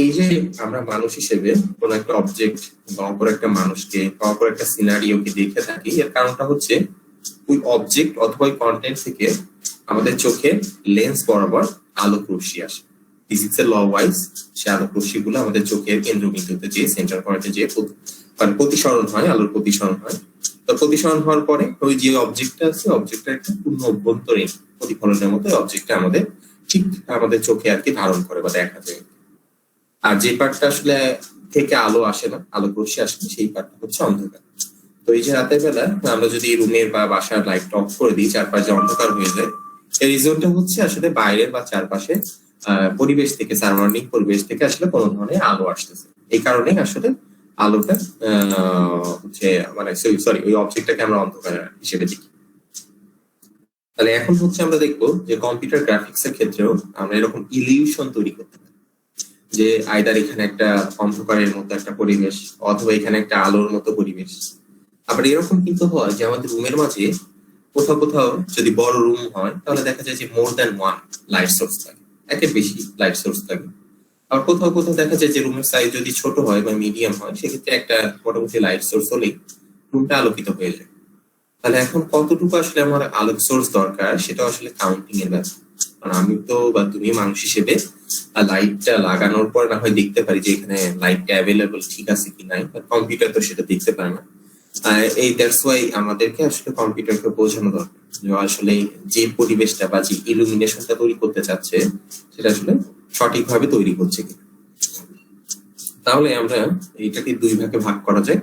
এই যে আমরা মানুষ হিসেবে কোন একটা অবজেক্ট বা অপর একটা মানুষকে বা অপর একটা সিনারিওকে দেখে থাকি, এর কারণটা হচ্ছে ওই অবজেক্ট অথবা ওই কন্টেন্ট থেকে আমাদের চোখে লেন্স বরাবর আলোক রশ্মি আসে। ফিজিক্সের ল ওয়াইজ সে আলোক রশ্মি গুলো আমাদের চোখের কেন্দ্রবিন্দুতে যে সেন্টার পয়েন্টে যে মানে প্রতিসরণ হয়, আলোর প্রতিসরণ হয়। তো প্রতিসরণ হওয়ার পরে ওই যে অবজেক্টটা আছে, অবজেক্টটা একটা পূর্ণ অভ্যন্তরীণ প্রতিফলনের মতো অবজেক্টটা আমাদের ঠিক আমাদের চোখে আর কি ধারণ করে বা দেখা যায়। আর যে পার্টটা আসলে থেকে আলো আসে না, আলো রশ্মি আসে না, সেই পার্টটা হচ্ছে অন্ধকার। তো এই যে রাতের বেলা আমরা যদি রুমের বা বাসার লাইট অফ করে দিই, চারপাশে অন্ধকার হয়ে যায়, এই রিজনটা হচ্ছে আসলে বাইরের বা চারপাশে পরিবেশ থেকে, সারাউন্ডিং পরিবেশ থেকে আসলে কোনো ধরনের আলো আসতেছে। এই কারণেই আসলে আলোটা হচ্ছে মানে সরি ওই অবজেক্টটাকে আমরা অন্ধকার হিসেবে দেখি। তাহলে এখন হচ্ছে আমরা দেখবো যে কম্পিউটার গ্রাফিক্স এর ক্ষেত্রেও আমরা এরকম ইলিউশন তৈরি করতে পারি, যে আইদার এখানে একটা অন্ধকারের মতো একটা পরিবেশ অথবা এখানে একটা আলোর মতো পরিবেশ। আবার এরকম কিন্তু হয় যে আমাদের রুমের মাঝে কোথাও কোথাও যদি বড় রুম হয় তাহলে দেখা যায় যে more than one light source থাকে, একের বেশি লাইট সোর্স থাকে। আর কোথাও কোথাও দেখা যায় যে রুমের সাইজ যদি ছোট হয় বা মিডিয়াম হয়, সেক্ষেত্রে একটা মোটামুটি লাইট সোর্স হলেই রুমটা আলোকিত হয়ে যায়। তাহলে এখন কতটুকু আসলে আমার আলোক সোর্স দরকার সেটা আসলে কাউন্টিং এর ব্যাপার। কারণ আমি তো বা তুমি মানুষ হিসেবে লাইটটা লাগানোর পর না হয় দেখতে পারি যে এখানে লাইটটা অ্যাভেলেবল ঠিক আছে কি নাই, কম্পিউটার তো সেটা দেখতে পারে না। এই দ্যাটস ওয়াই আমাদেরকে আসলে কম্পিউটারকে বোঝানো দরকার যে আসলে যে পরিবেশটা বা যে ইলুমিনেশনটা তৈরি করতে চাচ্ছে সেটা আসলে সঠিকভাবে তৈরি হচ্ছে কিনা। তাহলে আমরা এইটাকে দুই ভাগে ভাগ করা যায়,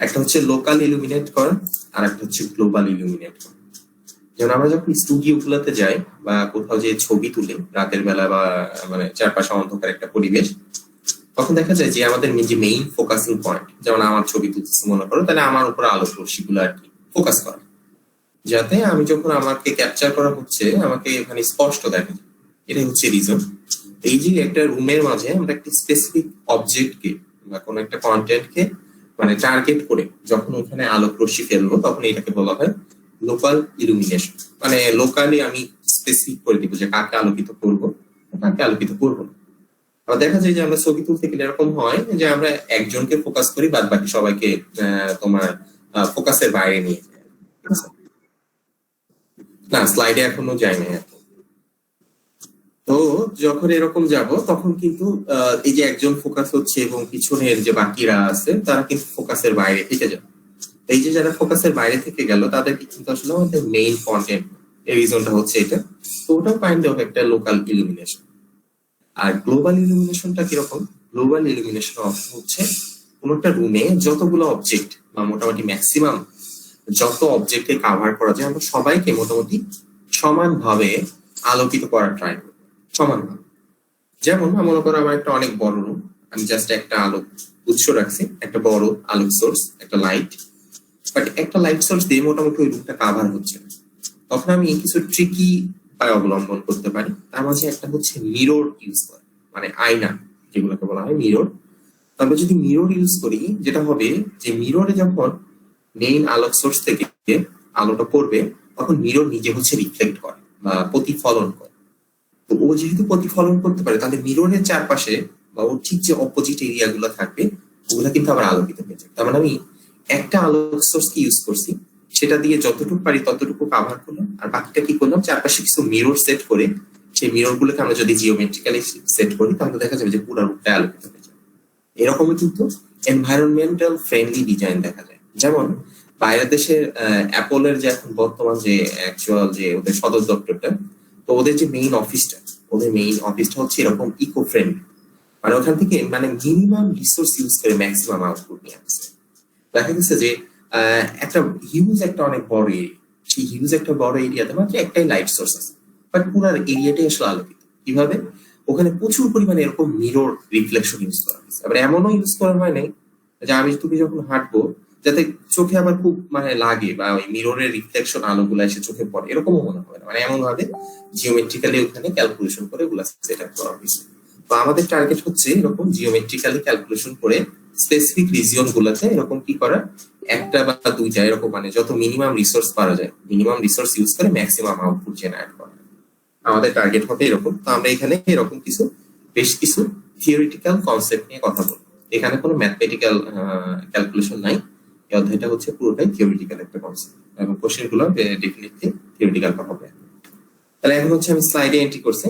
একটা হচ্ছে লোকাল ইলুমিনেট করা আর একটা হচ্ছে গ্লোবাল ইলুমিনেট করা। যেমন আমরা যখন স্টুডিও গুলোতে যাই বা কোথাও যে ছবি তুলি রাতের বেলা বা মানে চারপাশে অন্ধকার একটা পরিবেশ, তখন দেখা যায় যে আমাদের যে মেইন ফোকাসিং পয়েন্ট, যেমন আমার ছবি তুলতেছি মনে করো, তাহলে আমার উপর আলোক রশ্মিগুলো আর কি ফোকাস করা, যাতে আমি যখন আমাকে ক্যাপচার করা হচ্ছে আমাকে এখানে স্পষ্ট দেখা যায়। এটাই হচ্ছে রিজন। এই যে একটা রুমের মাঝে আমরা একটা স্পেসিফিক অবজেক্টকে বা কোনো একটা কন্টেন্টকে মানে টার্গেট করে যখন ওখানে আলোক রশ্মি ফেলবো, তখন এটাকে বলা হয় লোকাল ইলুমিনেশন। মানে লোকালি আমি স্পেসিফিক করে দিব যে কাকে আলোকিত করবো, কাকে আলোকিত করবো না। আবার দেখা যায় যে আমরা ছবি তুলতে গেলে এরকম হয় যে আমরা একজনকে ফোকাস করি, বাদ বাকি সবাইকে তোমার ফোকাসের বাইরে নিয়ে যাই। না, স্লাইডে এখনো যায় না। তো যখন এরকম যাব তখন কিন্তু এই যে একজন ফোকাস হচ্ছে এবং পিছনের যে বাকিরা আছে তারা কিন্তু ফোকাসের বাইরে থেকে যাবে। এই যে যারা ফোকাসের বাইরে থেকে গেল তাদেরকে কিন্তু আসলে আমাদের মেইন কন্টেন্ট, এই রিজনটা হচ্ছে এটা। তো ওটাও কাইন্ড অফ একটা লোকাল ইলুমিনেশন। আর গ্লোবাল ইলুমিনেশনটা কিরকম? গ্লোবাল ইলুমিনেশন হচ্ছে কোন একটা রুমে যতগুলো অবজেক্ট বা মোটামুটি ম্যাক্সিমাম যত অবজেক্টকে কাভার করা যায় আমরা সবাইকে মোটামুটি সমানভাবে আলোকিত করার ট্রাই করব, সমানভাবে। যেমন মনে করো আমার একটা অনেক বড় রুম, আমি জাস্ট একটা আলোক উৎস রাখছি, একটা বড় আলোক সোর্স, একটা লাইট, বাট একটা লাইট সোর্স দিয়ে মোটামুটি ওই রুমটা কাভার হচ্ছে না। তখন আমি কিছু ট্রিকি উপায় অবলম্বন করতে পারি। তার মাঝে একটা হচ্ছে মিরর ইউজ করা, মানে আয়না যেগুলোকে বলা হয় মিরর। তবে যদি মিরর ইউজ করি, যেটা হবে যে মিররে যখন মেইন আলোক সোর্স থেকে আলোটা পড়বে, তখন মিরর নিজে হচ্ছে রিফ্লেক্ট করে বা প্রতিফলন করে। তো ও যেহেতু প্রতিফলন করতে পারে, তাহলে মিররের চারপাশে বা ওর ঠিক যে অপোজিট এরিয়া গুলো থাকবে ওগুলো কিন্তু আবার আলোকিত হয়ে যাবে। তার মানে আমি একটা আলোক সোর্স কি ইউজ করছি, সেটা দিয়ে যতটুকু পারি ততটুকু কাভার করলাম, আর বাকিটা কি করলাম, চারপাশে কিছু মিরর সেট করে সেই মিরর গুলোকে আমরা যদি জিওমেট্রিক্যালি সেট করি তাহলে দেখা যাবে যে পুরো রূপটা আলোকিত হয়ে যাবে। এরকমই কিন্তু এনভায়রনমেন্টাল ফ্রেন্ডলি ডিজাইন দেখা যায়। যেমন বাইরের দেশের অ্যাপলের যে এখন বর্তমান যে অ্যাকচুয়াল যে ওদের সদর দপ্তরটা, তো ওদের যে মেইন অফিসটা, ওদের মেইন অফিসটা হচ্ছে এরকম ইকো ফ্রেন্ডলি। মানে ওখান থেকে মানে মিনিমাম রিসোর্স ইউজ করে ম্যাক্সিমাম আউটপুট নিয়ে আসছে। দেখা গেছে যে একটা হিউজ একটা অনেক বড় এরিয়া, সেই হিউজ একটা বড় এরিয়াতে মাত্র একটাই লাইট সোর্স আছে, বাট পুরো এরিয়াটাই আসলে আলোকিত। কিভাবে? ওখানে প্রচুর পরিমাণে এরকম মিরর রিফ্লেকশন ইউজ করা হয়েছে। আবার এমনও ইউজ করা হয় নাই যে আমি তুমি যখন হাঁটবো যাতে চোখে আবার খুব মানে লাগে বা ওই মিররের রিফ্লেকশন আলোগুলা এসে চোখে পড়ে, এরকমও মনে হয় না। মানে এমন ভাবে জিওমেট্রিক্যালি ওখানে ক্যালকুলেশন করে ওগুলা সেট আপ করা হয়েছে। তো আমাদের টার্গেট হচ্ছে এরকম জিওমেট্রিক্যালি ক্যালকুলেশন করে স্পেসিফিক রিজিয়ন গুলাতে এরকম কি করা, একটা বা দুইটা এরকম মানে যত মিনিমাম রিসোর্স পাওয়া যায় মিনিমাম রিসোর্স ইউজ করে ম্যাক্সিমাম আউটপুট জেনারেট করা। আমাদের টার্গেট হবে এরকম। তো আমরা এখানে এরকম কিছু বেশ কিছু থিওরিটিক্যাল কনসেপ্ট নিয়ে কথা বলবো। এখানে কোনো ম্যাথমেটিক্যাল ক্যালকুলেশন নাই। এই অধ্যায়টা হচ্ছে পুরোটাই থিওরিটিক্যাল একটা কনসেপ্ট এবং কোশ্চেন গুলো ডেফিনেটলি থিওরিটিক্যাল হবে। তাহলে এখন হচ্ছে আমি স্লাইডে এন্ট্রি করছি।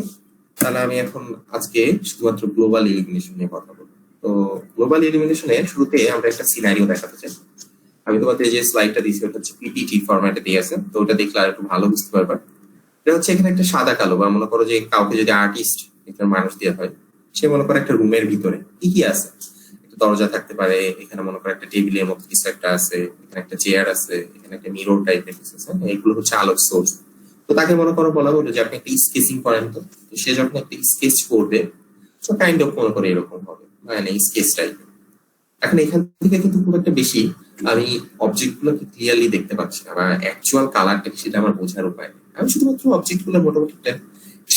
তাহলে আমি এখন আজকে শুধুমাত্র গ্লোবাল এলিমিনেশন নিয়ে কথা বলবো। তো গ্লোবাল এলিমিনেশনে শুরুতে আমরা একটা সিনারিও দেখাতে চাই। আমি তোমাদের যে স্লাইডটা দিয়েছি ওটা হচ্ছে পিপিটি ফরম্যাটে দিয়ে আছে, তো ওটা দেখলে আর একটু ভালো বুঝতে পারবা। এটা হচ্ছে এখানে একটা সাদা কালো, বা মনে করো যে কাউকে যদি আর্টিস্ট একটা মানুষ দেওয়া হয়, সে মনে করো একটা রুমের ভিতরে কি কি আছে, একটা দরজা থাকতে পারে, এখানে মনে করো একটা টেবিলের মতো কিছু একটা আছে, এখানে একটা চেয়ার আছে, এখানে একটা মিরর টাইপের কিছু আছে, এগুলো হচ্ছে আলোক সোর্স। তো তাকে মনে করো বলা হলো যে আপনি একটা স্কেচিং করেন, তো সে যখন একটা স্কেচ করবে তো কাইন্ড অফ মনে করে এরকম হবে, মানে স্কেচ টাইপের। এখন এখান থেকে কিন্তু খুব একটা বেশি আমি অবজেক্ট গুলোকে ক্লিয়ারলি দেখতে পাচ্ছি না, বা অ্যাকচুয়াল কালারটা সেটা আমার বোঝার উপায় নেই। আমি শুধুমাত্র অবজেক্ট গুলো মোটামুটি একটা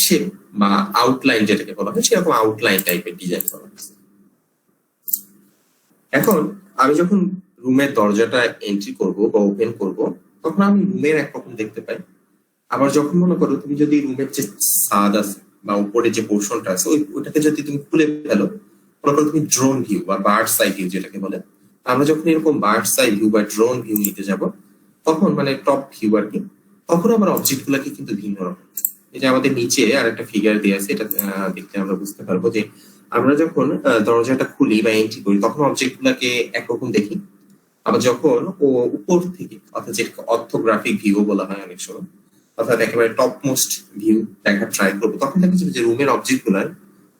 শেপ বা আউটলাইন যেটাকে বলা হয় সেরকম আউটলাইন টাইপের ডিজাইন করা হয়েছে। এখন আমি যখন রুমের দরজাটা এন্ট্রি করব বা ওপেন করব, তখন আমি রুমের একরকম দেখতে পাই। আবার যখন মনে করো তুমি যদি রুমের যে ছাদ আছে বা উপরে যে পোর্শনটা আছে ওইটাকে যদি তুমি খুলে ফেলো, মনে করো তুমি ড্রোন ভিউ বা বার্ডস আই ভিউ যেটাকে বলে, আমরা যখন এরকম বার্ডস আই ভিউ বা ড্রোন ভিউ নিতে যাব, তখন মানে টপ ভিউ আর কি, তখন আমার অবজেক্ট গুলাকে কিন্তু ভিন্ন রকম। এই যে আমাদের নিচে আর একটা ফিগার দেওয়া আছে, এটা দেখতে আমরা বুঝতে পারবো যে আমরা যখন দরজাটা খুলি বা এন্ট্রি করি তখন অবজেক্ট গুলাকে একরকম দেখি। আবার যখন ও উপর থেকে, অর্থাৎ যেটাকে অর্থোগ্রাফিক ভিউ বলা হয় অনেক সময়, অর্থাৎ একেবারে টপ মোস্ট ভিউ দেখার ট্রাই করবো, তখন দেখা যাবে যে রুমের অবজেক্ট গুলার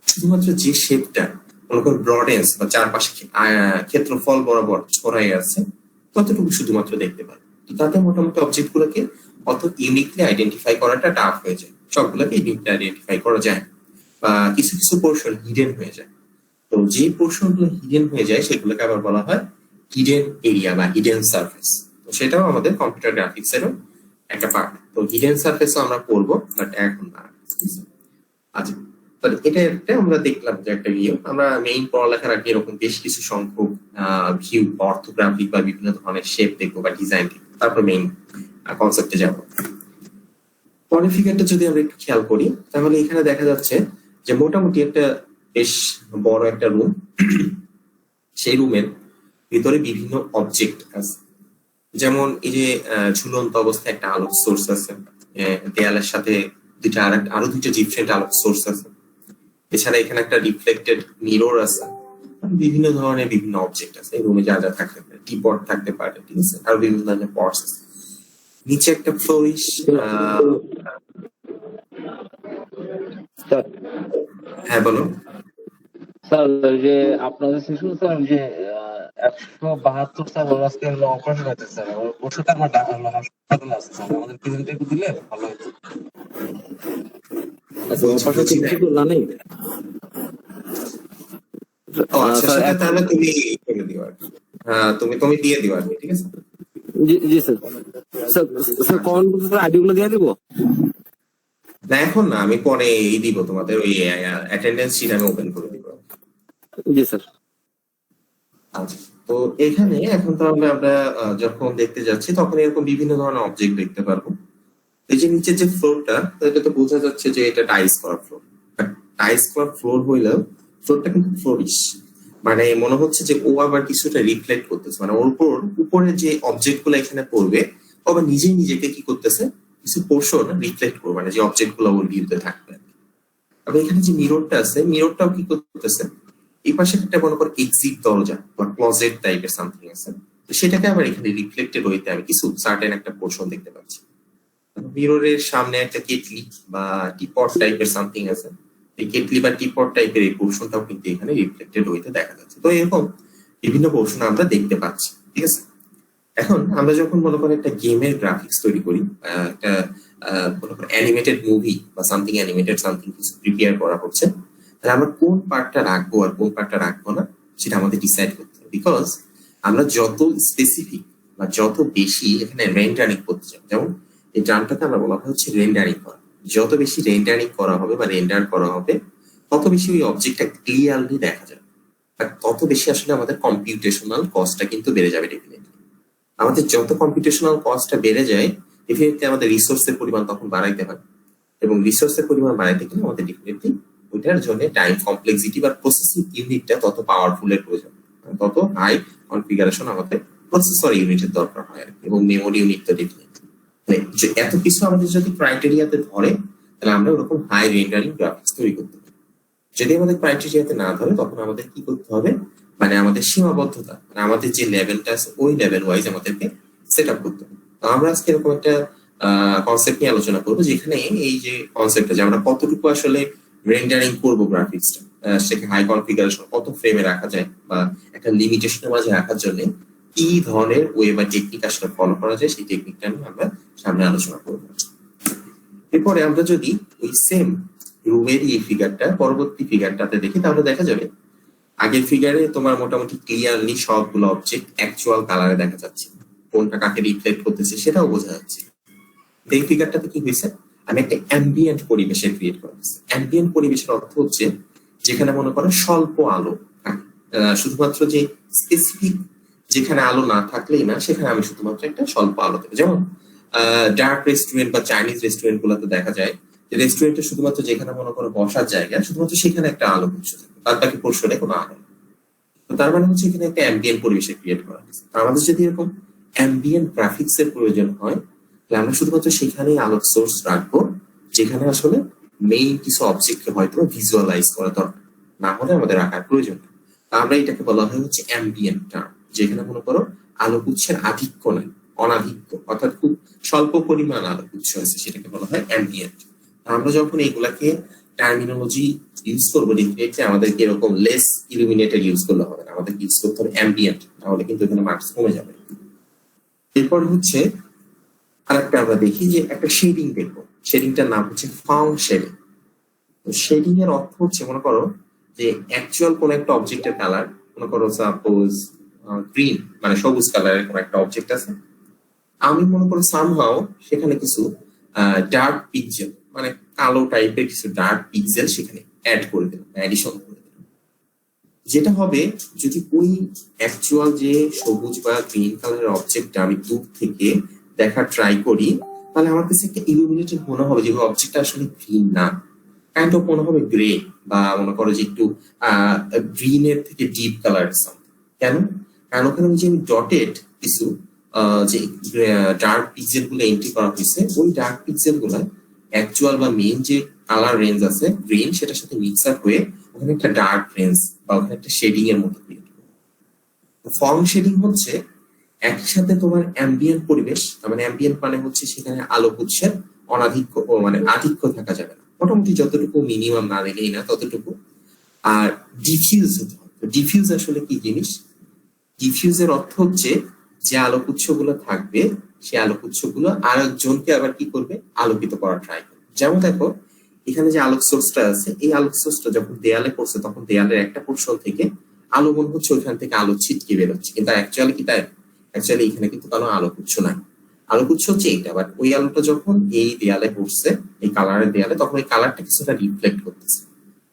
শুধুমাত্র যে শেপটা মনে করো ব্রডেন্স বা চারপাশে ক্ষেত্রফল বরাবর ছড়াই আছে, ততটুকু শুধুমাত্র দেখতে পাই। তো তাতে মোটামুটি অবজেক্ট গুলোকে অত ইউনিকলি আইডেন্টিফাই করাটা টাফ হয়ে যায়, সবগুলোকে ইউনিকলি আইডেন্টিফাই করা যায়, বা কিছু কিছু পোর্শন হিডেন হয়ে যায়। তো যে পোর্শন গুলো হিডেন হয়ে যায় সেগুলোকে আবার বলা হয় হিডেন এরিয়া বা হিডেন সারফেস। তো সেটাও আমাদের কম্পিউটার গ্রাফিক্স এরও একটা পার্ট। তো হিডেন সারফেসও আমরা পড়বো, বাট এখন না। আচ্ছা, তাহলে এটা একটা আমরা দেখলাম যে একটা ভিউ। আমরা মেইন পড়ালেখার আগে এরকম বেশ কিছু সংখ্যক ভিউ, অর্থোগ্রাফিক বা বিভিন্ন ধরনের শেপ দেখবো বা ডিজাইন দেখবো, তারপর মেইন কনসেপ্টে যাব। পরের ফিগারটা যদি আমরা একটু খেয়াল করি, তাহলে এখানে দেখা যাচ্ছে যে মোটামুটি একটা বেশ বড় একটা রুম। সেই রুমের ভিতরে বিভিন্ন অবজেক্ট আছে, যেমন এই যে ঝুলন্ত অবস্থায় একটা আলোক সোর্স আছে, দেয়ালের সাথে আরো দুইটা ডিফারেন্ট আলোক সোর্স আছে, এছাড়া এখানে একটা রিফ্লেক্টেড মিরর আছে, বিভিন্ন ধরনের বিভিন্ন অবজেক্ট আছে এই রুমে, যা যা থাকতে পারে, টিপট থাকতে পারে, ঠিক আছে, আর বিভিন্ন ধরনের পটস আছে। নিচে একটা ফ্লোরিশ হ্যাঁ বলো স্যার। যে আপনাদের সেশন স্যার যে 172 স্যার আজকে অপারেশন হয়েছে স্যার, ওর সাথে আমার হাসপাতালে আছে স্যার, আমাদের প্রেজেন্টে একটু দিলে ভালো হতো। বলছি না। আচ্ছা সেটা তাহলে তুমি করে দিও আর কি। তুমি দিয়ে দিও আর কি, ঠিক আছে। জি স্যার। স্যার কোন আইডি গুলো দিয়ে দিব? না এখন না, আমি পরে দিব তোমাদের ওই অ্যাটেন্ডেন্স শিট আমি ওপেন করে দিব। জি স্যার। আচ্ছা, তো এখানে এখন তাহলে আমরা যখন দেখতে যাচ্ছি তখন এরকম বিভিন্ন ধরনের অবজেক্ট দেখতে পারবো। এই যে নিচের যে ফ্লোরটা, এটা তো বোঝা যাচ্ছে যে এটা টাইলস করা ফ্লোর। টাইলস করা ফ্লোর হইলেও ফ্লোরটা কিন্তু ফ্লোরিশ, মানে মনে হচ্ছে যে ও আবার কিছুটা রিফ্লেক্ট করতেছে, মানে ওর উপরে যে অবজেক্ট গুলো এখানে পড়বে ও আবার নিজেই নিজেকে কি করতেছে, কিছু পোর্শন রিফ্লেক্ট করবে, মানে যে অবজেক্ট গুলো ওর ভিউতে থাকবে। আবার এখানে যে মিররটা আছে, মিররটাও কি করতেছে, এই পাশে একটা মনে করো এক্সিট দরজা বা ক্লোজেট টাইপের সামথিং আছে, তো সেটাকে আবার এখানে রিফ্লেক্টেড হইতে আমি কিছু সার্টেন একটা পোর্শন দেখতে পাচ্ছি। মিররের সামনে একটা কেটলি বা টিপট টাইপের সামথিং আছে, এই কেটলি বা টিপট টাইপের এই পোর্শনটাও কিন্তু এখানে রিফ্লেক্টেড হইতে দেখা যাচ্ছে। তো এরকম বিভিন্ন পোর্শন আমরা দেখতে পাচ্ছি, ঠিক আছে। এখন আমরা যখন মনে করি একটা গেমের গ্রাফিক্স তৈরি করি, একটা মনে করি অ্যানিমেটেড মুভি বা সামথিং অ্যানিমেটেড সামথিং কিছু প্রিপেয়ার করা হচ্ছে, তাহলে আমরা কোন পার্টটা রাখবো আর কোন পার্টটা রাখবো না সেটা আমাদের ডিসাইড করতে হবে। বিকজ আমরা যত স্পেসিফিক বা যত বেশি এখানে রেন্ডারিং করতে চাই, যেমন এই টার্মটাকে আমরা বলা হচ্ছে রেন্ডারিং করা, যত বেশি রেন্ডারিং করা হবে বা রেন্ডার করা হবে তত বেশি ওই অবজেক্টটা ক্লিয়ারলি দেখা যাবে, আর তত বেশি আসলে আমাদের কম্পিউটেশনাল কস্টটা কিন্তু বেড়ে যাবে। ডেফিনেটলি আমাদের যত কম্পিউটেশনাল কস্টটা বেড়ে যায়, ডেফিনেটলি আমাদের রিসোর্সের পরিমাণ তখন বাড়াইতে হয়, এবং রিসোর্সের পরিমাণ বাড়াইতে গেলে আমাদের ডেফিনেটলি ওইটার জন্য টাইম কমপ্লেক্সিটি বা প্রসেসিং ইউনিটটা তত পাওয়ারফুল এর প্রয়োজন, তত হাই কনফিগারেশন আমাদের প্রসেসর ইউনিটের দরকার হয় আর কি, এবং মেমোরি ইউনিট তো ডেফিনেটলি। যে এত কিছু আমাদের যদি ক্রাইটেরিয়াতে ধরে তাহলে আমরা ওরকম হাই রেন্ডারিং গ্রাফিক্স তৈরি করতে পারি। যদি আমাদের ক্রাইটেরিয়াতে না ধরে তখন আমাদের কি করতে হবে, মানে আমাদের সীমাবদ্ধতা, মানে আমাদের যে লেভেলটা আছে ওই লেভেল ওয়াইজ আমাদেরকে সেট আপ করতে হবে। তো আমরা আজকে এরকম একটা কনসেপ্ট নিয়ে আলোচনা করবো, যেখানে এই যে কনসেপ্টটা যে আমরা কতটুকু আসলে রেন্ডারিং করবো গ্রাফিক্সটা, সেখানে হাই কনফিগারেশন কত ফ্রেমে রাখা যায় বা একটা লিমিটেশনের মাঝে রাখার জন্য কি ধরনের ওয়ে বা টেকনিক আসলে ফলো করা যায়, সেই টেকনিকটা নিয়ে আমরা সামনে আলোচনা করবো। এরপরে আমরা যদি ওই সেম রুমের এই ফিগারটা পরবর্তী ফিগারটাতে দেখি, তাহলে দেখা যাবে আগের ফিগারে তোমার মোটামুটি ক্লিয়ারলি সবগুলো অবজেক্ট অ্যাকচুয়াল কালারে দেখা যাচ্ছে, কোনটা কাকে রিফ্লেক্ট করতেছে সেটাও বোঝা যাচ্ছে। এই ফিগারটাতে কি হয়েছে, আমি একটা অ্যাম্বিয়েন্ট পরিবেশে ক্রিয়েট করেছি। অ্যাম্বিয়েন্ট পরিবেশের অর্থ হচ্ছে যেখানে মনে করো স্বল্প আলো, শুধুমাত্র যে স্পেসিফিক যেখানে আলো না থাকলেই না, সেখানে আমি শুধুমাত্র একটা স্বল্প আলো দেবো। যেমন ডার্ক রেস্টুরেন্ট বা চাইনিজ রেস্টুরেন্ট গুলোতে দেখা যায় যে রেস্টুরেন্টে শুধুমাত্র যেখানে মনে করো বসার জায়গা, শুধুমাত্র সেখানে একটা আলো উৎস থাকে, তার বাকি পোর্শনে কোনো আলো নেই। তো তার মানে হচ্ছে এখানে একটা অ্যাম্বিয়েন্ট পরিবেশে ক্রিয়েট করা হয়েছে। আমাদের যদি এরকম অ্যাম্বিয়েন্ট গ্রাফিক্স এর প্রয়োজন হয়, তাহলে আমরা শুধুমাত্র সেখানেই আলোর সোর্স রাখবো যেখানে আসলে মেইন কিছু অবজেক্টকে হয়তো ভিজুয়ালাইজ করা দরকার, না হলে আমাদের রাখার প্রয়োজন নেই। আমরা এটাকে বলা হয় হচ্ছে অ্যাম্বিয়েন্ট টার্ম, যেখানে মনে করো আলোক উৎসের আধিক্য নাই, অনাধিক্য, অর্থাৎ খুব স্বল্প পরিমাণ আলোক উৎস আছে, সেটাকে বলা হয় অ্যাম্বিয়েন্ট। আমরা যখন এইগুলাকে টার্মিনোলজি ইউজ করবো, ডেফিনেটলি আমাদেরকে এরকম লেস ইলুমিনেটেড ইউজ করলে হবে না, আমাদের ইউজ করতে হবে অ্যাম্বিয়েন্ট, তাহলে কিন্তু এখানে মার্কস কমে যাবে। এরপর হচ্ছে আরেকটা আমরা দেখি যে একটা শেডিং দেখবো, শেডিংটার নাম হচ্ছে ফাউন্ড শেডিং। তো শেডিং এর অর্থ হচ্ছে মনে করো যে অ্যাকচুয়াল কোন একটা অবজেক্টের কালার, মনে করো সাপোজ গ্রিন, মানে সবুজ কালারের কোন একটা অবজেক্ট আছে, আমি মনে করো সামহাও সেখানে কিছু ডার্ক পিক্সেল, মানে কালো টাইপের কিছু ডার্ক পিক্সেল সেখানে অ্যাড করে দিলাম, অ্যাডিশন করে দিলাম। যেটা হবে যদি ওই অ্যাকচুয়াল যে সবুজ বা গ্রিন কালারের অবজেক্টটা আমি দূর থেকে দেখা ট্রাই করি, তাহলে আমার কাছে একটা ইলুমিনেটেড মনে হবে যে অবজেক্টটা আসলে গ্রিন না, কাইন্ড অফ মনে হবে গ্রে, বা মনে করো যে একটু গ্রিনের থেকে ডিপ কালার। কেন? কারণ ওখানে যে আমি ডটেড কিছু যে ডার্ক পিক্সেল গুলো এন্ট্রি করা হয়েছে, ওই ডার্ক পিক্সেল গুলো অ্যাকচুয়াল বা মেইন যে কালার রেঞ্জ আছে গ্রিন, সেটার সাথে মিক্স আপ হয়ে ওখানে একটা ডার্ক রেঞ্জ বা ওখানে একটা শেডিং এর মতো ক্রিয়েট করে। ফর্ম শেডিং হচ্ছে একই সাথে তোমার অ্যাম্বিয়েন্ট পরিবেশ, মানে অ্যাম্বিয়েন্ট মানে হচ্ছে সেখানে আলোক উৎসের অনাধিক্য মানে আধিক্য থাকা যাবে না, মোটামুটি যতটুকু মিনিমাম না দিলেই না ততটুকু। আর ডিফিউজ হতে হবে। ডিফিউজ আসলে কি জিনিস? ডিফিউজের অর্থ হচ্ছে যে আলোক উৎসগুলো থাকবে, সেই আলোক উৎসগুলো আরেকজনকে আবার কি করবে, আলোকিত করার ট্রাই করবে। যেমন দেখো এখানে যে আলোক সোর্সটা আছে, এই আলোক সোর্সটা যখন দেয়ালে পড়ছে তখন দেয়ালের একটা পোর্শন থেকে আলো মনে হচ্ছে ওইখান থেকে আলো ছিটকে বেরোচ্ছে, কিন্তু অ্যাকচুয়ালি কি তাই? অ্যাকচুয়ালি এখানে কিন্তু কোনো আলোক উৎস নাই, আলোক উৎস হচ্ছে এইটা। বাট ওই আলোটা যখন এই দেয়ালে পড়ছে, এই কালারের দেয়ালে, তখন এই কালারটা কিছুটা রিফ্লেক্ট করতেছে।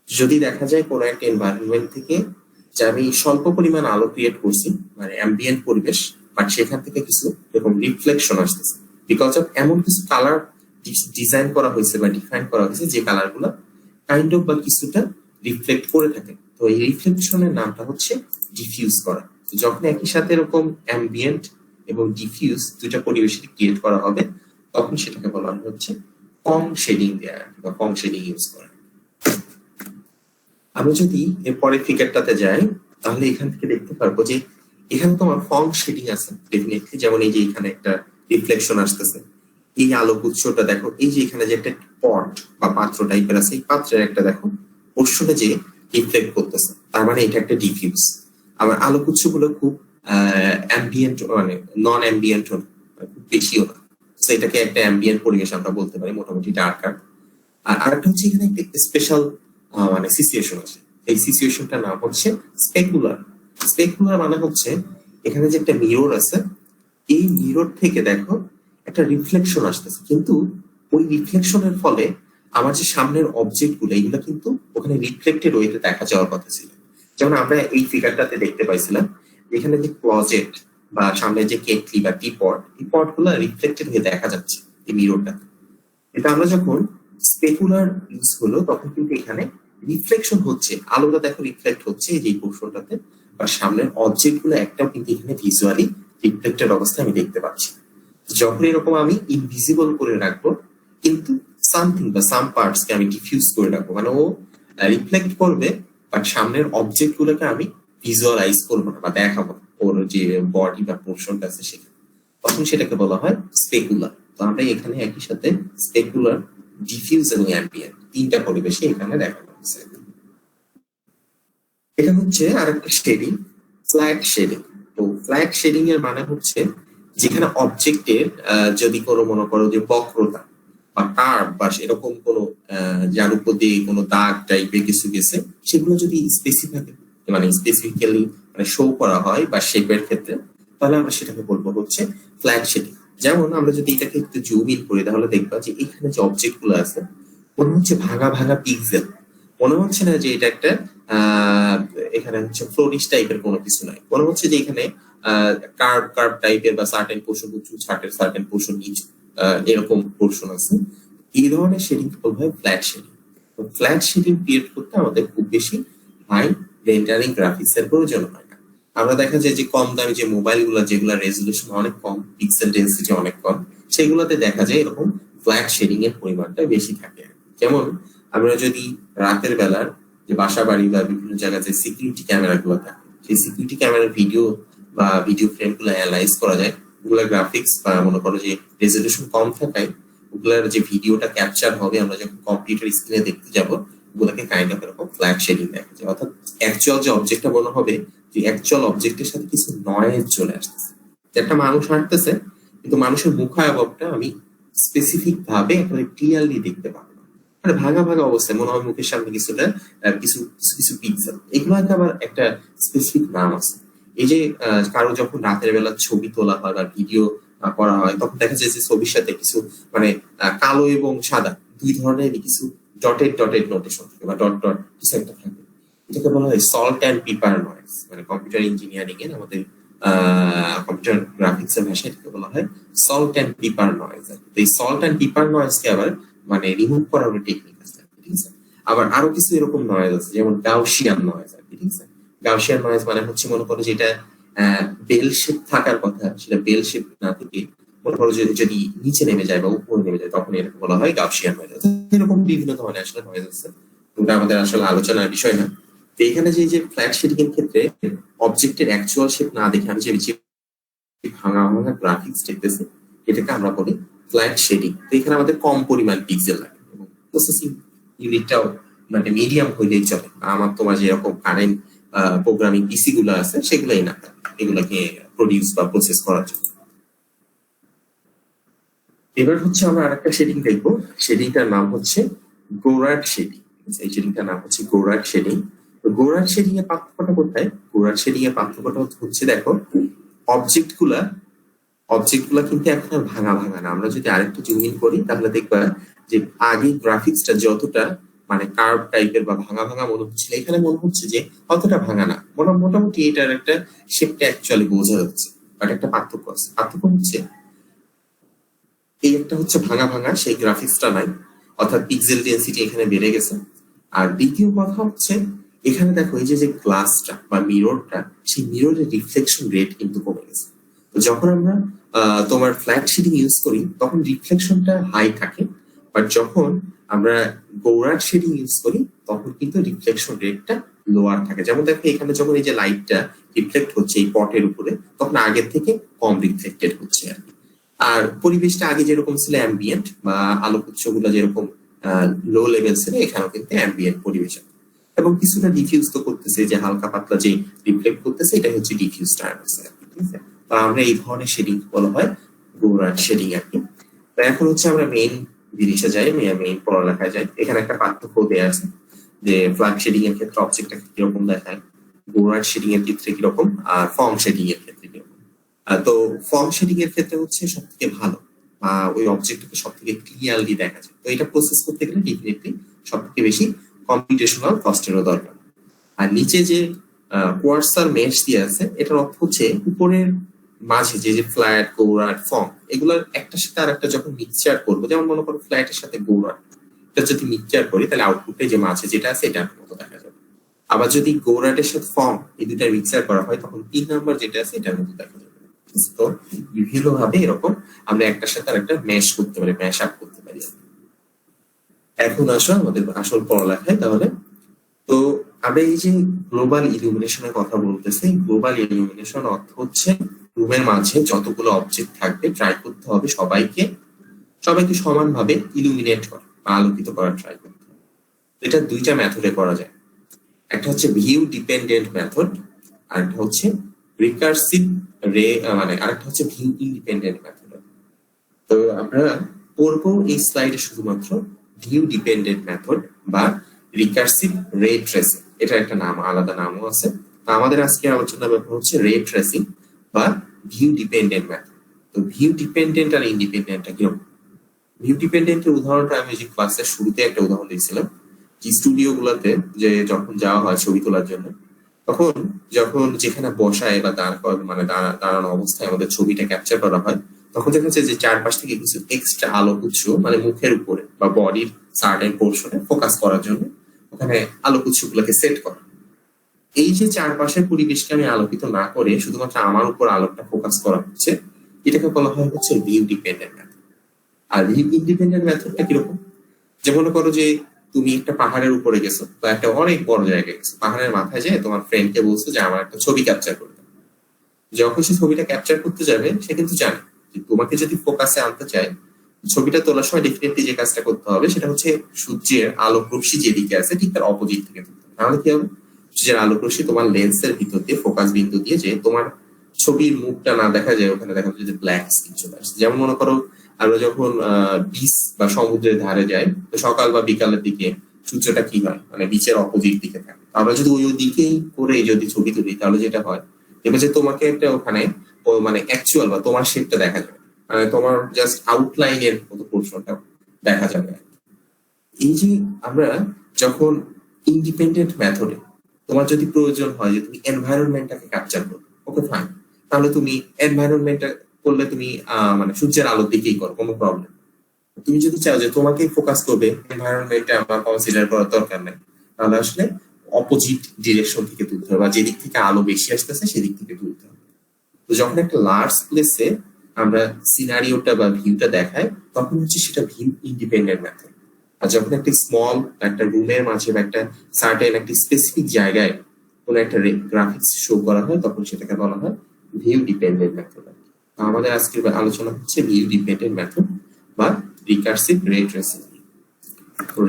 যদি দেখা যায় কোনো একটা এনভায়রনমেন্ট থেকে যে আমি স্বল্প পরিমাণ আলো ক্রিয়েট করছি, মানে অ্যাম্বিয়েন্ট পরিবেশ, বাট সেখান থেকে কিছু এরকম রিফ্লেকশন আসতেছে বিকজ অফ এমন কিছু কালার ডিজাইন করা হয়েছে বা ডিফাইন করা হয়েছে যে কালার গুলো কাইন্ড অফ বা কিছুটা রিফ্লেক্ট করে থাকে। তো এই রিফ্লেকশনের নামটা হচ্ছে ডিফিউজ করা। তো যখন একই সাথে এরকম অ্যাম্বিয়েন্ট এবং ডিফিউজ দুইটা পরিবেশে ক্রিয়েট করা হবে, তখন সেটাকে বলা হচ্ছে কম শেডিং দেয়া বা কম শেডিং ইউজ করা। আমি যদি এর পরের ফিগারটাতে যাই, তাহলে এখান থেকে দেখতে পারবো যে এখানে তোমার ফর্ম শেডিং আছে ডেফিনেটলি। যেমন এই যে এখানে একটা রিফ্লেকশন আসতেছে, এই আলোক উৎসটা দেখো, এই যে এখানে যে একটা পট বা পাত্র টাইপের আছে, এই পাত্রের একটা দেখো পোর্শনে যে রিফ্লেক্ট করতেছে, তার মানে এটা একটা ডিফিউজ। আবার আলোক উৎসগুলো খুব অ্যাম্বিয়েন্ট, মানে নন অ্যাম্বিয়েন্ট খুব বেশিও না, তো এটাকে একটা অ্যাম্বিয়েন্ট পরিবেশ আমরা বলতে পারি, মোটামুটি ডার্কার। আর আরেকটা হচ্ছে এখানে একটা স্পেশাল মানে সিচুয়েশন আছে, এই সিচুয়েশনটার নাম হচ্ছে স্পেকুলার। স্পেকুলার মানে হচ্ছে এখানে যে একটা মিরর আছে, এই মিরর থেকে দেখো একটা রিফ্লেকশন আসতেছে, কিন্তু ওই রিফ্লেকশনের ফলে আমার যে সামনের অবজেক্ট গুলো, এগুলো কিন্তু ওখানে রিফ্লেক্টেড ওয়েতে দেখা যাওয়ার কথা ছিল। যেমন আমরা এই ফিগারটাতে দেখতে পাইছিলাম এখানে যে ক্লজেট বা সামনে যে কেটলি বা টিপট, এই পট গুলো রিফ্লেক্টেড হয়ে দেখা যাচ্ছে এই মিররটা। এটা আমরা যখন স্পেকুলার ইউজ হলো, তখন কিন্তু এখানে রিফ্লেকশন হচ্ছে, আলোটা দেখো রিফ্লেক্ট হচ্ছে এই যে পোর্শনটাতে, আর সামনের অবজেক্ট গুলো একটাও কিন্তু এখানে ভিজুয়ালি রিফ্লেক্টেড অবস্থায় আমি দেখতে পাচ্ছি। যখন এরকম আমি ইনভিজিবল করে রাখবো, কিন্তু সামথিং বা সাম পার্টস কে আমি ডিফিউজ করে রাখবো, মানে ও রিফ্লেক্ট করবে, বাট সামনের অবজেক্ট গুলোকে আমি ভিজুয়ালাইজ করবো না বা দেখাবো না ওর যে বডি বা পোর্শনটা আছে সেখানে, তখন সেটাকে বলা হয় স্পেকুলার। তো আমরা এখানে একই সাথে স্পেকুলার, ডিফিউজ এবং অ্যাম্বিয়েন্ট তিনটা পরিবেশে এখানে দেখানো হচ্ছে। এটা হচ্ছে আরেকটা শেডিং, ফ্ল্যাট শেডিং। তো ফ্ল্যাট শেডিং এর মানে হচ্ছে যেখানে অবজেক্টের যদি কোনো মনে করো যে বক্রতা বা কার্ভ বা এরকম কোনো যার উপর দিয়ে কোনো দাগ টাইপের কিছু গেছে, সেগুলো যদি স্পেসিফিক্যালি মানে শো করা হয় বা শেপের ক্ষেত্রে, তাহলে আমরা সেটাকে বলবো হচ্ছে ফ্ল্যাট শেডিং। যেমন আমরা যদি এটাকে একটু জুম ইন করি, তাহলে দেখবা যে এখানে যে অবজেক্ট গুলো আছে মনে হচ্ছে ভাঙা ভাঙা পিক্সেল, মনে হচ্ছে না যে এটা একটা এখানে হচ্ছে ফ্লোরিশ টাইপের কোনো কিছু নাই, মনে হচ্ছে যে এখানে কার্ভ কার্ভ টাইপের বা সার্টেন পোর্শন উঁচু, সার্টেন পোর্শন নিচু, এরকম পোর্শন আছে। এই ধরনের শেডিং বলা হয় ফ্ল্যাট শেডিং। তো ফ্ল্যাট শেডিং ক্রিয়েট করতে আমাদের খুব বেশি হাই রেন্ডারিং গ্রাফিক্স এর প্রয়োজন হয় না। আমরা দেখা যায় যে কম দামি যে মোবাইল গুলো, যেগুলো রেজলিউশন অনেক কম, পিক্সেল ডেন্সিটি অনেক কম, সেগুলোতে দেখা যায় এরকম ফ্ল্যাট শেডিং এর পরিমাণটা বেশি থাকে। যেমন আমরা যদি রাতের বেলার যে বাসা বাড়ি বা বিভিন্ন জায়গায় যে সিকিউরিটি ক্যামেরা গুলো থাকে, সেই সিকিউরিটি ক্যামেরার ভিডিও বা ভিডিও ফ্রেম গুলো অ্যানালাইজ করা যায়, ওগুলা গ্রাফিক্স বা মনে করো যে রেজলিউশন কম থাকায় ওগুলার যে ভিডিওটা ক্যাপচার হবে আমরা যখন কম্পিউটার স্ক্রিনে দেখতে যাব, ওগুলাকে কাইন্ড অফ এরকম ফ্ল্যাট শেডিং দেখা যায়। অর্থাৎ অ্যাকচুয়াল যে অবজেক্টটা মনে হবে যে অ্যাকচুয়াল অবজেক্টের সাথে কিছু নয়েজ চলে আসতেছে, যে একটা মানুষ হাঁটতেছে কিন্তু মানুষের মুখাবয়বটা আমি স্পেসিফিক ভাবে একেবারে ক্লিয়ারলি দেখতে পাবো না, মানে ভাঙা ভাঙা অবস্থায় মনে হয় মুখের সামনে কিছুটা কিছু কিছু পিক্সেল। এগুলো আবার একটা স্পেসিফিক নাম আছে। এই যে কারো যখন রাতের বেলা ছবি তোলা হয় বা ভিডিও করা হয়, তখন দেখা যায় যে ছবির সাথে কিছু মানে কালো এবং সাদা দুই ধরনের কিছু ডটেড ডটেড নোটেশন থাকে বা ডট ডট কিছু একটা থাকে, এটাকে বলা হয় সল্ট অ্যান্ড পিপার নয়েজ। মানে কম্পিউটার ইঞ্জিনিয়ারিং এর আমাদের কম্পিউটার গ্রাফিক্স এর ভাষায় এটাকে বলা হয় সল্ট অ্যান্ড পিপার নয়েজ। তো এই সল্ট অ্যান্ড পিপার নয়েজ কে আবার মানে রিমুভ করার টেকনিক আছে, ঠিক আছে। আবার আরো কিছু এরকম নয়েজ আছে, যেমন গাউসিয়ান নয়েজ, ঠিক আছে। গাউসিয়ান নয়েজ মানে হচ্ছে মনে করো যেটা বেল শেপ থাকার কথা সেটা বেল শেপ না থেকে মনে করো যদি নিচে নেমে যায় বা উপরে নেমে যায়, তখন এরকম বলা হয় গাউসিয়ান নয়েজ। এরকম বিভিন্ন ধরনের আসলে নয়েজ আছে, ওটা আমাদের আসলে আলোচনার বিষয় না। তো এখানে যে ফ্ল্যাট শেডিং এর ক্ষেত্রে অবজেক্টের অ্যাকচুয়াল শেপ না দেখে আমি যে ভাঙা ভাঙা গ্রাফিক্স দেখতেছি, এটাকে আমরা বলি ফ্ল্যাট শেডিং। তো এখানে আমাদের কম পরিমাণ পিক্সেল লাগে এবং প্রসেসিং ইউনিটটাও মানে মিডিয়াম হইলেই চলে। আমার তোমার যেরকম কারেন্ট প্রোগ্রামিং পিসি গুলো আছে সেগুলাই না, এগুলাকে প্রডিউস বা প্রসেস করার জন্য। এবার হচ্ছে আমরা আরেকটা শেডিং দেখবো, শেডিংটার নাম হচ্ছে গোরাট শেডিং। এই শেডিংটার নাম হচ্ছে গোরাট শেডিং। গোরাট শেডিং এর পার্থক্যটা কোথায়? গোরাট শেডিং এর পার্থক্যটা হচ্ছে দেখো অবজেক্ট গুলা কিন্তু এখন আর ভাঙা ভাঙা না। আমরা যদি আরেকটু জুম ইন করি তাহলে দেখবা যে আগে গ্রাফিক্সটা যতটা মানে কার্ভ টাইপের বা ভাঙা ভাঙা মনে হচ্ছিল, এখানে মনে হচ্ছে যে অতটা ভাঙা না, মোটামুটি এটার একটা শেপটা অ্যাকচুয়ালি বোঝা যাচ্ছে। বাট একটা পার্থক্য আছে, পার্থক্য হচ্ছে এই একটা হচ্ছে ভাঙা ভাঙা, সেই গ্রাফিক্সটা নাই, অর্থাৎ পিক্সেল ডেন্সিটি এখানে বেড়ে গেছে। আর দ্বিতীয় কথা হচ্ছে এখানে দেখো এই যে গ্লাসটা বা মিররটা, সেই মিররের রিফ্লেকশন রেট কিন্তু কমে গেছে। তো যখন আমরা তোমার ফ্ল্যাট শেডিং ইউজ করি তখন রিফ্লেকশনটা হাই থাকে, বাট যখন আমরা গোরাট শেডিং ইউজ করি তখন কিন্তু রিফ্লেকশন রেটটা লোয়ার থাকে। যেমন দেখো এখানে যখন এই যে লাইটটা রিফ্লেক্ট হচ্ছে এই পটের উপরে, তখন আগের থেকে কম রিফ্লেক্টেড হচ্ছে আর কি। আর পরিবেশটা আগে যেরকম ছিল অ্যাম্বিয়েন্ট বা আলোক উৎসগুলো যেরকম লো লেভেল ছিল, এখানেও কিন্তু অ্যাম্বিয়েন্ট পরিবেশ এবং কিছুটা ডিফিউজ তো করতেছে, যে হালকা পাতলা যে রিফ্লেক্ট করতেছে এটা হচ্ছে ডিফিউজ টাইপ আছে, ঠিক আছে। তো আমরা এই ধরনের শেডিং বলা হয় গোরাট শেডিং আর কি। তো এখন হচ্ছে আমরা মেইন জিনিসে যাই, মেইন পড়ালেখায় যাই। এখানে একটা পার্থক্য দেয়া আছে যে ফ্ল্যাট শেডিং এর ক্ষেত্রে অবজেক্টটা কিরকম দেখায়, গোরাট শেডিং এর ক্ষেত্রে কিরকম, আর ফর্ম শেডিং এর ক্ষেত্রে কিরকম। তো ফর্ম শেডিং এর ক্ষেত্রে হচ্ছে সব থেকে ভালো বা ওই অবজেক্টটাকে সব থেকে ক্লিয়ারলি দেখা যায়। তো এটা প্রসেস করতে গেলে ডেফিনেটলি সব থেকে বেশি কম্পিউটেশনাল কস্টেরও দরকার। আর নিচে যে কোয়ার্সার মেশ দিয়ে আছে, এটার অর্থ হচ্ছে উপরের মাঝে যে ফ্ল্যাট গোরাট ফর্ম, এগুলোর একটার সাথে আর একটা যখন মিক্সচার করবো, যেমন মনে করো ফ্ল্যাটের সাথে গোরাট, ইনপুটটা যদি মিক্সচার করি তাহলে আউটপুটে যে মাঝে যেটা আছে এটার মতো দেখা যাবে। আবার যদি গোরাটের সাথে ফর্ম এই দুটা মিক্সচার করা হয় তখন 3 নাম্বার যেটা আছে এটার মতো দেখা যাবে। তো বিভিন্ন ভাবে এরকম আমরা একটার সাথে আরেকটা ম্যাশ করতে পারি, ম্যাশ আপ করতে পারি। এখন আসো আমাদের আসল পড়ালেখায়। তাহলে তো আমরা এই যে গ্লোবাল ইলুমিনেশনের কথা বলতেছি, গ্লোবাল ইলুমিনেশন অর্থ হচ্ছে রুমের মাঝে যতগুলো অবজেক্ট থাকবে ট্রাই করতে হবে সবাইকে সমানভাবে ইলুমিনেট করা বা আলোকিত করার ট্রাই করতে হবে। এটা দুইটা মেথডে করা যায়, একটা হচ্ছে ভিউ ডিপেন্ডেন্ট মেথড আর একটা হচ্ছে রিকার্সিভ মানে আরেকটা হচ্ছে ভিউ ইন্ডিপেন্ডেন্ট মেথড। তো আমরা পড়বো এই স্লাইডে শুধুমাত্র ভিউ ডিপেন্ডেন্ট মেথড বা রিকার্সিভ রে ট্রেসিং। এটা একটা নাম, আলাদা নামও আছে। আমাদের আজকে আলোচনার ব্যাপার হচ্ছে রে ট্রেসিং বা ভিউ ডিপেন্ডেন্ট মেথড। তো ভিউ ডিপেন্ডেন্ট আর ইন্ডিপেন্ডেন্টটা কিরকম? ভিউ ডিপেন্ডেন্টের উদাহরণটা আমি যে ক্লাসের শুরুতে একটা উদাহরণ দিয়েছিলাম, যে স্টুডিও গুলাতে যে যখন যাওয়া হয় ছবি তোলার জন্য, তখন যখন যেখানে বসায় বা দাঁড়ানো অবস্থায় আমাদের ছবিটা ক্যাপচার করা হয়, তখন দেখা যাচ্ছে যে চারপাশ থেকে কিছু এক্সট্রা আলোক উৎস মানে মুখের উপরে বা বডির সার্টেন পোর্শনে ফোকাস করার জন্য ওখানে আলোক উৎসগুলোকে সেট করা। এই যে চারপাশের পরিবেশকে আমি আলোকিত না করে শুধুমাত্র আমার উপর আলোকটা ফোকাস করা হচ্ছে, এটাকে বলা হয় হচ্ছে ভিউ ডিপেন্ডেন্ট মেথড। আর ভিউ ইন্ডিপেন্ডেন্ট মেথডটা কিরকম? যে মনে করো যে তুমি একটা পাহাড়ের উপরে গেছো বা একটা অনেক বড় জায়গায় গেছো, পাহাড়ের মাথায় যেয়ে তোমার ফ্রেন্ডকে বলছো যে আমার একটা ছবি ক্যাপচার করতে। যখন সে ছবিটা ক্যাপচার করতে যাবে সে কিন্তু জানে যে তোমাকে যদি ফোকাসে আনতে চায়, ছবিটা তোলার সময় ডেফিনেটলি যে কাজটা করতে হবে সেটা হচ্ছে সূর্যের আলোক রশ্মি যেদিকে আছে ঠিক তার অপোজিট থেকে তুলতে হবে। তাহলে কি হবে? সূর্যের আলোক রশ্মি তোমার লেন্সের ভিতর দিয়ে ফোকাস বিন্দু দিয়ে যে তোমার ছবির মুখটা না দেখা যায়, ওখানে দেখা যায় যে ব্ল্যাক স্ক্রিন চলে আসছে। যেমন মনে করো আমরা যখন বিচ বা সমুদ্রের ধারে যাই, তো সকাল বা বিকালের দিকে সূর্যটা কি হয়, মানে বিচের অপোজিট দিকে থাকে। আমরা যদি ওই দিকেই করে যদি ছবি তুলি তাহলে যেটা হয় এবার যে তোমাকে একটা ওখানে মানে অ্যাকচুয়াল বা তোমার শেপটা দেখা যাবে, মানে তোমার জাস্ট আউটলাইনের মতো পোর্শনটা দেখা যাবে। এই যে আমরা যখন ইন্ডিপেন্ডেন্ট মেথডে তোমার যদি প্রয়োজন হয় যে তুমি এনভায়রনমেন্টটাকে ক্যাপচার করো, ওকে ফাইন, তাহলে তুমি এনভায়রনমেন্টটা করলে তুমি মানে সূর্যের আলোর দিকেই করো, কোনো প্রবলেম। তুমি যদি চাও যে তোমাকেই ফোকাস করবে, এনভায়রনমেন্টে আমার কনসিডার করার দরকার নেই, তাহলে আসলে অপোজিট ডিরেকশন থেকে তুলতে হবে বা যেদিক থেকে আলো বেশি আসতেছে সেদিক থেকে তুলতে হবে। তো যখন একটা লার্জ প্লেসে আমরা সিনারিওটা বা ভিউটা দেখাই তখন হচ্ছে সেটা ভিউ ইন্ডিপেন্ডেন্ট মেথড। আর যখন একটা স্মল একটা রুমের মাঝে বা একটা সার্টেন একটা স্পেসিফিক জায়গায় কোন একটা গ্রাফিক্স শো করা হয় তখন সেটাকে বলা হয় ভিউ ডিপেন্ডেন্ট মেথড। আমাদের আজকের আলোচনা হচ্ছে ভিউ ডিপেন্ডেন্ট মেথড বা রিকার্সিভ রে ট্রেসিং।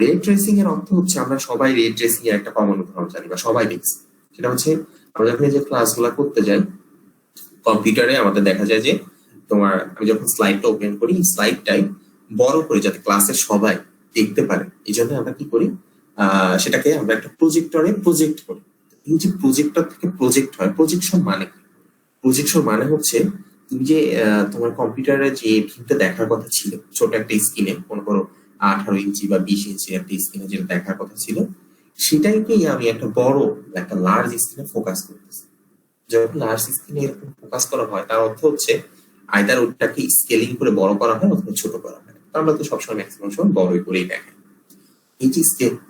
রে ট্রেসিং এর অর্থ হচ্ছে আমরা সবাই রে ট্রেসিং এর একটা কমন উদাহরণ জানি বা সবাই দেখছি, সেটা হচ্ছে আমরা যখন এই যে ক্লাসগুলো করতে যাই কম্পিউটারে আমাদের দেখা যায় যে তোমার আমি যখন স্লাইডটা ওপেন করি স্লাইডটাই বড় করে যাতে ক্লাসের সবাই দেখতে পারে, এই জন্য আমরা কি করি সেটাকে আমরা একটা প্রজেক্টরে প্রজেক্ট করি। এই যে প্রজেক্টর থেকে প্রজেক্ট হয়, প্রজেকশন মানে কি? প্রজেকশন মানে হচ্ছে তুমি যে তোমার কম্পিউটারে যে ভিউটা দেখার কথা ছিল ছোট একটা স্ক্রিনে, মনে করো 18 ইঞ্চি বা 20 ইঞ্চি একটা স্ক্রিনে যেটা দেখার কথা ছিল, সেটাকেই আমি একটা বড় একটা লার্জ স্ক্রিনে ফোকাস করতেছি। যখন লার্জ স্ক্রিনে এরকম ফোকাস করা হয় তার অর্থ হচ্ছে আইদার ওটাকে স্কেলিং করে বড় করা হয় অথবা ছোট করা হয়। আমরা তো সবসময় ম্যাক্সিমাম সময় বড়ই করেই দেখাই। এই যে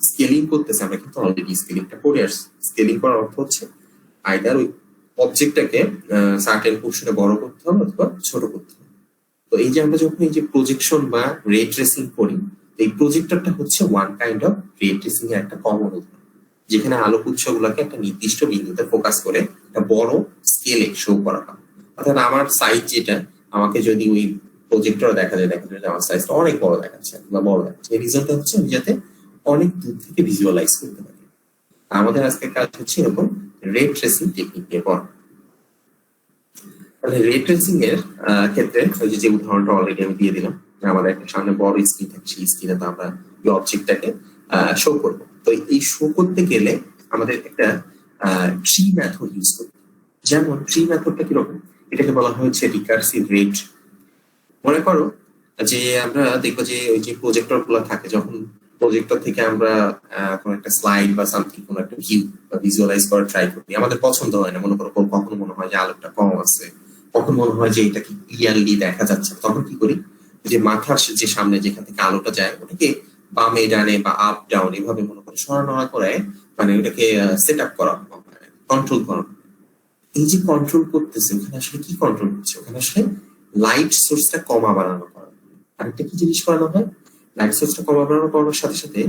স্কেলিং করতেছে আমরা কিন্তু অলরেডি স্কেলিংটা করে আসছি। স্কেলিং করার অর্থ হচ্ছে আইদার ওই অবজেক্টটাকে সার্টেন পোর্শনে বড় করতে হবে অথবা ছোট করতে হবে। তো এই যে আমরা যখন এই যে প্রজেকশন বা রে ট্রেসিং করি, এই প্রজেক্টরটা হচ্ছে ওয়ান কাইন্ড অফ রে ট্রেসিং এর একটা কমন উদাহরণ, যেখানে আলোক উৎসগুলোকে একটা নির্দিষ্ট বিন্দুতে ফোকাস করে একটা বড় স্কেলে শো করা হয়। অর্থাৎ আমার সাইজ যেটা, আমাকে যদি ওই প্রজেক্টর দেখা যায় আমার সাইজটা অনেক বড় দেখাচ্ছে বা বড় দেখাচ্ছে, এই রিজনটা হচ্ছে আমি যাতে অনেক দূর থেকে ভিজুয়ালাইজ করতে পারি। আমাদের আজকের কাজ হচ্ছে এরকম রে ট্রেসিং টেকনিক নিয়ে পড়া। তাহলে রে ট্রেসিং এর ক্ষেত্রে ওই যে উদাহরণটা অলরেডি আমি দিয়ে দিলাম, আমাদের একটা সামনে বড় স্ক্রিন থাকে, সেই স্ক্রিনে তো আমরা এই অবজেক্টটাকে শো করবো। তো এই শো করতে গেলে আমাদের একটা ট্রি মেথড ইউজ করতে। যেমন ট্রি মেথডটা কিরকম, এটাকে বলা হচ্ছে রিকার্সিভ রেট। মনে করো যে আমরা দেখবো যে ওই যে প্রজেক্টর গুলো থাকে, যখন প্রজেক্টর থেকে আমরা কোন একটা স্লাইড বা সামথিং কোন একটা ভিউ বা ভিজুয়ালাইজ করার ট্রাই করি, আমাদের পছন্দ হয় না। মনে করো কখনো মনে হয় যে আলোকটা কম আছে, কখন মনে হয় যে এটা কি ক্লিয়ারলি দেখা যাচ্ছে, তখন কি করি যে মাথার যে সামনে যেখান থেকে আলোটা যায় ওটাকে বামে ডানে বা আপ ডাউন এভাবে মনে করো সরানোড়া করে মানে ওটাকে সেট আপ করা, কন্ট্রোল করা। এই যে কন্ট্রোল করতেছে ওখানে আসলে কি কন্ট্রোল করছে, ওখানে আসলে লাইট সোর্সটা কমা বাড়ানো করা। আরেকটা কি জিনিস করানো হয়, লাইট সোর্সটা কমা বাড়ানো করানোর সাথে সাথে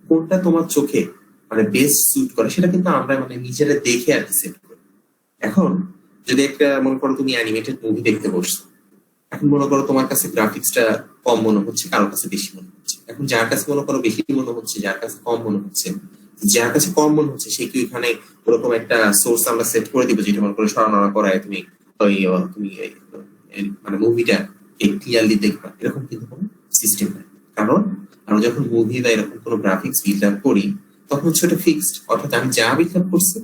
কোনটা তোমার চোখে মানে বেস্ট স্যুট করে সেটা কিন্তু আমরা মানে নিজেরা দেখে আর কি সেট করি। এখন যদি একটা মনে করো তুমি অ্যানিমেটেড মুভি দেখতে বসছো, এখন মনে করো তোমার কাছে গ্রাফিক্সটা কম মনে হচ্ছে, কারোর কাছে বেশি মনে হচ্ছে। এখন যার কাছে মনে করো বেশি মনে হচ্ছে, যার কাছে কম মনে হচ্ছে, যার কাছে কম মনে হচ্ছে সে কি ওইখানে ওরকম একটা সোর্স আমরা সেট করে দিব যেটা মনে করো সরানোড়া করায় তুমি ওই তুমি মানে মুভিটা ক্লিয়ারলি দেখবা, এরকম কিন্তু কোনো সিস্টেম নাই। কারণ আমরা যখন মুভি বা এরকম কোনো গ্রাফিক্স বিল্ড আপ করি তখন হচ্ছে ওটা ফিক্সড, অর্থাৎ আমি যা বিল্ড আপ করছি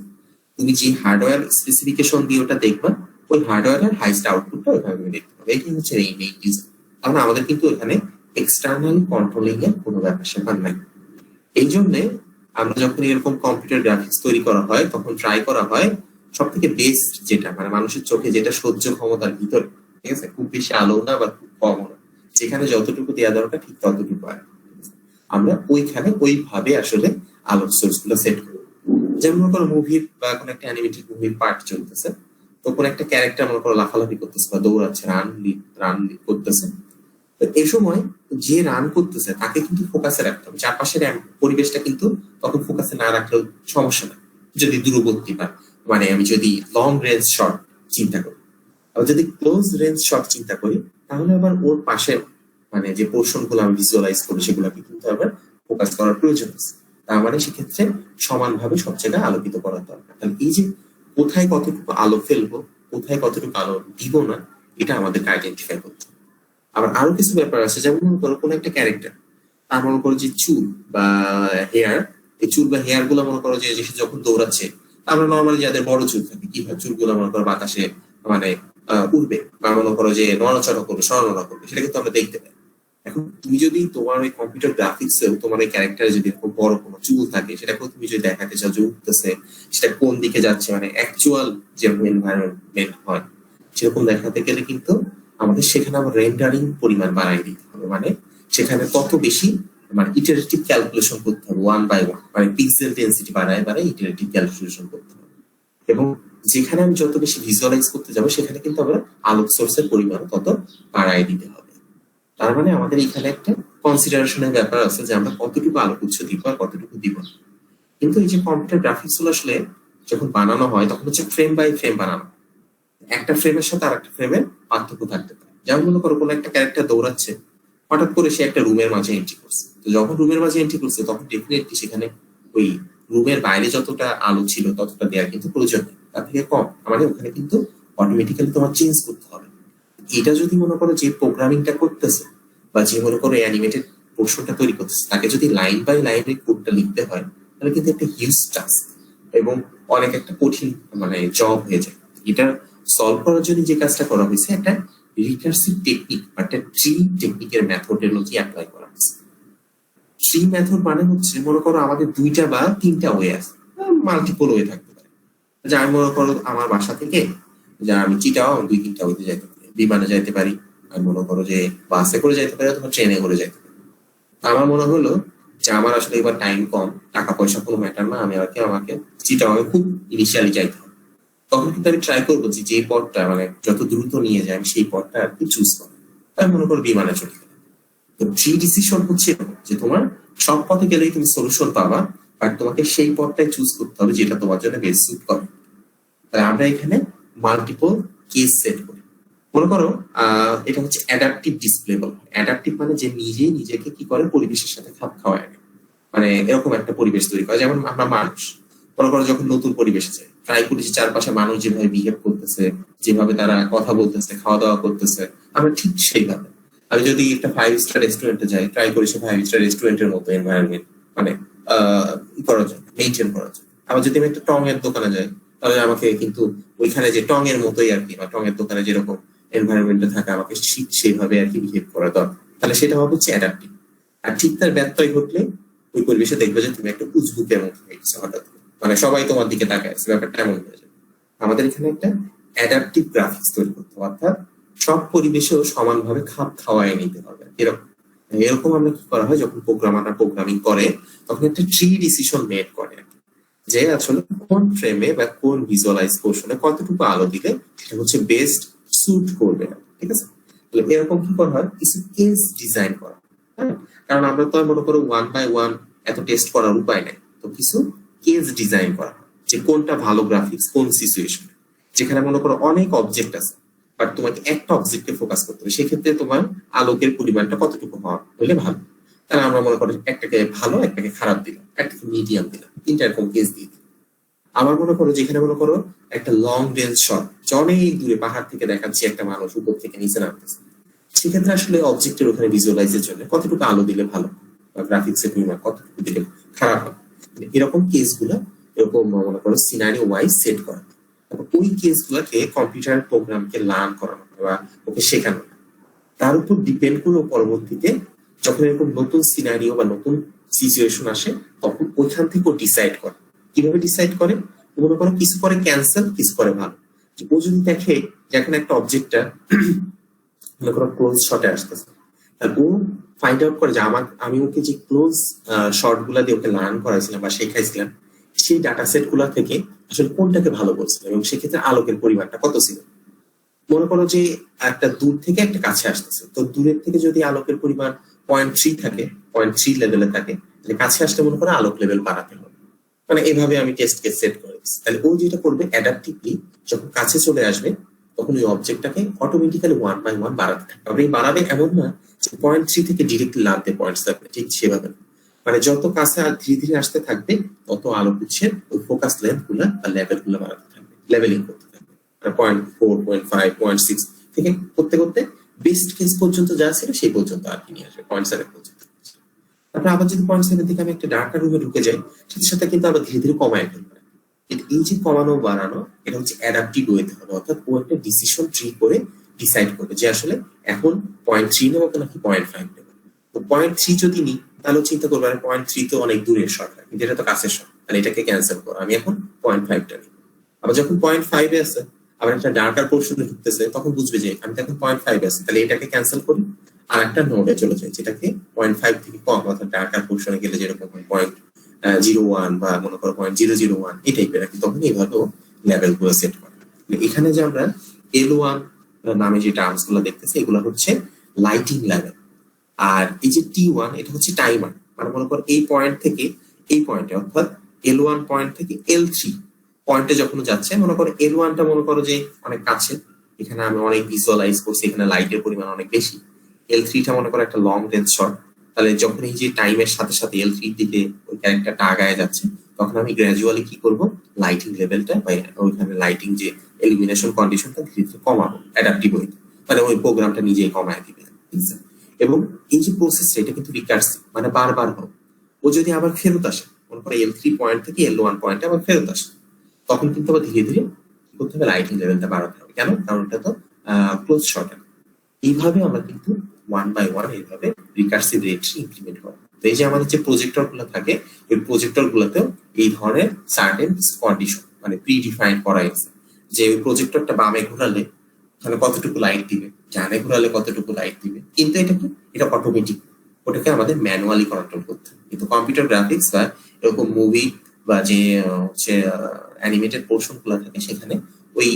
তুমি যে হার্ডওয়্যার স্পেসিফিকেশন দিয়ে ওটা দেখবা ওই হার্ডওয়্যারের হাইস্ট আউটপুটটা ওইভাবে তুমি দেখতে পাবে। এইটাই হচ্ছে এই মেইন রিজন। কারণ আমাদের কিন্তু এখানে এক্সটার্নাল কন্ট্রোলিং এর কোনো ব্যাপার স্যাপার নাই। এই জন্য আমরা যখন এরকম কম্পিউটার গ্রাফিক্স তৈরি করা হয় তখন ট্রাই করা হয় সব থেকে বেস্ট যেটা মানে মানুষের চোখে যেটা সহ্য ক্ষমতার ভিতরে, ঠিক আছে, খুব বেশি আলো না বা খুব কম না, যেখানে যতটুকু দেওয়া দরকার ঠিক ততটুকু হয় আমরা ওইখানে ওইভাবে আসলে আলোর সোর্স গুলো সেট করি। যেমন মনে করো মুভির বা কোনো একটা অ্যানিমেটেড মুভির পার্ট চলতেছে, তো কোনো একটা ক্যারেক্টার মনে করো লাফালাফি করতেছে বা দৌড়াচ্ছে, রান করতেছে। তো এই সময় যে রান করতেছে তাকে কিন্তু ফোকাসে রাখতে হবে, চারপাশের পরিবেশটা কিন্তু তখন ফোকাসে না রাখলেও সমস্যা না। যদি দূরবর্তী বা মানে আমি যদি লং রেঞ্জ শট চিন্তা করি, আবার যদি ক্লোজ রেঞ্জ শট চিন্তা করি তাহলে আবার ওর পাশে মানে যে পোর্শন গুলো আমি ভিজুয়ালাইজ করি সেগুলোকে কিন্তু আবার ফোকাস করার প্রয়োজন আছে। তার মানে সেক্ষেত্রে সমানভাবে সব জায়গায় আলোকিত করার দরকার। তাহলে এই যে কোথায় কতটুকু আলো ফেলবো, কোথায় কতটুকু আলো দিব না, এটা আমাদেরকে আইডেন্টিফাই করতে হবে। আবার আরো কিছু ব্যাপার আছে, যেমন মনে করো কোনো একটা ক্যারেক্টার তার মনে করো যে চুল বা হেয়ার, এই চুল বা হেয়ার গুলো মনে করো যে যখন দৌড়াচ্ছে আমরা নর্মালি যাদের বড় চুল থাকে কিভাবে চুলগুলো মনে করো বাতাসে মানে উঠবে বা মনে করো যে নড়াচড়া করবে সরানোড়া করবে সেটা কিন্তু আমরা দেখতে পাই। এখন তুমি যদি তোমার ওই কম্পিউটার গ্রাফিক্সেও তোমার ওই ক্যারেক্টারে যদি খুব বড় কোনো চুল থাকে সেটাকেও তুমি যদি দেখাতে চাও যে উঠতেছে সেটা কোন দিকে যাচ্ছে মানে অ্যাকচুয়াল যে এনভায়রনমেন্ট হয় সেরকম দেখাতে গেলে কিন্তু আমাদের সেখানে আবার রেন্ডারিং পরিমাণ বাড়াই দিতে হবে। মানে সেখানে কত বেশি মানে ইটারেটিভ ক্যালকুলেশন করতে হবে ওয়ান বাই ওয়ান, মানে পিক্সেল ডেনসিটি বাড়ায় ইটারেটিভ ক্যালকুলেশন করতে হবে। এবং যেখানে আমি যত বেশি ভিজুয়ালাইজ করতে যাবো সেখানে কিন্তু আমরা আলোক সোর্সের পরিমাণ তত বাড়াই দিতে হবে। তার মানে আমাদের এখানে একটা কনসিডারেশনের ব্যাপার আছে যে আমরা কতটুকু আলোক উৎস দিব আর কতটুকু দিব না। কিন্তু এই যে কম্পিউটার গ্রাফিক্স গুলো আসলে যখন বানানো হয় তখন হচ্ছে ফ্রেম বাই ফ্রেম বানানো, একটা ফ্রেমের সাথে আর একটা ফ্রেমের পার্থক্য থাকতে পারে। যেমন মনে করো কোনো একটা ক্যারেক্টার দৌড়াচ্ছে, হঠাৎ করে সে একটা রুমের মাঝে এন্ট্রি করছে, তো যখন রুমের মাঝে এন্ট্রি করছে তখন ডেফিনেটলি সেখানে ওই রুমের বাইরে যতটা আলো ছিল ততটা দেওয়ার কিন্তু প্রয়োজন নেই, তার থেকে কম, মানে ওখানে কিন্তু অটোমেটিক্যালি তোমার চেঞ্জ করতে হবে। এটা যদি মনে করো যে প্রোগ্রামিংটা করতেছে বা যে মনে করো অ্যানিমেটেড পোর্শনটা তৈরি করতেছে তাকে যদি লাইন বাই লাইন এই কোডটা লিখতে হয় তাহলে কিন্তু একটা হিউজ টাস্ক এবং অনেক একটা কঠিন মানে জব হয়ে যায়। এটা সলভ করার জন্য যে কাজটা করা হয়েছে একটা রিকার্সিভ টেকনিক বা একটা ট্রি টেকনিকের মেথডের মধ্যে অ্যাপ্লাই করা হয়েছে। ট্রি মেথড মানে হচ্ছে মনে করো আমাদের দুইটা বা তিনটা ওয়ে আছে, মাল্টিপল ওয়ে থাকতে পারে। যে আমি মনে করো আমার বাসা থেকে যে আমি চিটাও 2-3টা ওয়েতে যাইতে পারি, বিমানে যাইতে পারি, আমি মনে করো যে বাসে করে যাইতে পারি অথবা ট্রেনে করে যাইতে পারি। আমার মনে হলো যে আমার আসলে এবার টাইম কম, টাকা পয়সা কোনো ম্যাটার না, আমি আমাকে চিটাও খুব ইনিশিয়ালি যাইতে হবে। তখন কিন্তু আমি ট্রাই করবো যে পথটা মানে যত দ্রুত নিয়ে যায় আমি সেই পথটা আর কি চুজ করবো। আমি মনে করো বিমানে চলে গেলাম। তো ট্রি ডিসিশন হচ্ছে যে তোমার সব পথে গেলেই তুমি সলিউশন পাবা, বাট তোমাকে সেই পথটাই চুজ করতে হবে যেটা তোমার জন্য বেস্ট স্যুট করে। তাহলে আমরা এখানে মাল্টিপল কেস সেট করি। মনে করো এটা হচ্ছে অ্যাডাপটিভ ডিসপ্লেবল। অ্যাডাপটিভ মানে যে নিজেই নিজেকে কি করে পরিবেশের সাথে খাপ খাওয়ায়, মানে এরকম একটা পরিবেশ তৈরি করে। যেমন আমরা মানুষ মনে করো যখন নতুন পরিবেশে যায় ট্রাই করি যে চারপাশে মানুষ যেভাবে বিহেভ করতেছে, যেভাবে তারা কথা বলতেছে, খাওয়া দাওয়া করতেছে, আমরা ঠিক সেইভাবে। আমি যদি একটা 5 স্টার রেস্টুরেন্টে যাই ট্রাই করি সে 5 স্টার রেস্টুরেন্টের মতো এনভায়রনমেন্ট মানে করার জন্য, মেনটেন করার জন্য। আবার যদি আমি একটা টং এর দোকানে যাই তাহলে আমাকে কিন্তু ওইখানে যে টং এর মতোই আর কি, বা টং এর দোকানে যেরকম এনভায়রনমেন্টে থাকে আমাকে ঠিক সেইভাবে আর কি বিহেভ করা দরকার। তাহলে সেটা হবে হচ্ছে অ্যাডাপটিভ। আর ঠিক তার ব্যত্যয় ঘটলে ওই পরিবেশে দেখবে যে তুমি একটা উজবুকের মতো হয়ে গেছো হঠাৎ, মানে সবাই তোমার দিকে তাকায়, ব্যাপারটা এমন হয়ে যাবে। আমাদের এখানে একটা অ্যাডাপটিভ গ্রাফিক্স তৈরি করতে হবে, অর্থাৎ সব পরিবেশেও সমানভাবে খাপ খাওয়ায় নিতে হবে এরকম। এরকম আমরা কি করা হয়, যখন প্রোগ্রামাররা প্রোগ্রামিং করে তখন একটা ট্রি ডিসিশন মেড করে যে আসলে কোন ফ্রেমে বা কোন ভিজুয়ালাইজ পোর্শনে কতটুকু আলো দিলে সেটা হচ্ছে বেস্ট স্যুট করবে, ঠিক আছে। তো এরকম কি করা হয়, কিছু কেস ডিজাইন করা, হ্যাঁ, কারণ আমরা তো আর মনে করো 1 by 1 এত টেস্ট করার উপায় নেই, তো কিছু কেস ডিজাইন করা হয় যে কোনটা ভালো গ্রাফিক্স কোন সিচুয়েশন, যেখানে মনে করো অনেক অবজেক্ট আছে বাট তোমাকে একটা অবজেক্টে ফোকাস করতে হবে, সেক্ষেত্রে তোমার আলোকের পরিমাণটা কতটুকু হলে ভালো। তাহলে আমরা মনে করি একটাকে ভালো একটাকে খারাপ দিলাম, একটাকে মিডিয়াম দিলাম, তিনটা এরকম কেস দিয়ে দিলাম। আবার মনে করো যেখানে মনে করো একটা লং রেঞ্জ শট, অনেক দূরে পাহাড় থেকে দেখাচ্ছি একটা মানুষ উপর থেকে নিচে নামতেছে, সেক্ষেত্রে আসলে অবজেক্টের ওখানে ভিজুয়ালাইজের জন্য কতটুকু আলো দিলে ভালো বা গ্রাফিক্স এর পরিমাণ কতটুকু দিলে খারাপ হবে, এরকম কেসগুলো এরকম মনে করো সিনারিও ওয়াইজ সেট করা। তারপর ওই কেসগুলোকে কম্পিউটার প্রোগ্রামকে লার্ন করানো বা ওকে শেখানো, তার উপর ডিপেন্ড করে পরবর্তীতে যখন এরকম নতুন সিনারিও বা নতুন সিচুয়েশন আসে তখন ওইখান থেকে ও ডিসাইড করে। কিভাবে ডিসাইড করে, মনে করো কিছু করে ক্যান্সেল কিছু করে ভালো। ও যদি দেখে যেখানে একটা অবজেক্টটা মনে করো ক্লোজ শটে আসতেছে, আর ও ফাইন্ড আউট করে যে আমি ওকে যে ক্লোজ শর্ট গুলা দিয়ে ওকে লার্ন করাইছিলাম বা শেখাইছিলাম সেই ডাটা সেট গুলা থেকে আসলে কোনটাকে ভালো করছিলাম এবং সেক্ষেত্রে আলোকের পরিমাণটা কত ছিল। মনে করো যে একটা দূর থেকে একটা কাছে আসতেছে, তো দূরের থেকে যদি আলোকের পরিমাণ 0.3 থাকে, 0.3 লেভেলে থাকে, তাহলে কাছে আসলে মনে করো আলোক লেভেল বাড়াতে হবে। মানে এভাবে আমি টেস্ট কেস সেট করে দিচ্ছি। তাহলে ও যেটা করবে অ্যাডাপটিভলি যখন কাছে চলে আসবে তখন ওই অবজেক্টটাকে অটোমেটিক্যালি 1 by 1 বাড়াতে থাকবে। আপনি বাড়াবে এমন না যে 0.3 থেকে ডিরেক্টলি লাভতে 0.7, ঠিক সেভাবে না। মানে যত কাছে আর ধীরে ধীরে আসতে থাকবে তত আলোক উৎসের ওই ফোকাস লেন্থ গুলা বা লেভেল গুলা বাড়াতে থাকবে, লেভেলিং করতে থাকবে। 0.4, 0.5, 0.6 থেকে করতে করতে বেস্ট কেস পর্যন্ত যা ছিল সেই পর্যন্ত আর কি নিয়ে আসবে, 0.7 পর্যন্ত। তারপরে আবার যদি 0.7 থেকে আমি একটা ডার্কার রুমে ঢুকে যাই, সাথে সাথে কিন্তু আবার ধীরে ধীরে কমায় ফেলবে। এই যে কমানো বাড়ানো, এটা হচ্ছে অ্যাডাপটিভ ওয়েতে হবে, অর্থাৎ ও একটা ডিসিশন ট্রি করে ডিসাইড করবে যে আসলে এখন 0.3 নেবো নাকি 0.5 নেবো। তো 0.3 যদি নিই তাহলে চিন্তা করবো 0.3 তো অনেক দূরের শট, কিন্তু এটা তো কাছের শট, তাহলে এটাকে ক্যান্সেল করো, আমি এখন 0.5টা নিই। আবার যখন 0.5 এ আছে আবার একটা ডার্কার পোর্শনে ঢুকতেছে, তখন বুঝবে যে আমি তো এখন 0.5 আছে, তাহলে এটাকে ক্যান্সেল করি আর একটা নোডে চলে যায় যেটাকে 0.5 থেকে কম, অর্থাৎ ডার্কার পোর্শনে গেলে যেরকম 0.01 বা মনে করো 0.001 এই টাইপের আর কি, তখন এইভাবেও লেভেল গুলো সেট করে। এখানে যে আমরা L1 নামে যে টার্মস গুলো দেখতেছি এগুলো হচ্ছে লাইটিং লেভেল, আর এই যে T1 এটা হচ্ছে টাইমার। মানে মনে করো এই পয়েন্ট থেকে এই পয়েন্টে, অর্থাৎ L1 পয়েন্ট থেকে L3 পয়েন্টে যখন যাচ্ছে, মনে করো L1টা মনে করো যে অনেক কাছে, এখানে আমি অনেক ভিজুয়ালাইজ করছি, এখানে লাইটের পরিমাণ অনেক বেশি। L3টা মনে করো একটা লং রেঞ্জ শট, তাহলে যখন এই যে টাইমের সাথে সাথে L3 দিকে ওই ক্যারেক্টারটা আগায় যাচ্ছে তখন আমি গ্র্যাজুয়ালি কি করব, লাইটিং লেভেলটা বা ওইখানে লাইটিং যে এলিমিনেশন কন্ডিশনটা ধীরে ধীরে কমাবো অ্যাডাপটিভ ওয়ে, মানে ওই প্রোগ্রামটা নিজেই কমায় দিবে, ঠিক আছে। এবং এই যে প্রসেসটা এটা কিন্তু রিকার্সিভ, মানে বারবার হবে। ও যদি আবার ফেরত আসে, মনে করো L3 পয়েন্ট থেকে L1 পয়েন্টে আবার ফেরত আসে, তখন কিন্তু আবার ধীরে ধীরে কি করতে হবে, লাইটিং লেভেলটা বাড়াতে হবে। কেন? কারণ এটা তো ক্লোজ শর্ট। এইভাবে আমরা কিন্তু 1 by 1 এইভাবে রিকার্সিভ রেট্রি ইমপ্লিমেন্ট করব। তো এই যে আমাদের যে প্রজেক্টর গুলো থাকে এই প্রজেক্টর গুলোতেও এই ধরনের সার্টেন কন্ডিশন মানে প্রি ডিফাইন করা আছে, যে ওই প্রজেক্টরটা বামে ঘোরালে ওখানে কতটুকু লাইট দিবে, ডানে ঘোরালে কতটুকু লাইট দিবে, কিন্তু এটা কি, এটা অটোমেটিক, ওটাকে আমাদের ম্যানুয়ালি কন্ট্রোল করতে হবে। কিন্তু কম্পিউটার গ্রাফিক্স বা এরকম মুভি বা যে হচ্ছে অ্যানিমেটেড পোর্শন গুলো থাকে সেখানে ওই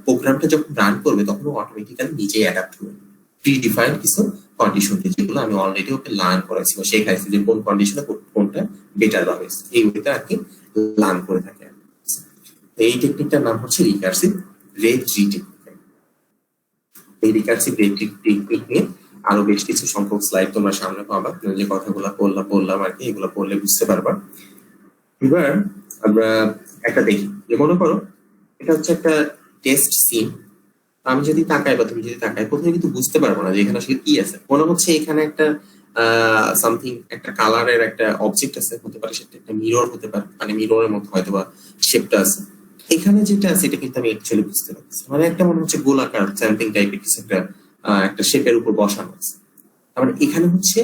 প্রোগ্রামটা যখন রান করবে তখন অটোমেটিক্যালি নিজেই অ্যাডাপ্ট করবে প্রি ডিফাইন্ড কিছু কন্ডিশন, যেগুলো আমি অলরেডি ওকে লার্ন করাইছি বা শেখাইছি যে কোন কন্ডিশনে কোনটা বেটার হবে, এই ওয়েতে আর কি লার্ন করে থাকে। এই টেকনিকটার নাম হচ্ছে রিকার্সিভ রেট ট্রি টেকনিক। এই রিকার্সিভ রেট ট্রি টেকনিক নিয়ে আরো বেশ কিছু সংখ্যক স্লাইড তোমরা সামনে পাবা, যে কথাগুলো বললাম আর কি, এগুলো পড়লে বুঝতে পারবা। এবার আমরা একটা দেখি, যে মনে করো এটা হচ্ছে একটা টেস্ট সিন। আমি যদি তাকাই বা তুমি যদি তাকাই প্রথমে কিন্তু বুঝতে পারবো না যে এখানে আসলে কি আছে। মনে হচ্ছে এখানে একটা সামথিং একটা কালারের একটা অবজেক্ট আছে, হতে পারে সেটা একটা মিরর হতে পারে, মানে মিররের মতো হয়তো বা শেপটা আছে। এখানে যেটা আছে এটা কিন্তু আমি অ্যাকচুয়ালি বুঝতে পারছি, মানে একটা মনে হচ্ছে গোলাকার সামথিং টাইপের কিছু একটা শেপের উপর বসানো আছে। তার মানে এখানে হচ্ছে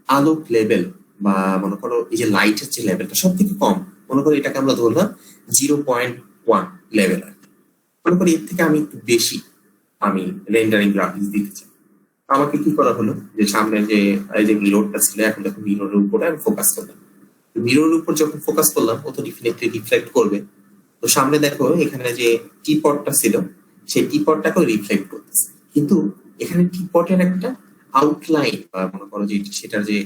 আলোক লেভেল বা মনে করো এই যে লাইটের যে লেভেলটা সব থেকে কম, মনে করো এটাকে আমরা ধরলাম 0.1 লেভেল। মনে করি এর থেকে আমি একটু বেশি আমি রেন্ডারিং গ্রাফিক্স দিতে চাই, আমাকে কি করা হলো যে সামনে যে এই যে মিররটা ছিল, এখন দেখো মিররের উপরে আমি ফোকাস করলাম। মিররের উপর যখন ফোকাস করলাম ও তো ডেফিনেটলি রিফ্লেক্ট করবে। তো সামনে দেখো এখানে যে টিপটটা ছিল সেই টিপটটাকেও রিফ্লেক্ট করতেছে, কিন্তু এখানে টিপটের একটা আউটলাইন বা মনে করো যে সেটার যে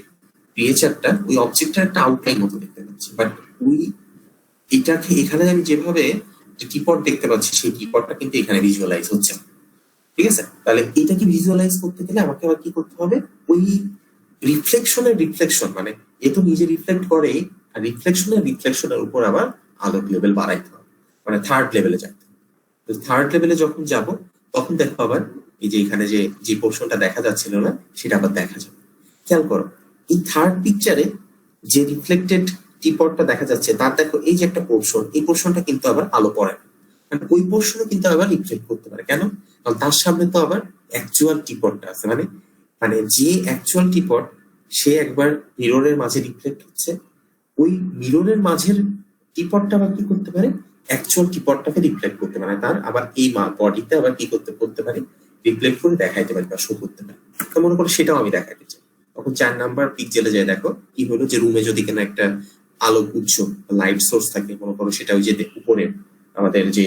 ক্রিয়েচারটা ওই অবজেক্টটার একটা আউটলাইন মতো দেখতে পাচ্ছি, বাট ওই এটাকে এখানে আমি যেভাবে যে টিপট দেখতে পাচ্ছি সেই টিপটটা কিন্তু এখানে ভিজুয়ালাইজ হচ্ছে না। ঠিক আছে, তাহলে এটাকে ভিজুয়ালাইজ করতে গেলে আমাকে আবার কি করতে হবে, ওই রিফ্লেকশন মানে এ তো নিজে রিফ্লেক্ট করে, আর রিফ্লেকশনের উপর আবার আলোক লেভেল বাড়াইতে হবে, মানে থার্ড লেভেলে যাইতে হবে। তো থার্ড লেভেলে যখন যাব তখন দেখো আবার এই যে এখানে যে যে পোর্শনটা দেখা যাচ্ছিল না সেটা আবার দেখা যাবে। খেয়াল করো এই থার্ড পিকচারে যে রিফ্লেক্টেড টিপটটা দেখা যাচ্ছে তার দেখো এই যে একটা পোর্শন, এই পোর্শনটা কিন্তু আবার আলো পড়ে না, মানে ওই পোর্শনও কিন্তু আবার রিফ্লেক্ট করতে পারে। কেন? কারণ তার সামনে তো আবার অ্যাকচুয়াল টিপটটা আছে, মানে মানে যে অ্যাকচুয়াল টিপট সে একবার মিররের মাঝে রিফ্লেক্ট হচ্ছে, ওই মিররের মাঝের টিপটটা আবার কি করতে পারে, অ্যাকচুয়াল টিপটটাকে রিফ্লেক্ট করতে পারে, তার আবার এই বডিতে আবার কি করতে পারে, রিফ্লেক্ট করে দেখাইতে পারে বা শো করতে পারে। তো মনে করো সেটাও আমি দেখাতে চাই, তখন 4 নাম্বার পিকচারে যায় দেখো কি হলো, যে রুমে যদি কিনা একটা আলোক উৎস লাইট সোর্স থাকে, মনে করো সেটা ওই যে উপরে আমাদের যে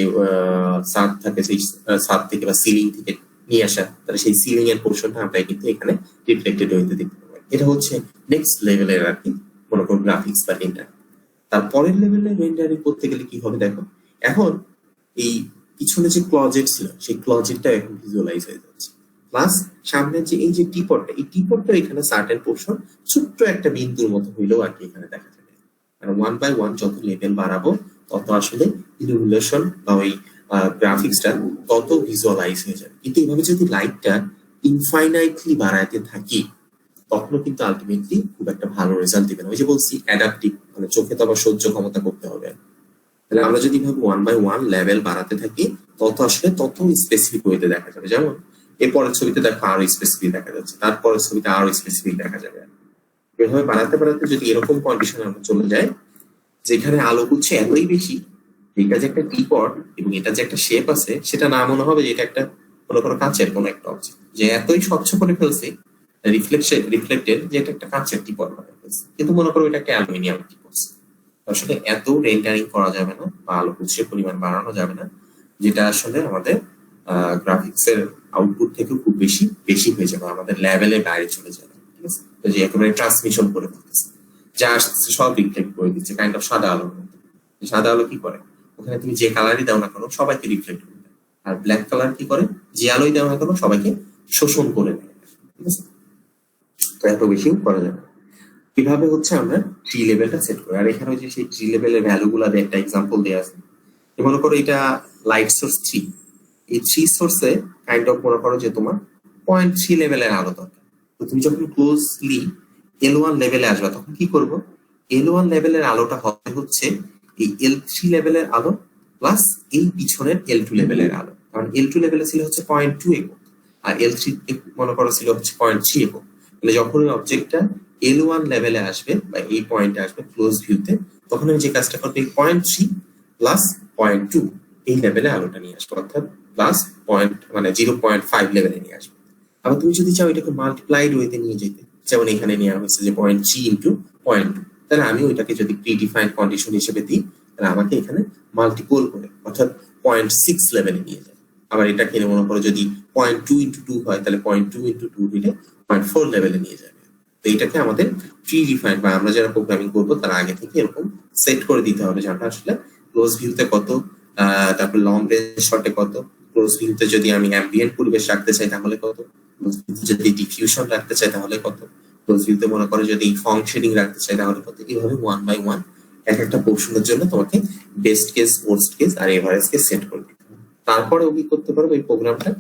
ছাদ থাকে সেই ছাদ থেকে বা সিলিং থেকে নিয়ে আসা, তাহলে সেই সিলিং এর পোর্শনটা আমরা কিন্তু এখানে রিফ্লেক্টেড হইতে দেখতে পাই। এটা হচ্ছে নেক্সট লেভেলের আর কি মনে করো গ্রাফিক্স বা রেন্ডার। তারপরের লেভেলের রেন্ডারিং করতে গেলে কি হবে দেখো, এখন এই পিছনে যে ক্লজেট ছিল সেই ক্লজেটটা এখন ভিজুয়ালাইজ হয়ে যাচ্ছে, প্লাস সামনে যে এই যে টিপটটা, এই টিপটটা এখানে সার্টেন পোর্শন ছোট্ট একটা বিন্দুর মতো হইলেও আর কি এখানে দেখা যাবে। আর 1 বাই 1 যত লেভেল বাড়াবো তত আসলে ইলুমিনেশন বা ওই গ্রাফিক্সটা তত ভিজুয়ালাইজ হয়ে যাবে। কিন্তু এইভাবে যদি লাইটটা ইনফাইনাইটলি বাড়াইতে থাকি তখনও কিন্তু আলটিমেটলি খুব একটা ভালো রেজাল্ট দিবে না। ওই যে বলছি অ্যাডাপটিভ, মানে চোখে তো আবার সহ্য ক্ষমতা করতে হবে। তাহলে আমরা যদি ভাবে 1 বাই 1 লেভেল বাড়াতে থাকি তত আসলে তত স্পেসিফিক ওয়েতে দেখা যাবে। যেমন এর পরের ছবিতে দেখো আরো স্পেসিফিক দেখা যাচ্ছে, তারপরের ছবিতে আরো স্পেসিফিক দেখা যাবে। এভাবে বাড়াতে বাড়াতে যদি এরকম কন্ডিশনে আমরা চলে যাই যেখানে আলোক উৎস এতই বেশি, এটা যে একটা টিপট এবং এটা যে একটা শেপ আছে সেটা না মনে হবে যে এটা একটা মনে করো কাঁচের কোনো একটা অবজেক্ট, যে এতই স্বচ্ছ করে ফেলছে রিফ্লেক্টেড যে এটা একটা কাঁচের টিপট বানিয়ে ফেলছে, কিন্তু মনে করো এটা একটা অ্যালুমিনিয়াম টিপট। আসলে এত রেন্ডারিং করা যাবে না বা আলোক উৎসের পরিমাণ বাড়ানো যাবে না, যেটা আসলে আমাদের গ্রাফিক্স এর আউটপুট থেকে খুব বেশি বেশি হয়ে যাবে, আমাদের লেভেলের বাইরে চলে যাবে। ঠিক আছে, তো যে একেবারে ট্রান্সমিশন করে ফেলতেছে, যা আসছে সব রিফ্লেক্ট করে দিচ্ছে কাইন্ড অফ সাদা আলোর মতো। সাদা আলো কি করে, ওখানে তুমি যে কালারই দাও না কেন সবাইকে রিফ্লেক্ট করে দেয়। আর ব্ল্যাক কালার কি করে, যে আলোই দাও না কেন সবাইকে শোষণ করে নেয়। ঠিক আছে, তো এত বেশিও করা যাবে। কিভাবে হচ্ছে আমরা ট্রি লেভেলটা সেট করি, আর এখানে যে সেই ট্রি লেভেলের ভ্যালু গুলা দিয়ে একটা এক্সাম্পল দেওয়া আছে। মনে করো এটা লাইট সোর্স 3, এই 3 সোর্সে কাইন্ড অফ মনে করো যে তোমার 0.3 লেভেলের আলো দরকার। তো তুমি যখন ক্লোজলি L1 লেভেলে আসবে তখন কি করব, L1 লেভেলের আলোটা হবে হচ্ছে এই L3 লেভেলের আলো প্লাস এই পিছনের L2 লেভেলের আলো। কারণ L2 লেভেলে ছিল হচ্ছে 0.2 একক আর L3 মনে করো ছিল হচ্ছে 0.3 একক। তাহলে যখন ওই অবজেক্টটা L1 লেভেলে আসবে বা এই পয়েন্টে আসবে ক্লোজ ভিউতে, তখন আমি যে কাজটা করবো এই 0.3 প্লাস 0.2 এই লেভেলে আলোটা নিয়ে আসবো, অর্থাৎ প্লাস মানে 0.5 লেভেলে নিয়ে আসবো। আবার তুমি যদি চাও এটাকে মাল্টিপ্লাইড ওয়েতে নিয়ে যেতে, যেমন এখানে নেওয়া হয়েছে যে 0.3 ইন্টু 0.2, তাহলে আমি ওইটাকে যদি প্রিডিফাইন্ড কন্ডিশন হিসেবে দিই তাহলে আমাকে এখানে মাল্টিপল করে অর্থাৎ 0.6 লেভেলে নিয়ে যায়। আবার এটাকে মনে করো যদি 0.2 ইন্টু 2 হয় তাহলে 0.2 ইন্টু 2 দিলে 0.4 লেভেলে নিয়ে যাবে। তো এটাকে আমাদের প্রিডিফাইন্ড বা আমরা যারা প্রোগ্রামিং করবো তার আগে থেকে এরকম সেট করে দিতে হবে যে আমরা আসলে ক্লোজ ভিউতে কত, তারপর লং রেঞ্জ শটে কত, ক্লোজ ভিউতে যদি আমি অ্যাম্বিয়েন্ট পরিবেশ রাখতে চাই তাহলে কত, যদি ডিফিউশন রাখতে চাই তাহলে কত, ক্লোজ ভিউতে মনে করো যদি ফং শেডিং রাখতে চাই তাহলে কত। এইভাবে 1 বাই 1 এক একটা পোর্শনের জন্য তোমাকে বেস্ট কেস, ওয়ার্স্ট কেস আর এভারেজ কেস সেট করে দিতে হবে। তারপরে ও কি করতে পারবে, এই প্রোগ্রামটা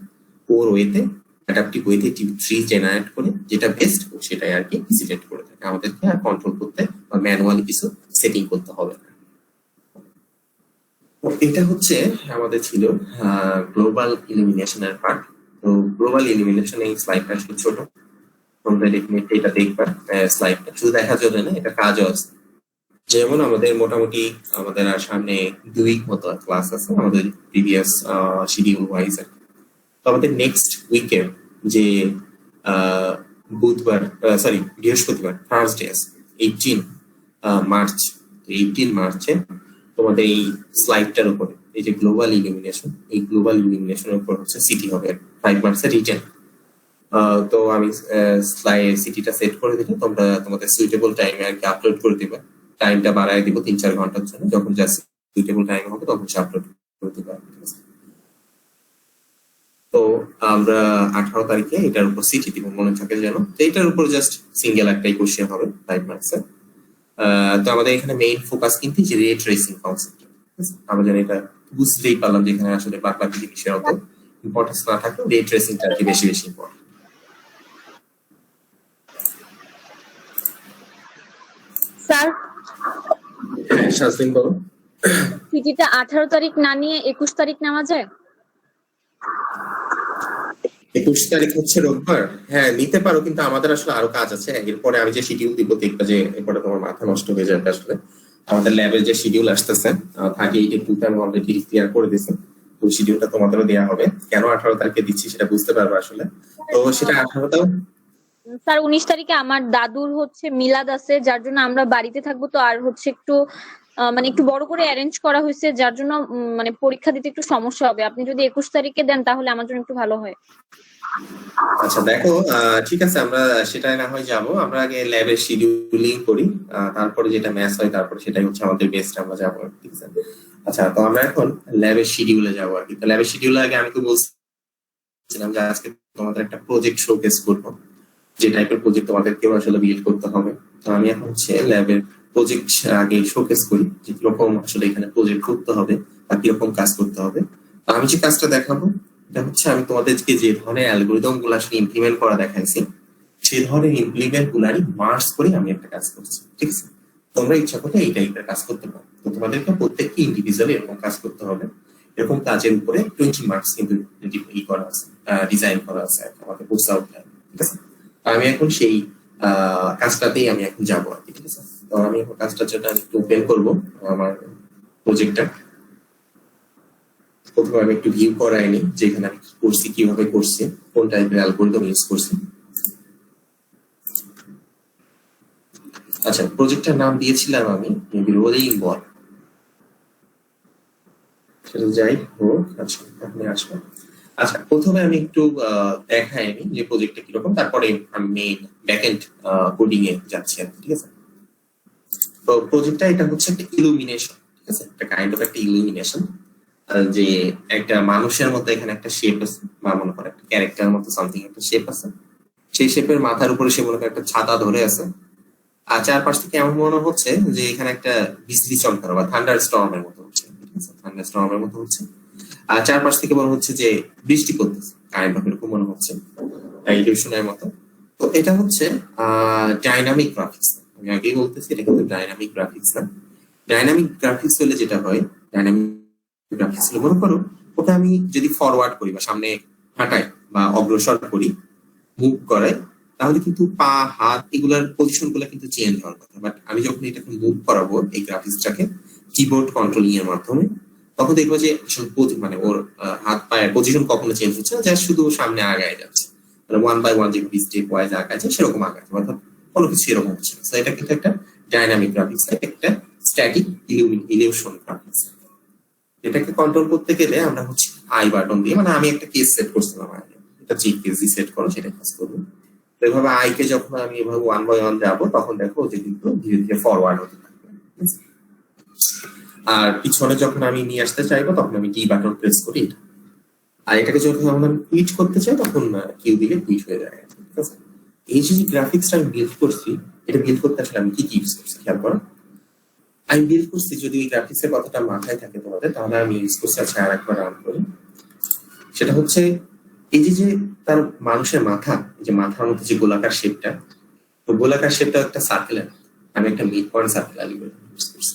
ওর ওয়েতে অ্যাডাপটিভ ওয়েতে ট্রি জেনারেট করে যেটা বেস্ট সেটাই আর কি সিলেক্ট করে থাকে, আমাদেরকে আর কন্ট্রোল করতে বা ম্যানুয়ালি কিছু সেটিং করতে হবে না। এটা হচ্ছে আমাদের ছিল গ্লোবাল ইলিমিনেশনের পার্ট। তো গ্লোবাল ইলিমিনেশন এই স্লাইডটা ছোট, তোমরা ডেফিনেটলি এটা দেখবা। স্লাইডটা শুধু দেখার জন্য না, এটা কাজও আছে। যেমন আমাদের মোটামুটি আমাদের আর সামনে 2 উইক মতো ক্লাস আছে আমাদের প্রিভিয়াস শিডিউল ওয়াইজ। তো আমাদের নেক্সট উইকের যে আহ, বুধবার সরি বৃহস্পতিবার থার্সডে আছে 18 মার্চ। 18 মার্চে তোমাদের এই স্লাইডটার উপরে এই যে গ্লোবাল ইলুমিনেশন, এই গ্লোবাল ইলুমিনেশনের উপর হচ্ছে সিটি হবে 5 মার্চের রিটেন। তো আমি সিটিটা সেট করে দিলে তোমরা তোমাদের সুইটেবল টাইমে আর কি আপলোড করে দিবে। টাইমটা বাড়ায় দিব 3-4 ঘন্টার জন্য, যখন যা সুইটেবল টাইম হবে তখন সে আপলোড করে দিবে। তো আমরা 18 তারিখে এটার উপর সিটি দিব, মনে থাকে যেন। তো এটার উপর জাস্ট সিঙ্গেল একটাই কোশ্চেন হবে 5 মার্কসের। তো আমাদের এখানে মেইন ফোকাস কিন্তু যে রে ট্রেসিং কনসেপ্ট। আমরা জানি এটা বুঝতেই পারলাম যে এখানে আসলে বাকি জিনিসের অত ইম্পর্টেন্স না থাকলেও রে ট্রেসিংটা আর কি বেশি বেশি ইম্পর্টেন্ট। স্যার শাসদিন বলো। সিটিটা 18 তারিখ না নিয়ে 21 তারিখ নেওয়া যায়? 21 তারিখ হচ্ছে রোববার, হ্যাঁ নিতে পারো, কিন্তু আমাদের আসলে আরো কাজ আছে। এরপরে আমি যে শিডিউল দিব দেখবা যে এরপরে তোমার মাথা নষ্ট হয়ে যাবে। আসলে আমাদের ল্যাবের যে শিডিউল আসতেছে 38 আমি অলরেডি ক্লিয়ার করে দিয়েছি, তো শিডিউলটা তোমাদেরও দেওয়া হবে। কেন 18 তারিখে দিচ্ছি সেটা বুঝতে পারবে আসলে। তো সেটা 18টাও স্যার 19 তারিখে আমার দাদুর হচ্ছে মিলাদ আছে, যার জন্য আমরা বাড়িতে থাকবো। তো আর হচ্ছে একটু মানে একটু বড় করে অ্যারেঞ্জ করা হয়েছে, যার জন্য মানে পরীক্ষা দিতে একটু সমস্যা হবে। আপনি যদি 21 তারিখে দেন তাহলে আমার জন্য একটু ভালো হয়। আচ্ছা দেখো, ঠিক আছে, আমরা সেটাই না হয় যাবো। আমরা আগে ল্যাবের শিডিউলিং করি, তারপরে যেটা ম্যাচ হয় তারপরে সেটাই হচ্ছে আমাদের বেস্ট, আমরা যাবো, ঠিক আছে। আচ্ছা, তো আমরা এখন ল্যাবের শিডিউলে যাবো আর কি। তো ল্যাবের শিডিউলে আগে আমি তো বলছিলাম যে আজকে তোমাদের একটা প্রজেক্ট শোকেস করবো, যে টাইপের প্রজেক্ট তোমাদেরকেও আসলে বিল্ড করতে হবে। তো আমি এখন হচ্ছে ল্যাবের প্রজেক্ট আগে শোকেস করি, যে কিরকম আসলে এখানে প্রজেক্ট করতে হবে বা কিরকম কাজ করতে হবে। তো আমি যে কাজটা দেখাবো এটা হচ্ছে আমি তোমাদেরকে যে ধরনের অ্যালগোরিদম গুলো আসলে ইমপ্লিমেন্ট করা দেখাইছি সেই ধরনের ইমপ্লিমেন্ট গুলারই মার্কস করে আমি একটা কাজ করছি, ঠিক আছে। তোমরা ইচ্ছা করলে এই টাইপের কাজ করতে পারো। তো তোমাদেরকে প্রত্যেককে ইন্ডিভিজুয়ালি এরকম কাজ করতে হবে। এরকম কাজের উপরে 20 মার্কস কিন্তু করা আছে, ডিজাইন করা আছে আমাদের বুঝতে হবে, ঠিক আছে। আমি এখন সেই কাজটাতেই আমি এখন যাবো আর কি, ঠিক আছে। তো আমি এখন কাজটার জন্য একটু ওপেন করবো আমার প্রজেক্টটা। প্রথমে আমি একটু ভিউ করাইনি যে এখানে আমি কি করছি, কিভাবে করছি, কোন টাইপের অ্যালগরিদম ইউজ করছি। আচ্ছা, প্রজেক্টটার নাম দিয়েছিলাম আমি রোলিং বল, সেটা যাই হোক। আচ্ছা, আপনি আসবেন। আচ্ছা, প্রথমে আমি একটু দেখাই যে প্রজেক্টটা কিরকম, তারপরে আমি মেইন ব্যাকএন্ড কোডিং এ যাচ্ছি আর কি, ঠিক আছে। তো প্রজেক্টটা এটা হচ্ছে একটা ইলুমিনেশন, ঠিক আছে, একটা কাইন্ড অফ একটা ইলুমিনেশন। যে একটা মানুষের মতো এখানে একটা শেপ আছে, বা মনে করে একটা ক্যারেক্টার মতো সামথিং একটা শেপ আছে। সেই শেপের মাথার উপরে সে মনে করে একটা ছাতা ধরে আছে, আর চারপাশ থেকে এমন মনে হচ্ছে যে এখানে একটা বিজলি চমকানো বা থান্ডার স্টর্মের মতো হচ্ছে, ঠিক আছে, থান্ডার স্টর্মের মতো হচ্ছে। আর চারপাশ থেকে মনে হচ্ছে যে বৃষ্টি পড়তেছে, কাইন্ড অফ এরকম মনে হচ্ছে, ইলিউশনের মতো। তো এটা হচ্ছে ডাইনামিক গ্রাফিক্স। আমি আগেই বলতেছি এটা কিন্তু ডাইনামিক গ্রাফিক্স না। ডাইনামিক গ্রাফিক্স হলে যেটা হয়, ডাইনামিক গ্রাফিক্স হলে মনে করো ওটা আমি যদি ফরওয়ার্ড করি বা সামনে হাঁটাই বা অগ্রসর করি, মুভ করাই, তাহলে কিন্তু পা হাত এগুলার পজিশন গুলো কিন্তু চেঞ্জ হওয়ার কথা। বাট আমি যখন এটাকে মুভ করাবো এই গ্রাফিক্সটাকে কিবোর্ড কন্ট্রোলিং এর মাধ্যমে, তখন দেখবো যে মানে ওর হাত পায়ের পজিশন কখনো চেঞ্জ হচ্ছে না, যা শুধু সামনে আগায় যাচ্ছে, মানে 1 বাই 1 যেভাবে স্টেপ ওয়াইজ আগাচ্ছে সেরকম আগাচ্ছে, অর্থাৎ কোনো কিছু এরকম হচ্ছে না। এটা কিন্তু একটা ডাইনামিক গ্রাফিক্স, একটা স্ট্যাটিক ইলিউশন গ্রাফিক্স। এটাকে কন্ট্রোল করতে গেলে আমরা হচ্ছে আই বাটন দিয়ে, মানে আমি একটা কেস সেট করছিলাম আগে, এটা যে কেস সেট করো সেটা কাজ করবো। তো এভাবে আই কে যখন আমি এভাবে 1 বাই 1 যাবো, তখন দেখো যে কিন্তু ধীরে ধীরে ফরওয়ার্ড হতে থাকবে। আর পিছনে যখন আমি নিয়ে আসতে চাইবো তখন আমি ডি বাটন প্রেস করি। আর এটাকে যখন আমি কুইট করতে চাই তখন কিউ দিলে কুইট হয়ে যায়, ঠিক আছে। এই যে গ্রাফিক্সটা আমি বিল্ড করছি, এটা বিল্ড করতে আসলে আমি কি কি ইউজ করছি খেয়াল করো। আমি বিল্ড করছি, যদি এই গ্রাফিক্স এর কথাটা মাথায় থাকে তোমাদের, তাহলে আমি ইউজ করছি। আচ্ছা, আর একবার রান করি। সেটা হচ্ছে এই যে তার মানুষের মাথা, যে মাথার মধ্যে যে গোলাকার শেপটা, তো গোলাকার শেপটা একটা সার্কেলের, আমি একটা মিড পয়েন্ট সার্কেল ইউজ করছি।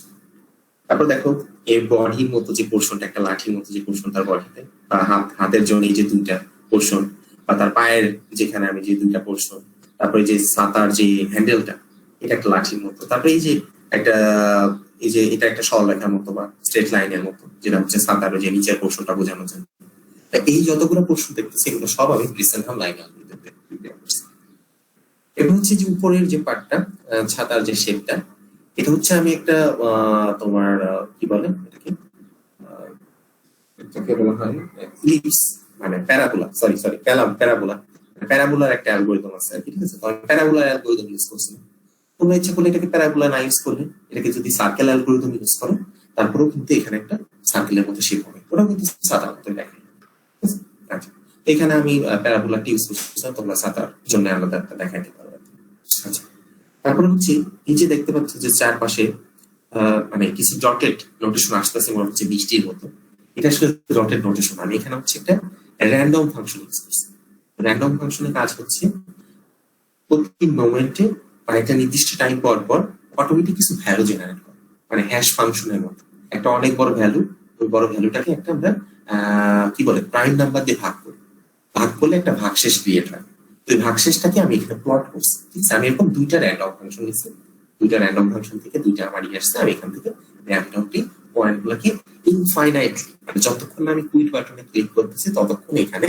তারপর দেখো এর বডির মতো যে পোর্শনটা, একটা লাঠির মতো যে পোর্শন তার বডিতে, বা হাতের জন্য এই যে দুইটা পোর্শন, বা তার পায়ের যেখানে আমি যে দুইটা পোর্শন, তারপরে যে ছাতার যে হ্যান্ডেলটা, এটা একটা লাঠির মতো। তারপরে এই যে একটা এটা একটা সরলরেখার মতো বা স্ট্রেট লাইনের মতো, যেটা হচ্ছে ছাতার যে নিচের পোর্শনটা বোঝানোর জন্য। এই যতগুলো পোর্শন দেখতেছি এগুলো সব আমি গ্রিসেনহাম লাইন অ্যালগরিদম দিয়ে করছি। এবার হচ্ছে যে উপরের যে পার্টটা, ছাতার যে শেপটা, এটা হচ্ছে আমি একটা তোমার কি বলে এটাকে, এটাকে বলা হয় ইলিপস, মানে প্যারাবোলা, সরি প্যারাবোলার একটা অ্যালগরিদম আছে আর কি, ঠিক আছে? তো আমি প্যারাবোলার অ্যালগরিদম ইউজ করছি। তোমরা ইচ্ছা করলে এটাকে প্যারাবোলা না ইউজ করলে, এটাকে যদি সার্কেল অ্যালগরিদম ইউজ করো, তারপরেও কিন্তু এখানে একটা সার্কেলের মতো শেপ হবে, ওটা কিন্তু সাদার মতো দেখে। আচ্ছা, এখানে আমি প্যারাবোলাটা ইউজ করছি, তোমরা সাদার জন্য আলাদা একটা দেখাইতে পারো। আচ্ছা, তারপরে হচ্ছে এই যে দেখতে পাচ্ছ যে চারপাশে মানে কিছু ডটেড নোটেশন আসতেছে, মনে হচ্ছে বৃষ্টির মতো। এটা আসলে ডটেড নোটেশন। আমি এখানে হচ্ছে একটা র্যান্ডম ফাংশন ইউজ করছি। র্যান্ডম ফাংশনের কাজ হচ্ছে প্রতি মোমেন্টে মানে একটা নির্দিষ্ট টাইম পর পর অটোমেটিক কিছু ভ্যালু জেনারেট করে, মানে হ্যাশ ফাংশনের মতো। একটা অনেক বড় ভ্যালু, ওই বড় ভ্যালুটাকে একটা আমরা কি বলে প্রাইম নাম্বার দিয়ে ভাগ করি, ভাগ করলে একটা ভাগশেষ ক্রিয়েট হয়। তো এই ভাগশেষটাকে আমি এখানে প্লট করছি, ঠিক আছে? আমি এরকম দুইটা র্যান্ডম ফাংশন নিচ্ছি, দুইটা র্যান্ডম ফাংশন থেকে দুইটা আমার আসছে। আমি এখান থেকে র্যান্ডমলি পয়েন্ট গুলোকে ইনফাইনাইটলি, মানে যতক্ষণ আমি কুইট বাটনে ক্লিক করতেছি ততক্ষণ এখানে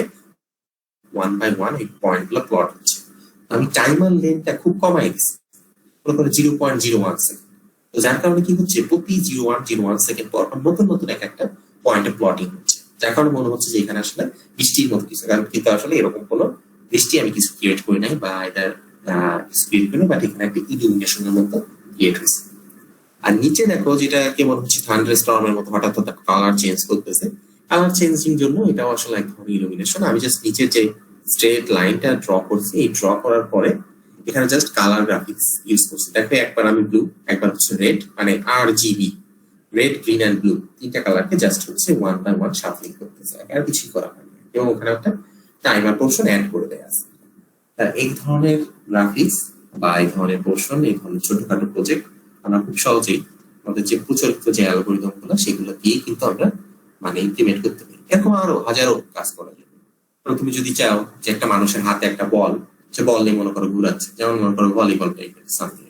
1 বাই 1 এই পয়েন্ট গুলো প্লট হচ্ছে। আমি টাইমার লেনটা খুব কমাই দিচ্ছি, মনে করো 0.01 সেকেন্ড। তো যার কারণে কি হচ্ছে, প্রতি 0.01 সেকেন্ড পর নতুন নতুন একটা পয়েন্টে প্লটিং হচ্ছে, যার কারণে মনে হচ্ছে যে এখানে আসলে বৃষ্টির মতো কিছু, কারণ কিন্তু আসলে এরকম কোনো বৃষ্টি আমি কিছু ক্রিয়েট করি নাই বা এটা কিছু ক্রিয়েট করি, বাট এখানে একটা ইলুমিনেশনের মতো ক্রিয়েট হয়েছে। আর নিচে দেখো যেটা কেমন হচ্ছে থান্ডার স্টর্মের মতো হঠাৎ হঠাৎ কালার চেঞ্জ করতেছে। কালার চেঞ্জিং জন্য এটাও আসলে এক ধরনের ইলুমিনেশন। আমি জাস্ট নিচের যে স্ট্রেট লাইনটা ড্র করছি, এই ড্র করার পরে এখানে জাস্ট কালার গ্রাফিক্স ইউজ করছি। দেখো একবার আমি ব্লু, একবার হচ্ছে রেড, মানে RGB, red, green and blue, তিনটা কালারকে জাস্ট হচ্ছে 1 বাই 1 শাফলিং করতেছে, আর কিছুই করা হয়নি। এবং ওখানে একটা টাইমার পোর্শন অ্যাড করে দেয়া আছে। এই ধরনের গ্রাফিক্স বা এই ধরনের পোর্শন, এই ধরনের ছোটখাটো প্রজেক্ট আমরা খুব সহজেই আমাদের যে প্রচলিত যে অ্যালগরিদম গুলো সেগুলো দিয়ে কিন্তু আমরা মানে ইমপ্লিমেন্ট করতে পারি। এরকম আরো হাজারো কাজ করা যাবে। তুমি যদি চাও যে একটা মানুষের হাতে একটা বল, সে বল নিয়ে মনে করো ঘুরাচ্ছে, যেমন মনে করো ভলিবল টাইপের সামথিং,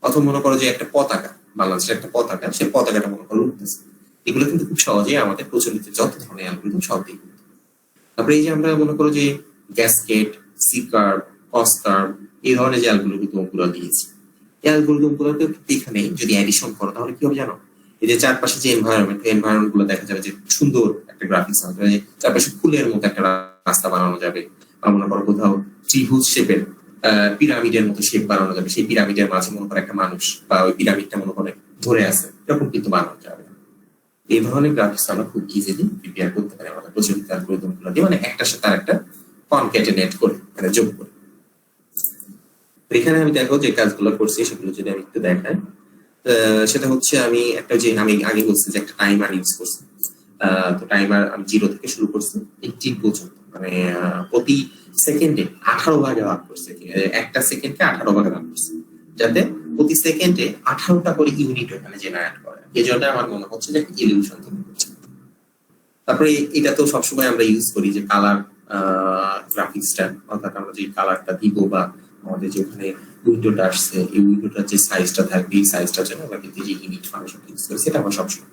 অথবা মনে করো যে একটা পতাকা, বাংলাদেশের একটা পতাকা, সে পতাকাটা মনে করো উঠতেছে। এগুলো কিন্তু খুব সহজেই আমাদের প্রচলিত যত ধরনের অ্যালগরিদম সব দিয়ে। তারপরে এই যে আমরা মনে করো যে গ্যাসকেট, সিকার, কস্টার, এই ধরনের যে অ্যালগরিদম গুলো দিয়েছি, এই অ্যালগরিদম গুলোকে এখানে যদি অ্যাডিশন করো তাহলে কি হবে জানো? এই যে চারপাশে যে এনভায়রনমেন্ট গুলো দেখা যাবে যে সুন্দর একটা গ্রাফিক্স হবে, চারপাশে ফুলের মতো একটা রাস্তা বানানো যাবে, বা মনে করো কোথাও ত্রিভুজ শেপের পিরামিডের মতো শেপ বানানো যাবে, সেই পিরামিডের মাঝে মনে করো একটা মানুষ বা ওই পিরামিডটা মনে করে ধরে আছে, এরকম কিন্তু বানানো যাবে। এই ধরনের গ্রাফিক্স আমরা খুব ইজিলি প্রিপেয়ার করতে পারি আমাদের প্রচলিত অ্যালগরিদম গুলো দিয়ে, মানে একটার সাথে আরেকটা কনক্যাটেনেট করে, মানে যোগ করে। এখানে আমি দেখো যে কাজগুলো করছি সেগুলো যদি আমি একটু দেখাই, সেটা হচ্ছে আমি একটা যে আমি আগে বলছি যে একটা টাইমার ইউজ করছি। তো টাইমার আমি 0 থেকে শুরু করছি 18 পর্যন্ত, মানে প্রতি সেকেন্ডে 18 ভাগে ভাগ করছি, একটা সেকেন্ডকে 18 ভাগে ভাগ করছি, যাতে প্রতি সেকেন্ডে 18টা করে ইউনিট ওখানে জেনারেট করে। এই জন্য আমার মনে হচ্ছে যে একটা ইলিউশন তৈরি হচ্ছে। তারপরে এটা তো সবসময় আমরা ইউজ করি যে কালার গ্রাফিক্সটা, অর্থাৎ আমরা যে কালারটা দিব বা আমাদের যে ওখানে উইন্ডোটা আসছে, এই উইন্ডোটার যে সাইজটা থাকবে, এই সাইজটার জন্য আমরা কিন্তু যে ইউনিট ফাংশন ইউজ করি, সেটা আমরা সবসময়।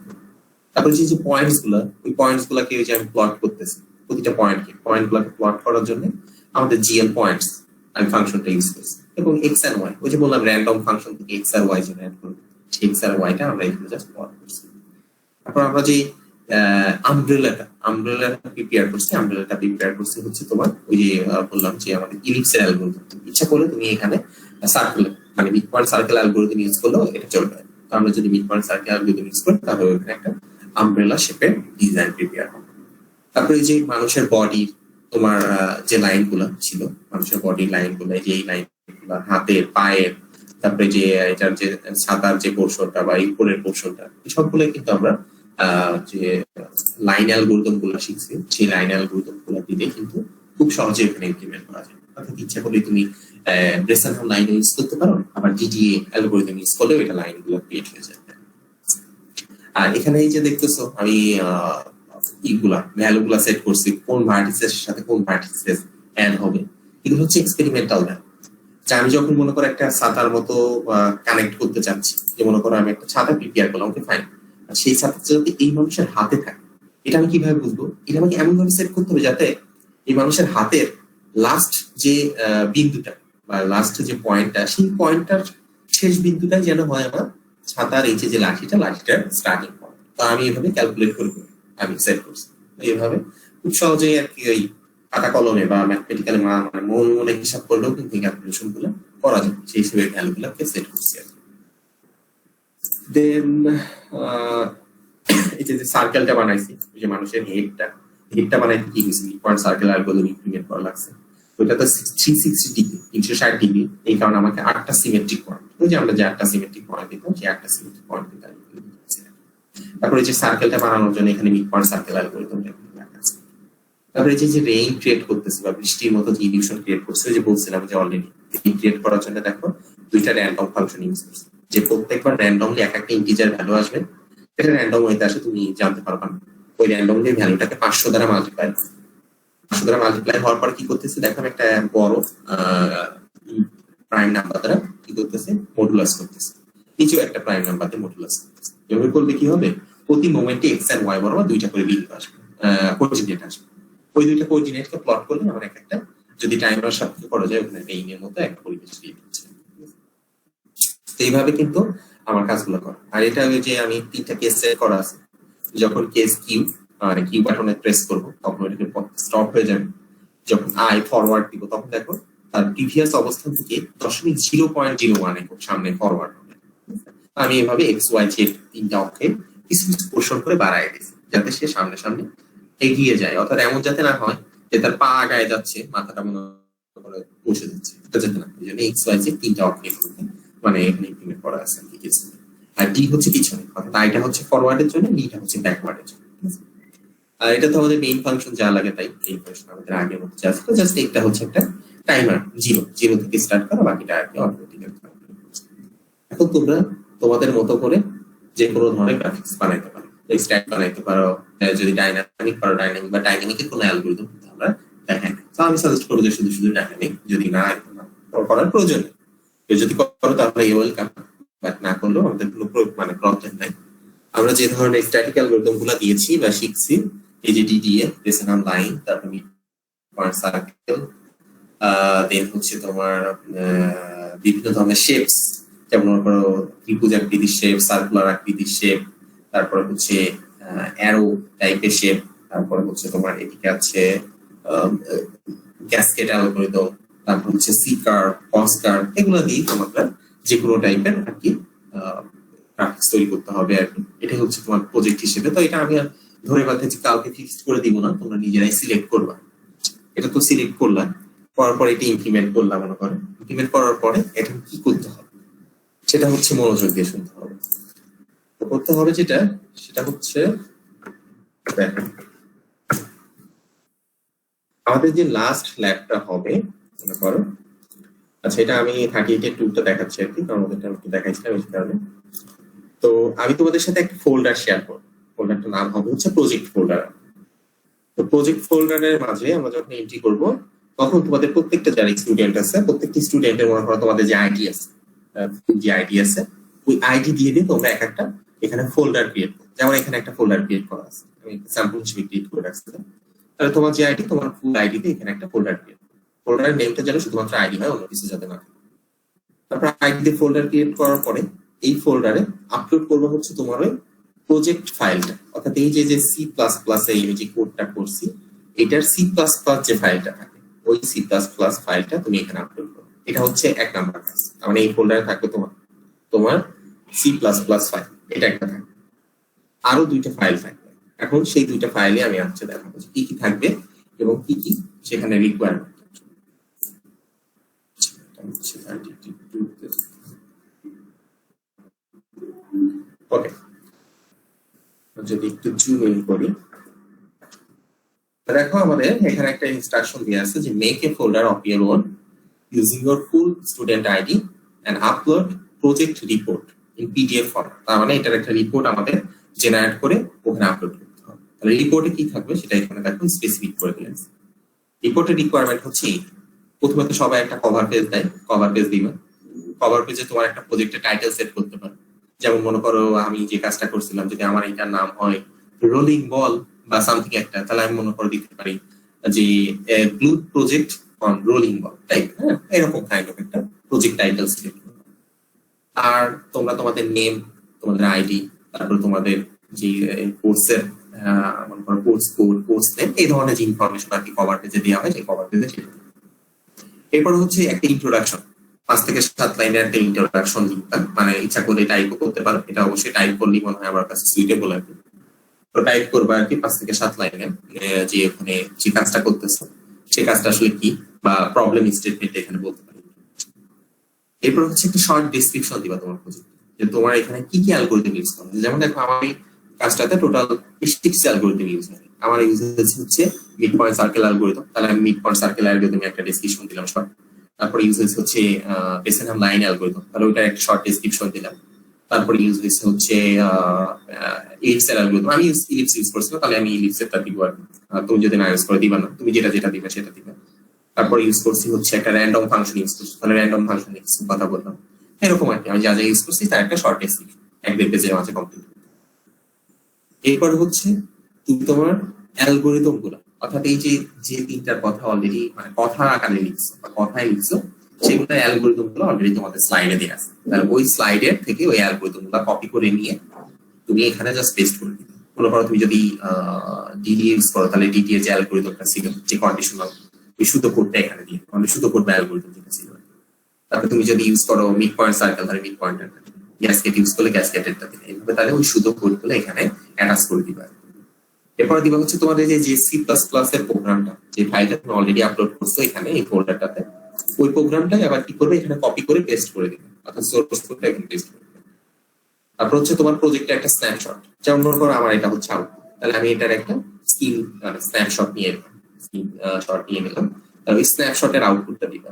তারপরে যে পয়েন্টস গুলা, ওই পয়েন্টস গুলাকে যে আমি প্লট করতেছি, প্রতিটা পয়েন্ট গুলাকে প্লট করার জন্য আমাদের GL পয়েন্টস আমি ফাংশনটা ইউজ করছি, এবং এক্স আর ওয়াই, ওই যে বললাম র্যান্ডম ফাংশন থেকে এক্স আর ওয়াই জেনারেট করবো, এক্স আর ওয়াইটা আমরা এখানে জাস্ট প্লট করছি। তারপর আমরা যে আমব্রেলাটা প্রিপেয়ার করছি হচ্ছে তোমার ওই যে বললাম যে আমাদের ইলিপসের অ্যালগরিদম। ইচ্ছা করলে তুমি এখানে সার্কেল, মানে mid point circle algorithm use করলেও এটা চলবে। তো আমরা যদি mid point circle algorithm use করি তাহলে ওখানে একটা আমব্রেলা শেপের ডিজাইন প্রিপেয়ার হবে। তারপরে যে মানুষের বডি, তোমার যে লাইন গুলো ছিল, মানুষের বডি লাইন গুলো, যে এই লাইন গুলো হাতের, পায়ের, তারপরে যে এটার যে ছাতার যে পোর্শনটা বা উপরের পোর্শনটা, সবগুলো কিন্তু আমরা যে লাইন অ্যালগরিদম গুলো শিখছি, সেই লাইন অ্যালগরিদম গুলো দিয়ে কিন্তু খুব সহজে এখানে ইমপ্লিমেন্ট করা যায়। অর্থাৎ ইচ্ছা করলে তুমি ব্রেসানহম লাইন ইউজ করতে পারো, আবার DDA অ্যালগরিদম ইউজ করলেও এটা লাইন গুলো ক্রিয়েট হয়ে যাবে। আর এখানে এই যে দেখতেছো আমি ভ্যালু গুলা সেট করছি, কোন ভার্টিসের সাথে কোন ভার্টিসেস অ্যাড হবে। এগুলো হচ্ছে এক্সপেরিমেন্টাল ভ্যালু, যা আমি যখন মনে করো একটা ছাতার মতো কানেক্ট করতে চাচ্ছি, যে মনে করো আমি একটা ছাতা প্রিপেয়ার করলাম, ওকে ফাইন, সেই ছাত্র যদি এই মানুষের হাতে থাকে, এটা আমি কিভাবে বুঝবো? এটা আমাকে এমন ভাবে সেট করতে হবে যাতে এই মানুষের হাতের লাস্ট যে বিন্দুটা, বা লাস্ট যে পয়েন্টটা, সেই পয়েন্টটার শেষ বিন্দুটাই যেন হয় আমার ছাতার এই যে লাঠিটার স্টার্টিং পয়েন্ট। তো আমি এভাবে ক্যালকুলেট করে আমি সেট করছি। তো এইভাবে খুব সহজেই আর কি ওই খাতা কলমে বা ম্যাথমেটিক্যালি মানে মনে হিসাব করলেও কিন্তু ক্যালকুলেশন গুলো করা যায়, সেই হিসেবে ভ্যালু গুলোকে সেট করছি আর কি। দেন এই যে সার্কেলটা বানাইছি, ওই যে মানুষের হেডটা বানাইতে কি হয়েছে, পয়েন্ট সার্কেল অ্যালগরিদম ইমপ্লিমেন্ট করা লাগছে। ওইটা তো 360 ডিগ্রি, 360 ডিগ্রি, এই কারণে আমাকে 8টা সিমেট্রিক পয়েন্ট, ওই যে আমরা যে 8টা সিমেট্রিক পয়েন্ট দিতাম, সেই 8টা সিমেট্রিক পয়েন্ট দিতাম। তারপরে যে সার্কেলটা বানানোর জন্য এখানে মিড পয়েন্ট সার্কেল অ্যালগরিদম লেখা আছে। তারপরে যে রেইন ক্রিয়েট করতেছে বা বৃষ্টির মতো যে ইলিউশন ক্রিয়েট করছে, যে বলছিলাম যে অলরেডি ক্রিয়েট করার জন্য দেখো দুইটা র্যান্ডম ফাংশন ইউজ করছে, যে প্রত্যেকবার র্যান্ডমলি এক একটা ইন্টিজার ভ্যালু আসবে, এটা র্যান্ডম ওয়েতে আসে, তুমি জানতে পারবা না। ওই র্যান্ডমলি ভ্যালুটাকে 500 দ্বারা মাল্টিপ্লাই হওয়ার পর কি করতেছে দেখো, একটা বড় প্রাইম নাম্বার দ্বারা কি করতেছে, মডুলাস করতেছে, নিচেও একটা প্রাইম নাম্বার দিয়ে মডুলাস করতেছে। এভাবে করলে কি হবে, প্রতি মোমেন্টে এক্স এন্ড ওয়াই বরাবর দুইটা করে বিন্দু আসবে, কোঅর্ডিনেট আসবে। ওই দুইটা কোঅর্ডিনেটকে প্লট করলে আমার একটা, যদি টাইমার সাথে করা যায়, ওখানে রেইনের মতো একটা পরিবেশ ক্রিয়েট হচ্ছে। এইভাবে কিন্তু আমার কাজগুলো করা। আর এটা ওই যে আমি 3টা কেস সেট করা আছে, যখন কেস কিউ মানে কিউ বাটনে প্রেস করব তখন ওইটাকে স্টপ হয়ে যাবে, যখন আই ফরওয়ার্ড দিব তখন দেখো তার প্রিভিয়াস অবস্থান থেকে 0.01 একক সামনে ফরওয়ার্ড হবে। আমি এভাবে এক্স ওয়াই জেড 3টা অক্ষে কিছু কিছু পোর্শন করে বাড়ায় দিয়েছি, যাতে সে সামনে সামনে এগিয়ে যায়, অর্থাৎ এমন যাতে না হয় যে তার পা আগায় যাচ্ছে, মাথাটা মনে করে বসে যাচ্ছে, এটা যাতে না। এই জন্য এক্স ওয়াই জেড 3টা অক্ষে মানে এখানে ইমপ্লিমেন্ট করা আছে কি কিছু। আর ডি হচ্ছে পিছনে, অর্থাৎ আইটা হচ্ছে ফরওয়ার্ডের জন্য, ডিটা হচ্ছে ব্যাকওয়ার্ডের জন্য। আর এটা তো আমাদের মেইন ফাংশন যা লাগে তাই, মেইন ফাংশন আমাদের আগের মতো জাস্ট একটা হচ্ছে একটা টাইমার, জিরো থেকে স্টার্ট করা, বাকিটা আর কি অটোমেটিক। এখন তোমরা তোমাদের মতো করে যে কোনো ধরনের গ্রাফিক্স বানাইতে পারো, স্ট্যাক বানাইতে পারো, যদি ডাইনামিক পারো ডাইনামিক, বা ডাইনামিকের কোনো অ্যালগরিদম আমরা দেখাই না। তো আমি সাজেস্ট করবো যে শুধু ডাইনামিক, যদি না করার প্রয়োজন নেই, যদি করো তাহলে ওয়েলকাম, বাট না করলেও আমাদের কোনো মানে প্রবলেম নাই। আমরা যে ধরনের স্ট্যাটিক অ্যালগরিদম গুলো দিয়েছি বা শিখছি, এই যে ডিডিএ, রেসোনান্ট লাইন, তারপর মিড পয়েন্ট সার্কেল, দেন হচ্ছে তোমার বিভিন্ন ধরনের শেপস, যেমন মনে করো ত্রিভুজ আকৃতির শেপ, সার্কুলার আকৃতির শেপ, তারপরে হচ্ছে অ্যারো টাইপের শেপ, তারপরে হচ্ছে তোমার এদিকে আছে ক্যাসকেড অ্যালগরিদম, তারপর হচ্ছে সি কার্ভ, কস কার্ভ, এগুলো দিয়ে তোমাকে যে কোনো টাইপের আর কি গ্রাফিক্স তৈরি করতে হবে আর কি। এটা হচ্ছে তোমার প্রজেক্ট হিসেবে। তো এটা আমি আর ধরে পাচ্ছি কাউকে ফিক্সড করে দিব না, তোমরা নিজেরাই সিলেক্ট করবা। এটা তো সিলেক্ট করলাম, করার পরে এটা ইমপ্লিমেন্ট করলাম, মনে করো ইমপ্লিমেন্ট করার পরে এটা কি করতে হবে সেটা হচ্ছে মনোযোগ দিয়ে শুনতে হবে। তো করতে হবে সেটা হচ্ছে আমাদের যে লাস্ট ল্যাবটা হবে, মনে করো, আচ্ছা এটা আমি 38 টুলটা দেখাচ্ছি আর কি, কারণ ওদেরটা একটু দেখাইছিলাম এই কারণে। তো আমি তোমাদের সাথে একটা ফোল্ডার শেয়ার করবো, ফোল্ডারটার নাম হবে হচ্ছে প্রজেক্ট ফোল্ডার। তো প্রজেক্ট ফোল্ডারের মাঝে আমরা যখন এন্ট্রি করব, তখন তোমাদের প্রত্যেকটা যারা স্টুডেন্ট আছে, প্রত্যেকটি স্টুডেন্টের মনে করো তোমাদের যে আইডি আছে, ওই আইডি দিয়ে তোমরা এক একটা এখানে ফোল্ডার ক্রিয়েট করো। যেমন এখানে একটা ফোল্ডার ক্রিয়েট করা আছে, আমি স্যাম্পল হিসেবে ক্রিয়েট করে রাখছি। তাহলে তোমার যে আইডি, তোমার ফুল আইডিতে এখানে একটা ফোল্ডার ক্রিয়েট, ফোল্ডারের নেমটা যেন শুধুমাত্র আইডি হয়, অন্য কিছু যাতে না। তারপর আইডিতে ফোল্ডার ক্রিয়েট করার পরে এই ফোল্ডারে আপলোড করবো হচ্ছে তোমার ওই প্রজেক্ট ফাইলটা, অর্থাৎ এই যে সি প্লাস প্লাস এই যে কোডটা করছি, এটার সি প্লাস প্লাস যে ফাইলটা থাকে, ওই সি প্লাস প্লাস ফাইলটা তুমি এখানে আপলোড করো। এটা হচ্ছে 1 নাম্বার কাজ। মানে এই ফোল্ডারে থাকবে তোমার সি প্লাস প্লাস ফাইল, এটা একটা থাকবে, আরো 2টা ফাইল থাকবে। এখন সেই 2টা ফাইলে আমি হচ্ছে দেখাবো কি কি থাকবে এবং কি কি সেখানে রিকোয়ারমেন্ট। ওকে, যদি একটু জুম ইন করি, দেখো আমাদের এখানে একটা ইনস্ট্রাকশন দেওয়া আছে যে make a folder of your own using your full student ID and upload project report in PDF format. তার মানে এটার একটা রিপোর্ট আমাদের জেনারেট করে ওখানে আপলোড করতে হবে। তাহলে রিপোর্টে কি থাকবে সেটা এখানে দেখো স্পেসিফিক করে দিলেন। রিপোর্টের রিকোয়ারমেন্ট হচ্ছে প্রথমে তো সবাই একটা কভার পেজ দেয়, কভার পেজ দিবে। কভার পেজে তোমার একটা প্রজেক্টের টাইটেল সেট করতে পারো। যেমন মনে করো আমি যে কাজটা করছিলাম, যদি আমার এটার নাম হয় রোলিং বল বা সামথিং একটা, তাহলে আমি মনে করো দিতে পারি যে blue project on rolling ball type, হ্যাঁ, এরকম কাইন্ড অফ একটা প্রজেক্ট টাইটেল সিলেক্ট। আর তোমরা তোমাদের নেম, তোমাদের আইডি, তারপর তোমাদের যে কোর্সের মনে করো কোর্স কোড, কোর্স নেম, এই ধরনের যে ইনফরমেশন আর কি কভার পেজে দেওয়া হয় সেই কভার পেজে সেটা। এরপর হচ্ছে একটা ইন্ট্রোডাকশন, 5 থেকে 7 লাইনের একটা ইন্ট্রোডাকশন লিখবা, মানে ইচ্ছা করে টাইপও করতে পারো, এটা অবশ্যই টাইপ করলেই মনে হয় আমার কাছে সুইটেবল আর কি। তো টাইপ করবা আর কি 5 থেকে 7 লাইনে, যে ওখানে যে কাজটা করতেছো সেই কাজটা আসলে কি, বা প্রবলেম স্টেটমেন্ট এখানে বলতে পারি। এরপর হচ্ছে একটা শর্ট ডেসক্রিপশন দিবা তোমার প্রজেক্ট, যে তোমার এখানে কি কি অ্যালগরিদম ইউজ করা, যেমন দেখো আমার এই কাজটাতে টোটাল 6 অ্যালগরিদম ইউজ হয়। আমার ইউজ হচ্ছে মিড পয়েন্ট সার্কেল অ্যালগরিদম, তাহলে আমি মিড পয়েন্ট সার্কেল অ্যালগরিদমে একটা ডেসক্রিপশন দিলাম শর্ট। তারপর ইউজ হচ্ছে বেসেনহাম লাইন অ্যালগরিদম, তাহলে ওইটা একটা শর্ট ডেসক্রিপশন দিলাম। তারপর ইউজ হচ্ছে ইলিপস অ্যালগরিদম, আমি ইলিপস ইউজ করছি, তাহলে আমি ইলিপসেরটা দিব আর কি। তুমি যদি না ইউজ করে দিবা না, তুমি যেটা যেটা দিবে সেটা দিবে। তারপর ইউজ করছি হচ্ছে একটা র্যান্ডম ফাংশন ইউজ করছি, তাহলে র্যান্ডম ফাংশন নিয়ে কিছু কথা বললাম, এরকম আর কি। আমি যা যা ইউজ করছি তার একটা শর্ট ডেসক্রিপশন 1-1.5 পেজের মাঝে কমপ্লিট। এরপর হচ্ছে তুমি তোমার অ্যালগরিদম গুলো, অর্থাৎ এই যে যে তিনটার কথা অলরেডি মানে কথা আকারে লিখছো বা কথায় লিখছো, সেগুলো অ্যালগরিদম গুলো অলরেডি তোমাদের স্লাইডে দেওয়া আছে। তাহলে ওই স্লাইডের থেকে ওই অ্যালগরিদম গুলো কপি করে নিয়ে তুমি এখানে জাস্ট পেস্ট করে দিবে। মনে করো তুমি যদি ডিডি ইউজ করো, তাহলে ডিডি এর যে অ্যালগরিদমটা ছিল, যে কন্ডিশনাল, ওই সুতো কোডটা এখানে দিয়ে, মানে সুতো কোড বা অ্যালগরিদম যেটা ছিল। তারপর তুমি যদি ইউজ করো মিড পয়েন্ট সার্কেল, তাহলে মিড পয়েন্টের, গ্যাসকেট ইউজ করলে গ্যাসকেটেরটা দিবে, এইভাবে তাহলে ওই সুতো কোড গুলো এখানে অ্যাটাচ করে দিবে। এরপরে দিবা হচ্ছে তোমাদের যে সি প্লাস প্লাস এর প্রোগ্রামটা, যে ফাইলটা তুমি অলরেডি আপলোড করছো এখানে এই ফোল্ডারটাতে, ওই প্রোগ্রামটাই আবার কি করবে, এখানে কপি করে পেস্ট করে দিবে, অর্থাৎ সোর্স কোডটা এখানে পেস্ট করে দিবে। তারপর হচ্ছে তোমার প্রজেক্টের একটা স্ন্যাপশট, যেমন মনে করো আমার এটা হচ্ছে আউট, তাহলে আমি এটার একটা স্ক্রিন স্ন্যাপশট নিয়ে নিলাম, স্ক্রিন শট নিয়ে নিলাম, তাহলে ওই স্ন্যাপশটের আউটপুটটা দিবা।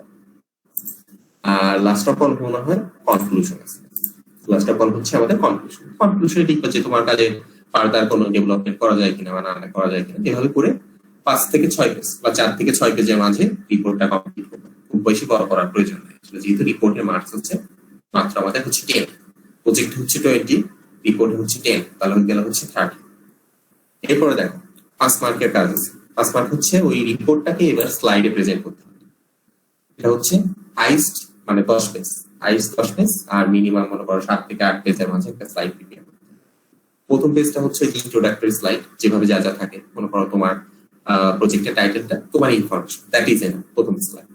আর লাস্ট অফ অল মনে হয় কনক্লুশন আছে, লাস্ট অফ অল হচ্ছে আমাদের কনক্লুশন। কনক্লুশনে ঠিক হচ্ছে তোমার কাজে ফার্দার কোনো ডেভেলপমেন্ট করা যায় কিনা বা না করা যায় কিনা, এভাবে করে 5 থেকে 6 পেজ বা 4 থেকে 6 পেজের মাঝে রিপোর্টটা কমপ্লিট করবে। খুব বেশি বড় করার প্রয়োজন নেই, যেহেতু রিপোর্টের মার্কস হচ্ছে মাত্র আমাদের হচ্ছে 10, প্রজেক্ট হচ্ছে 20, রিপোর্ট হচ্ছে 10, তাহলে হয়ে গেল হচ্ছে 30। এরপরে দেখো 5 মার্কের কাজ আছে। 5 মার্ক হচ্ছে ওই রিপোর্টটাকে এবার স্লাইডে প্রেজেন্ট করতে হবে। এটা হচ্ছে হাইস্ট মানে 10 পেজ, হাইস্ট 10 পেজ, আর মিনিমাম মনে করো 7 থেকে 8 পেজের মাঝে একটা স্লাইড প্রিপেয়ার। প্রথম পেজটা হচ্ছে ইন্ট্রোডাক্টরি স্লাইড, যেভাবে যা যা থাকে, মনে করো তোমার প্রজেক্টের টাইটেলটা, তোমার ইনফরমেশন, দ্যাট ইজ এনাফ, প্রথম স্লাইড।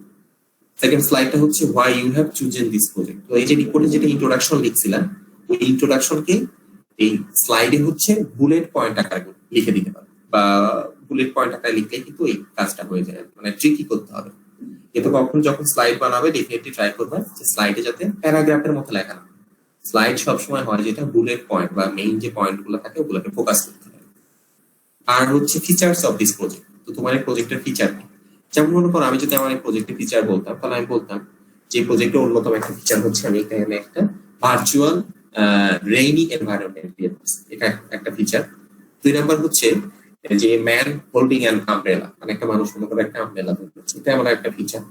সেকেন্ড স্লাইডটা হচ্ছে why you have chosen this project. তো এই যে রিপোর্টে যেটা ইন্ট্রোডাকশন লিখছিলাম, ওই ইন্ট্রোডাকশনকে এই স্লাইডে হচ্ছে বুলেট পয়েন্ট আকারে লিখে দিতে পারো, বা বুলেট পয়েন্ট আকারে লিখলে কিন্তু এই কাজটা হয়ে যায়। মানে ট্রিকি করতে হবে, কিন্তু কখন যখন স্লাইড বানাবে ডেফিনেটলি ট্রাই করবে যে স্লাইডে যাতে প্যারাগ্রাফের মতো লেখা না। স্লাইড সবসময় হয় যেটা বুলেট পয়েন্ট বা মেইন যে পয়েন্ট গুলো থাকে ওগুলোকে ফোকাস করতে হবে। আর হচ্ছে ফিচার্স অফ দিস প্রজেক্ট, তো তোমার এই প্রজেক্টের ফিচার কি, যেমন মনে করো আমি যদি আমার এই প্রজেক্টের ফিচার বলতাম, তাহলে আমি বলতাম যে প্রজেক্টের অন্যতম একটা ফিচার হচ্ছে আমি এখানে একটা ভার্চুয়াল রেইনি এনভায়রনমেন্ট ক্রিয়েট করছি, এটা একটা ফিচার। 2 নাম্বার হচ্ছে যে ম্যান হোল্ডিং অ্যান আমব্রেলা, মানে একটা মানুষ মনে করো একটা আমব্রেলা ধরছে, এটা আমার একটা ফিচার।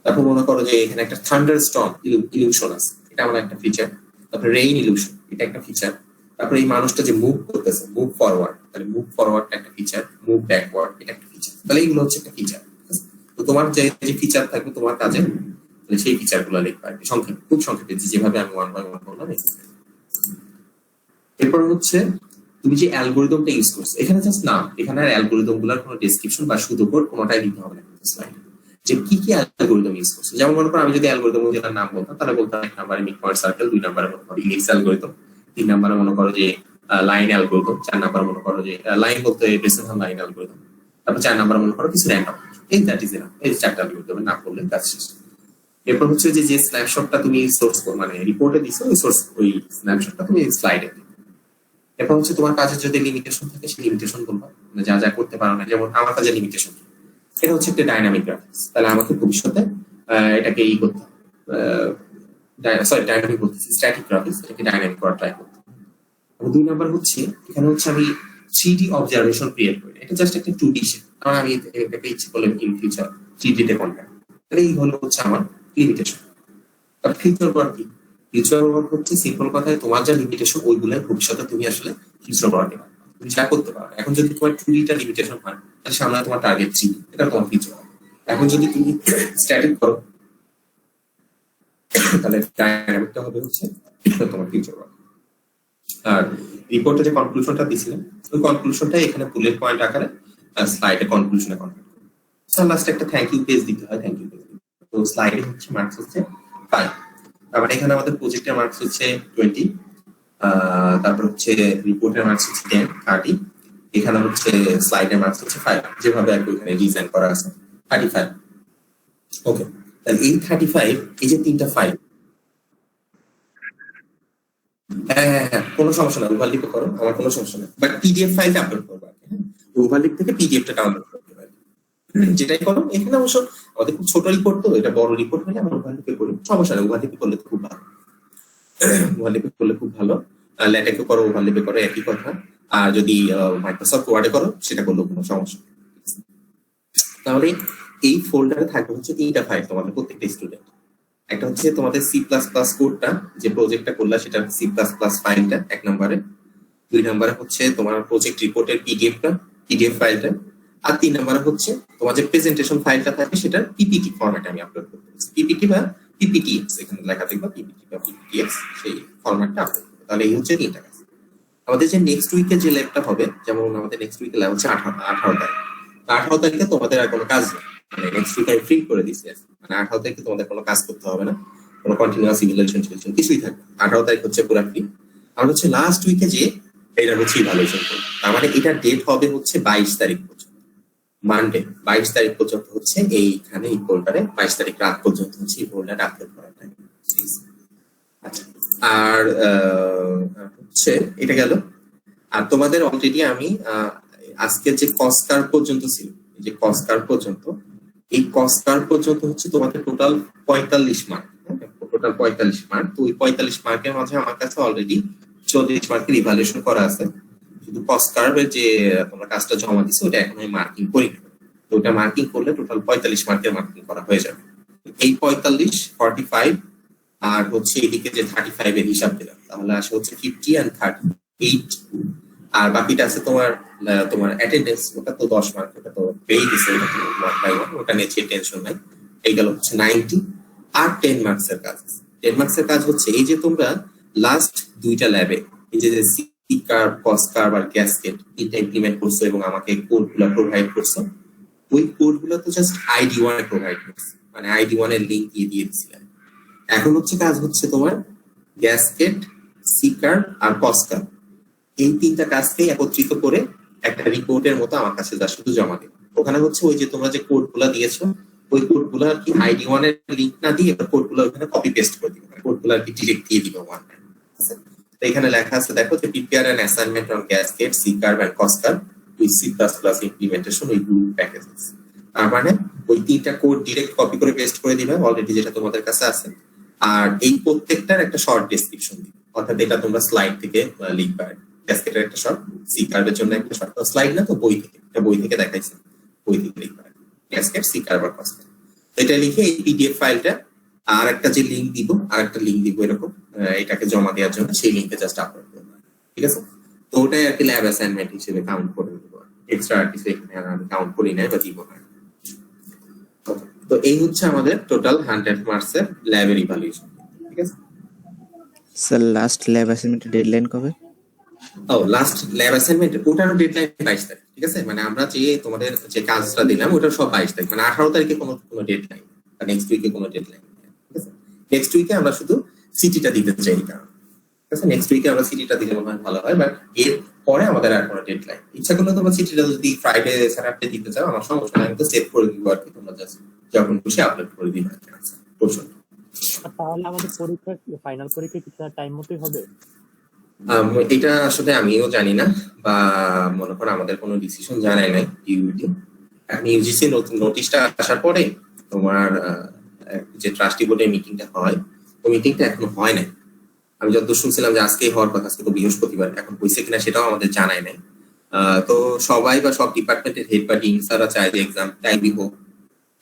তারপর মনে করো যে এখানে একটা থান্ডার স্টর্ম ইলিউশন আছে, এটা আমার একটা ফিচার। তারপরে রেইন ইলিউশন, এটা একটা ফিচার। তারপরে এই মানুষটা যে মুভ করতেছে, মুভ ফরওয়ার্ড, তাহলে মুভ ফরওয়ার্ডটা একটা ফিচার, মুভ ব্যাকওয়ার্ড এটা একটা ফিচার। তাহলে এইগুলো হচ্ছে একটা ফিচার। তো তোমার যে যে ফিচার থাকবে তোমার কাজে, তাহলে সেই ফিচার গুলো লিখবা আর কি, সংক্ষেপে, খুব সংক্ষেপে, যেভাবে আমি 1 বাই 1 বললাম। এরপর হচ্ছে তুমি যে অ্যালগরিদমটা ইউজ করছো, এখানে জাস্ট নাম, এখানে আর অ্যালগরিদম গুলোর কোনো ডেসক্রিপশন বা শুধু কোড কোনোটাই দিতে হবে না স্লাইডে, যে কি কি অ্যালগরিদম ইউজ করছো। যেমন মনে করো আমি যদি অ্যালগরিদম গুলোর নাম বলতাম, তাহলে বলতাম 1 নম্বরে মিড পয়েন্ট সার্কেল, 2 নম্বরে মনে করো ইলিপস অ্যালগরিদম, 3 নম্বরে মনে করো যে লাইন অ্যালগরিদম, 4 নম্বরে মনে করো যে লাইন বলতে বেসেনহাম লাইন অ্যালগরিদম, তারপর 4 নম্বরে মনে করো কিছু র্যান্ডম। এই দ্যাট ইজ এনাফ, এই 4টা অ্যালগরিদমের নাম বললে কাজ শেষ। এরপর হচ্ছে যে যে স্ন্যাপশটটা তুমি সোর্স মানে রিপোর্টে দিছো, ওই সোর্স ওই স্ন্যাপশটটা তুমি স্লাইডে দিবে। এরপর হচ্ছে তোমার কাজের যদি লিমিটেশন থাকে সেই লিমিটেশন বলবা, মানে যা যা করতে পারো না। যেমন আমার কাজের লিমিটেশন এটা হচ্ছে একটা ডাইনামিক গ্রাফিক্স, তাহলে আমাকে ভবিষ্যতে এটাকে ই করতে হবে, সরি ডাইনামিক বলতেছি, স্ট্যাটিক গ্রাফিক্স, এটাকে ডাইনামিক করা ট্রাই করতে হবে। 2 নাম্বার হচ্ছে এখানে হচ্ছে আমি 3D অবজারভেশন ক্রিয়েট করি, এটা জাস্ট একটা 2D শেপ, কারণ আমি এটাকে ইচ্ছে করলে ইন ফিউচার 3D তে কনভার্ট, তাহলে এই হলো হচ্ছে আমার লিমিটেশন। আর ফিউচার ওয়ার্ক কি, ফিউচার ওয়ার্ক হচ্ছে সিম্পল কথায় তোমার যা লিমিটেশন ওইগুলো ভবিষ্যতে তুমি আসলে ফিউচার ওয়ার্কে তুমি যা করতে পারো। এখন যদি তোমার 2D টা লিমিটেশন হয়, তাহলে সামনে তোমার টার্গেট 3D, এটা তোমার ফিউচার। এখন যদি তুমি স্ট্যাটিক করো তাহলে ডাইনামিকটা হবে হচ্ছে তোমার ফিউচার ওয়ার্ক। আর রিপোর্টে যে কনক্লুশনটা দিছিলাম ওই কনক্লুশনটা এখানে বুলেট পয়েন্ট আকারে স্লাইডে কনক্লুশনে কনভার্ট করো। সো লাস্টে একটা থ্যাংক ইউ পেজ দিতে হয়, থ্যাংক ইউ পেজ। তো স্লাইডে হচ্ছে মার্কস হচ্ছে 5, তারপর এখানে আমাদের প্রজেক্টের মার্কস হচ্ছে 20, তারপর হচ্ছে রিপোর্টের মার্কস হচ্ছে 10 30, এখানে হচ্ছে স্লাইডের মার্কস হচ্ছে 5, যেভাবে আর কি এখানে ডিজাইন করা আছে 35। ওকে, তাহলে এই 35 এই যে তিনটা ফাইল, হ্যাঁ কোনো সমস্যা না, ওভারলিপ করো, আমার কোনো সমস্যা নেই, বাট পিডিএফ ফাইলটা আপলোড করবো আর কি। হ্যাঁ, ওভারলিপ থেকে পিডিএফটা ডাউনলোড করতে পারি, যেটাই করো। এখানে অবশ্য আমাদের খুব ছোট রিপোর্ট, তো এটা বড় রিপোর্ট হলে আমরা ওভারলিপে করি, সমস্যা নেই, ওভারলিপে করলে তো খুব ভালো, ওভারলিপে করলে খুব ভালো। ল্যাটেক্সে করো, ওভারলিপে করো, একই কথা। আর যদি মাইক্রোসফট ওয়ার্ডে করো সেটা করলেও কোনো সমস্যা নেই। তাহলে এই ফোল্ডারে থাকবে হচ্ছে 3টা ফাইল তোমাদের প্রত্যেকটা স্টুডেন্ট। একটা হচ্ছে তোমাদের সি প্লাস প্লাস কোডটা, যে প্রজেক্টটা করলা সেটা সি প্লাস প্লাস ফাইলটা 1 নম্বরে, 2 নম্বরে হচ্ছে তোমার প্রজেক্ট রিপোর্টের পিডিএফ ফাইলটা, আর 3 নম্বরে হচ্ছে তোমার যে প্রেজেন্টেশন ফাইলটা থাকে সেটা পিপিটি ফরম্যাটে আমি আপলোড করতে পারি, পিপিটি বা পিপিটিএক্স, এখানে লেখা থাকবে পিপিটি বা পিপিটিএক্স, সেই ফরম্যাটটা আপলোড করতে। তাহলে এই হচ্ছে 3টা কাজ। আমাদের যে নেক্সট উইকে যে ল্যাবটা হবে, যেমন আমাদের নেক্সট উইকে ল্যাব হচ্ছে 18 তারিখ। 18 তারিখে তোমাদের আর কোনো কাজ নেই, মানে নেক্সট উইক আমি ফ্রি করে দিচ্ছি, মানে 18 তারিখে তোমাদের কোনো কাজ করতে হবে না, কোনো কন্টিনিউয়াস ইভ্যালুয়েশন কিছুই থাকবে। 18 তারিখ হচ্ছে পুরো ফ্রি। আর হচ্ছে লাস্ট উইকে যে এটা হচ্ছে ইভ্যালুয়েশন করবে, তার মানে এটা ডেট হবে হচ্ছে 22 তারিখ পর্যন্ত, মানডে 22 তারিখ পর্যন্ত হচ্ছে এইখানে এই ফোল্ডারে 22 তারিখ রাত পর্যন্ত হচ্ছে এই ফোল্ডারে আপলোড করার টাইম। আচ্ছা, আর হচ্ছে এটা গেল। আর তোমাদের অলরেডি আমি আজকে যে কস্কার পর্যন্ত ছিল, যে কস্কার পর্যন্ত, এই কস্কার পর্যন্ত হচ্ছে তোমাদের টোটাল 45 মার্ক, টোটাল 45 মার্ক। তো ওই 45 মার্কের মাঝে আমার কাছে অলরেডি 34 মার্কের ইভ্যালুয়েশন করা আছে। শুধু কস্কারের যে তোমরা কাজটা জমা দিছো ওটা এখন আমি মার্কিং করি, তো ওটা মার্কিং করলে টোটাল 45 মার্কের মার্কিং করা হয়ে যাবে। এই 45 45 আর হচ্ছে এদিকে যে 35 এর হিসাব দিলাম, তাহলে আসে হচ্ছে 50 and 38। আর বাকিটা আছে তোমার অ্যাটেন্ডেন্স, ওটা তো 10 মার্ক, ওটা তো পেয়ে গেছে, ওটা নিয়ে টেনশন নাই। এই গেল হচ্ছে 90। আর 10 মার্কসের কাজ, 10 মার্কসের কাজ হচ্ছে এই যে তোমরা লাস্ট 2টা ল্যাবে এই যে সি কার্ভ, কস কার্ভ আর গ্যাসকেট এটা ইমপ্লিমেন্ট করছো এবং আমাকে কোডগুলো প্রোভাইড করছো, ওই কোডগুলো তো জাস্ট ID1 এ প্রোভাইড করছে, মানে ID1 এর লিংক দিয়ে দিয়েছিলাম। এখন হচ্ছে কাজ হচ্ছে তোমার গ্যাসকেট, সি কার্ভ আর কস কার্ভ, এই 3টা কাজকে একত্রিত করে একটা রিপোর্টের মতো আমার কাছে যা শুধু জমা দেবে। ওখানে হচ্ছে ওই যে তোমরা যে কোডগুলো দিয়েছো ওই কোডগুলো আর কি ID1 এর লিংক না দিয়ে এবার কোডগুলো ওখানে কপি পেস্ট করে দিবে, কোডগুলো আর কি ডিরেক্ট দিয়ে দিবে ওয়ান টাইম। তো এখানে লেখা আছে দেখো যে prepare an assignment on gasket, C curve and cos curve with C plus plus implementation with group packages. তার মানে ওই 3টা কোড ডিরেক্ট কপি করে পেস্ট করে দিবে অলরেডি যেটা তোমাদের কাছে আছে, আর এই প্রত্যেকটার একটা শর্ট ডেসক্রিপশন দিবে, অর্থাৎ এটা তোমরা স্লাইড থেকে লিখবে। গ্যাসকেটের একটা শর্ট, সি কার্ভের জন্য একটা শর্ট, স্লাইড না তো বই থেকে, এটা বই থেকে দেখাইছে, বই থেকে লিখবে গ্যাসকেট, সি কার্ভ আর কস কার্ভ। এটা লিখে এই পিডিএফ ফাইলটা আর একটা যে লিংক দিব, আর একটা লিংক দিব এরকম এটাকে জমা দেওয়ার জন্য, সেই লিংকে জাস্ট আপলোড করবে, ঠিক আছে? তো ওটাই আর কি ল্যাব অ্যাসাইনমেন্ট হিসেবে কাউন্ট করে দেবো, এক্সট্রা আর কিছু এখানে আমি কাউন্ট করি নাই বা দিব না। তো এই হচ্ছে আমাদের টোটাল 100 মার্কসের ল্যাবের ইভালুয়েশন, ঠিক আছে? স্যার লাস্ট ল্যাব অ্যাসাইনমেন্টের ডেডলাইন কবে? ও লাস্ট ল্যাব অ্যাসাইনমেন্ট ওটারও ডেডলাইন 22 তারিখ, ঠিক আছে? মানে আমরা যে তোমাদের যে কাজটা দিলাম ওটা সব 22 তারিখ, মানে 18 তারিখে কোনো ডেডলাইন, আর নেক্সট উইকে কোনো ডেডলাইন, ঠিক আছে? নেক্সট উইকে আমরা শুধু সিটিটা দিতে চাই, কারণ ঠিক আছে নেক্সট উইকে আমরা সিটিটা দিলে মনে হয় ভালো হয়, বাট এর পরে আমাদের আর কোনো ডেডলাইন, ইচ্ছা করলে তোমরা সিটিটা যদি ফ্রাইডে স্যাটারডে দিতে চাও আমার সমস্যা নাই, আমি তো সেভ করে দিব আর কি, তোমরা জাস্ট যখন খুশি আপলোড করে দিবে। তাহলে আমাদের পরীক্ষা ফাইনাল পরীক্ষা কি তার টাইম মতোই হবে? এটা আসলে আমিও জানি না, বা মনে করো আমাদের কোনো ডিসিশন জানায় নাই ইউটি। এখন ইউজিসি নোটিশটা আসার পরে তোমার যে ট্রাস্টি বোর্ডের মিটিংটা হয়, ওই মিটিংটা এখনো হয় নাই। আমি যতদূর শুনছিলাম যে আজকেই হওয়ার কথা, আজকে তো বৃহস্পতিবার, এখন হয়েছে কিনা সেটাও আমাদের জানায় নাই। তো সবাই বা সব ডিপার্টমেন্টের হেড বা ডিন স্যাররা চায় যে এক্সাম টাইমই হোক।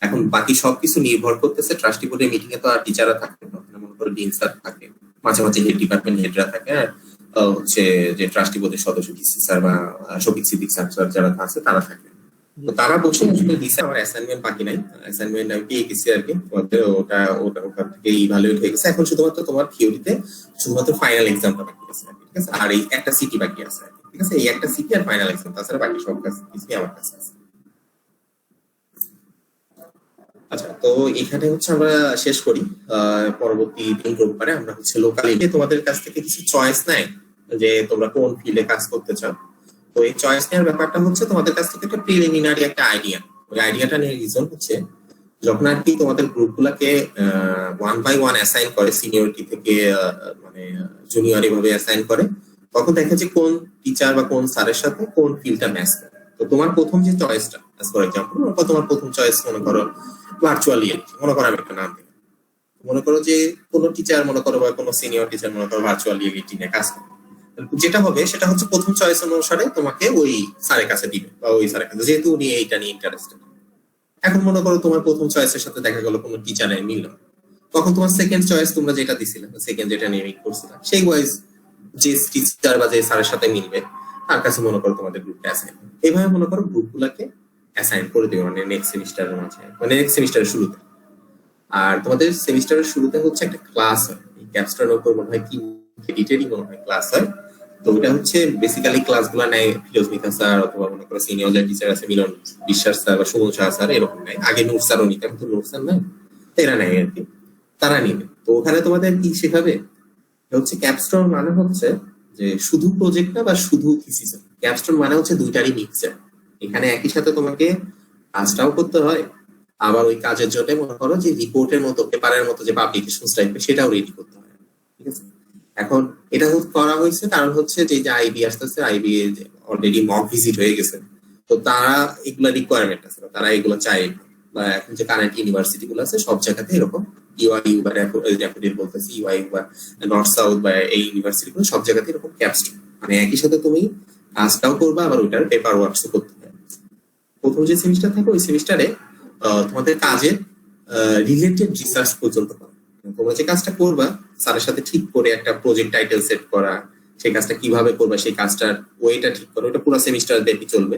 এখন বাকি সবকিছু নির্ভর করতেছে ট্রাস্টি বোর্ডের মিটিং এ, তো আর টিচাররা থাকে না, মনে করো ডিন স্যার থাকে, মাঝে মাঝে হেড ডিপার্টমেন্ট হেডরা থাকে, আর হচ্ছে যে ট্রাস্টি বোর্ডের সদস্য ডিসি স্যার বা শফিক সিদ্দিক স্যার যারা আছে তারা থাকে। তো তারা বসে আসলে দিছে, আমার অ্যাসাইনমেন্ট বাকি নাই, অ্যাসাইনমেন্ট আমি পেয়ে গেছি আর কি, তোমাদের ওটা ওটা ওখান থেকে ইভালুয়েট হয়ে গেছে। এখন শুধুমাত্র তোমার থিওরিতে শুধুমাত্র ফাইনাল এক্সামটা বাকি আছে আর কি, ঠিক আছে, আর এই একটা সিটি বাকি আছে আর কি, ঠিক আছে, এই একটা সিটি আর ফাইনাল এক্সাম, তাছাড়া বাকি সব কাজ কিছুই আমার কাছে আছে। আচ্ছা, তো এখানে হচ্ছে আমরা শেষ করি। পরবর্তী দিন রোববারে আমরা হচ্ছে লোকালি তোমাদের কাছ থেকে কিছু চয়েস নেয় যে তোমরা কোন ফিল্ডে কাজ করতে চাও। তো এই চয়েস নেওয়ার ব্যাপারটা হচ্ছে তোমাদের কাছ থেকে একটা প্রিলিমিনারি একটা আইডিয়া, ওই আইডিয়াটা নিয়ে রিজন হচ্ছে যখন আর কি তোমাদের গ্রুপ গুলাকে 1 by 1 অ্যাসাইন করে, সিনিয়রিটি থেকে মানে জুনিয়র এভাবে অ্যাসাইন করে, তখন দেখা যায় কোন টিচার বা কোন স্যারের সাথে কোন ফিল্ডটা ম্যাচ করে। তো তোমার প্রথম যে চয়েসটা, ফর এক্সাম্পল তোমার প্রথম চয়েস মনে করো ভার্চুয়াল রিয়েলিটি, মনে করো আমি একটা নাম দিলাম, মনে করো যে কোনো টিচার মনে করো বা কোনো সিনিয়র টিচার মনে করো ভার্চুয়াল রিয়েলিটি নিয়ে কাজ করে, যেটা হবে সেটা হচ্ছে প্রথম চয়েস অনুসারে তোমাকে ওই স্যারের কাছে দিবে বা ওই স্যারের কাছে, যেহেতু উনি এইটা নিয়ে ইন্টারেস্টেড। এখন মনে করো তোমার প্রথম চয়েসের সাথে দেখা গেল কোনো টিচারের মিল না, তখন তোমার সেকেন্ড চয়েস তোমরা যেটা দিছিলে, সেকেন্ড যেটা নিয়ে করছিলে, সেই ওয়াইজ যে টিচার বা যে স্যারের সাথে মিলবে তার কাছে মনে করো তোমাদের গ্রুপটা অ্যাসাইন, এইভাবে মনে করো গ্রুপগুলোকে অ্যাসাইন করে দিবে, মানে নেক্সট সেমিস্টারের মাঝে, মানে নেক্সট সেমিস্টারের শুরুতে। আর তোমাদের সেমিস্টারের শুরুতে হচ্ছে একটা ক্লাস হয়, এই ক্যাপস্টারের উপর মনে হয় কি এডিটেরই মনে হয় ক্লাস হয়। তো ওটা হচ্ছে বেসিক্যালি ক্লাসগুলো নেয় ফিরোজ মিতা স্যার অথবা মনে করো সিনিয়র যে টিচার আছে মিলন বিশ্বাস স্যার বা সুমন শাহ স্যার, এরকম নেয়। আগে নূর স্যারও নিতে, এখন তো নূর স্যার নাই, এরা নেয় আর কি, তারা নিবে। তো ওখানে তোমাদের কি শেখাবে হচ্ছে ক্যাপস্টোন মানে হচ্ছে যে শুধু প্রজেক্ট না বা শুধু থিসিস, ক্যাপস্টোন মানে হচ্ছে দুইটারই মিক্সচার। এখানে একই সাথে তোমাকে কাজটাও করতে হয়, আবার ওই কাজের জন্য মনে করো যে রিপোর্টের মতো পেপারের মতো যে পাবলিকেশন টাইপের সেটাও রেডি করতে হয়, ঠিক আছে। এখন এটা করা হয়েছে কারণ হচ্ছে যে আইবি আসতেছে, আইবি অলরেডি মক ভিজিট হয়ে গেছে, তো তারা এগুলা রিকোয়ারমেন্ট আছে, তারা এগুলো চায়। বা এখন যে কারেন্ট ইউনিভার্সিটি গুলো আছে সব জায়গাতে এরকম ইউআইইউ বা র্যাপিড বলতেছি, ইউআইইউ বা নর্থ সাউথ বা এই ইউনিভার্সিটি গুলো সব জায়গাতে এরকম ক্যাপস্টোন, মানে একই সাথে তুমি কাজটাও করবা আবার ওইটার পেপার ওয়ার্কসও করতে হবে। প্রথম যে সেমিস্টার থাকে ওই সেমিস্টারে তোমাদের কাজের রিলেটেড রিসার্চ পর্যন্ত পাবে। তোমরা যে কাজটা করবা স্যারের সাথে ঠিক করে একটা প্রজেক্ট টাইটেল সেট করা, সেই কাজটা কিভাবে করবা, সেই কাজটার ওয়েটা ঠিক করা, ওটা পুরো সেমিস্টার ব্যাপী চলবে।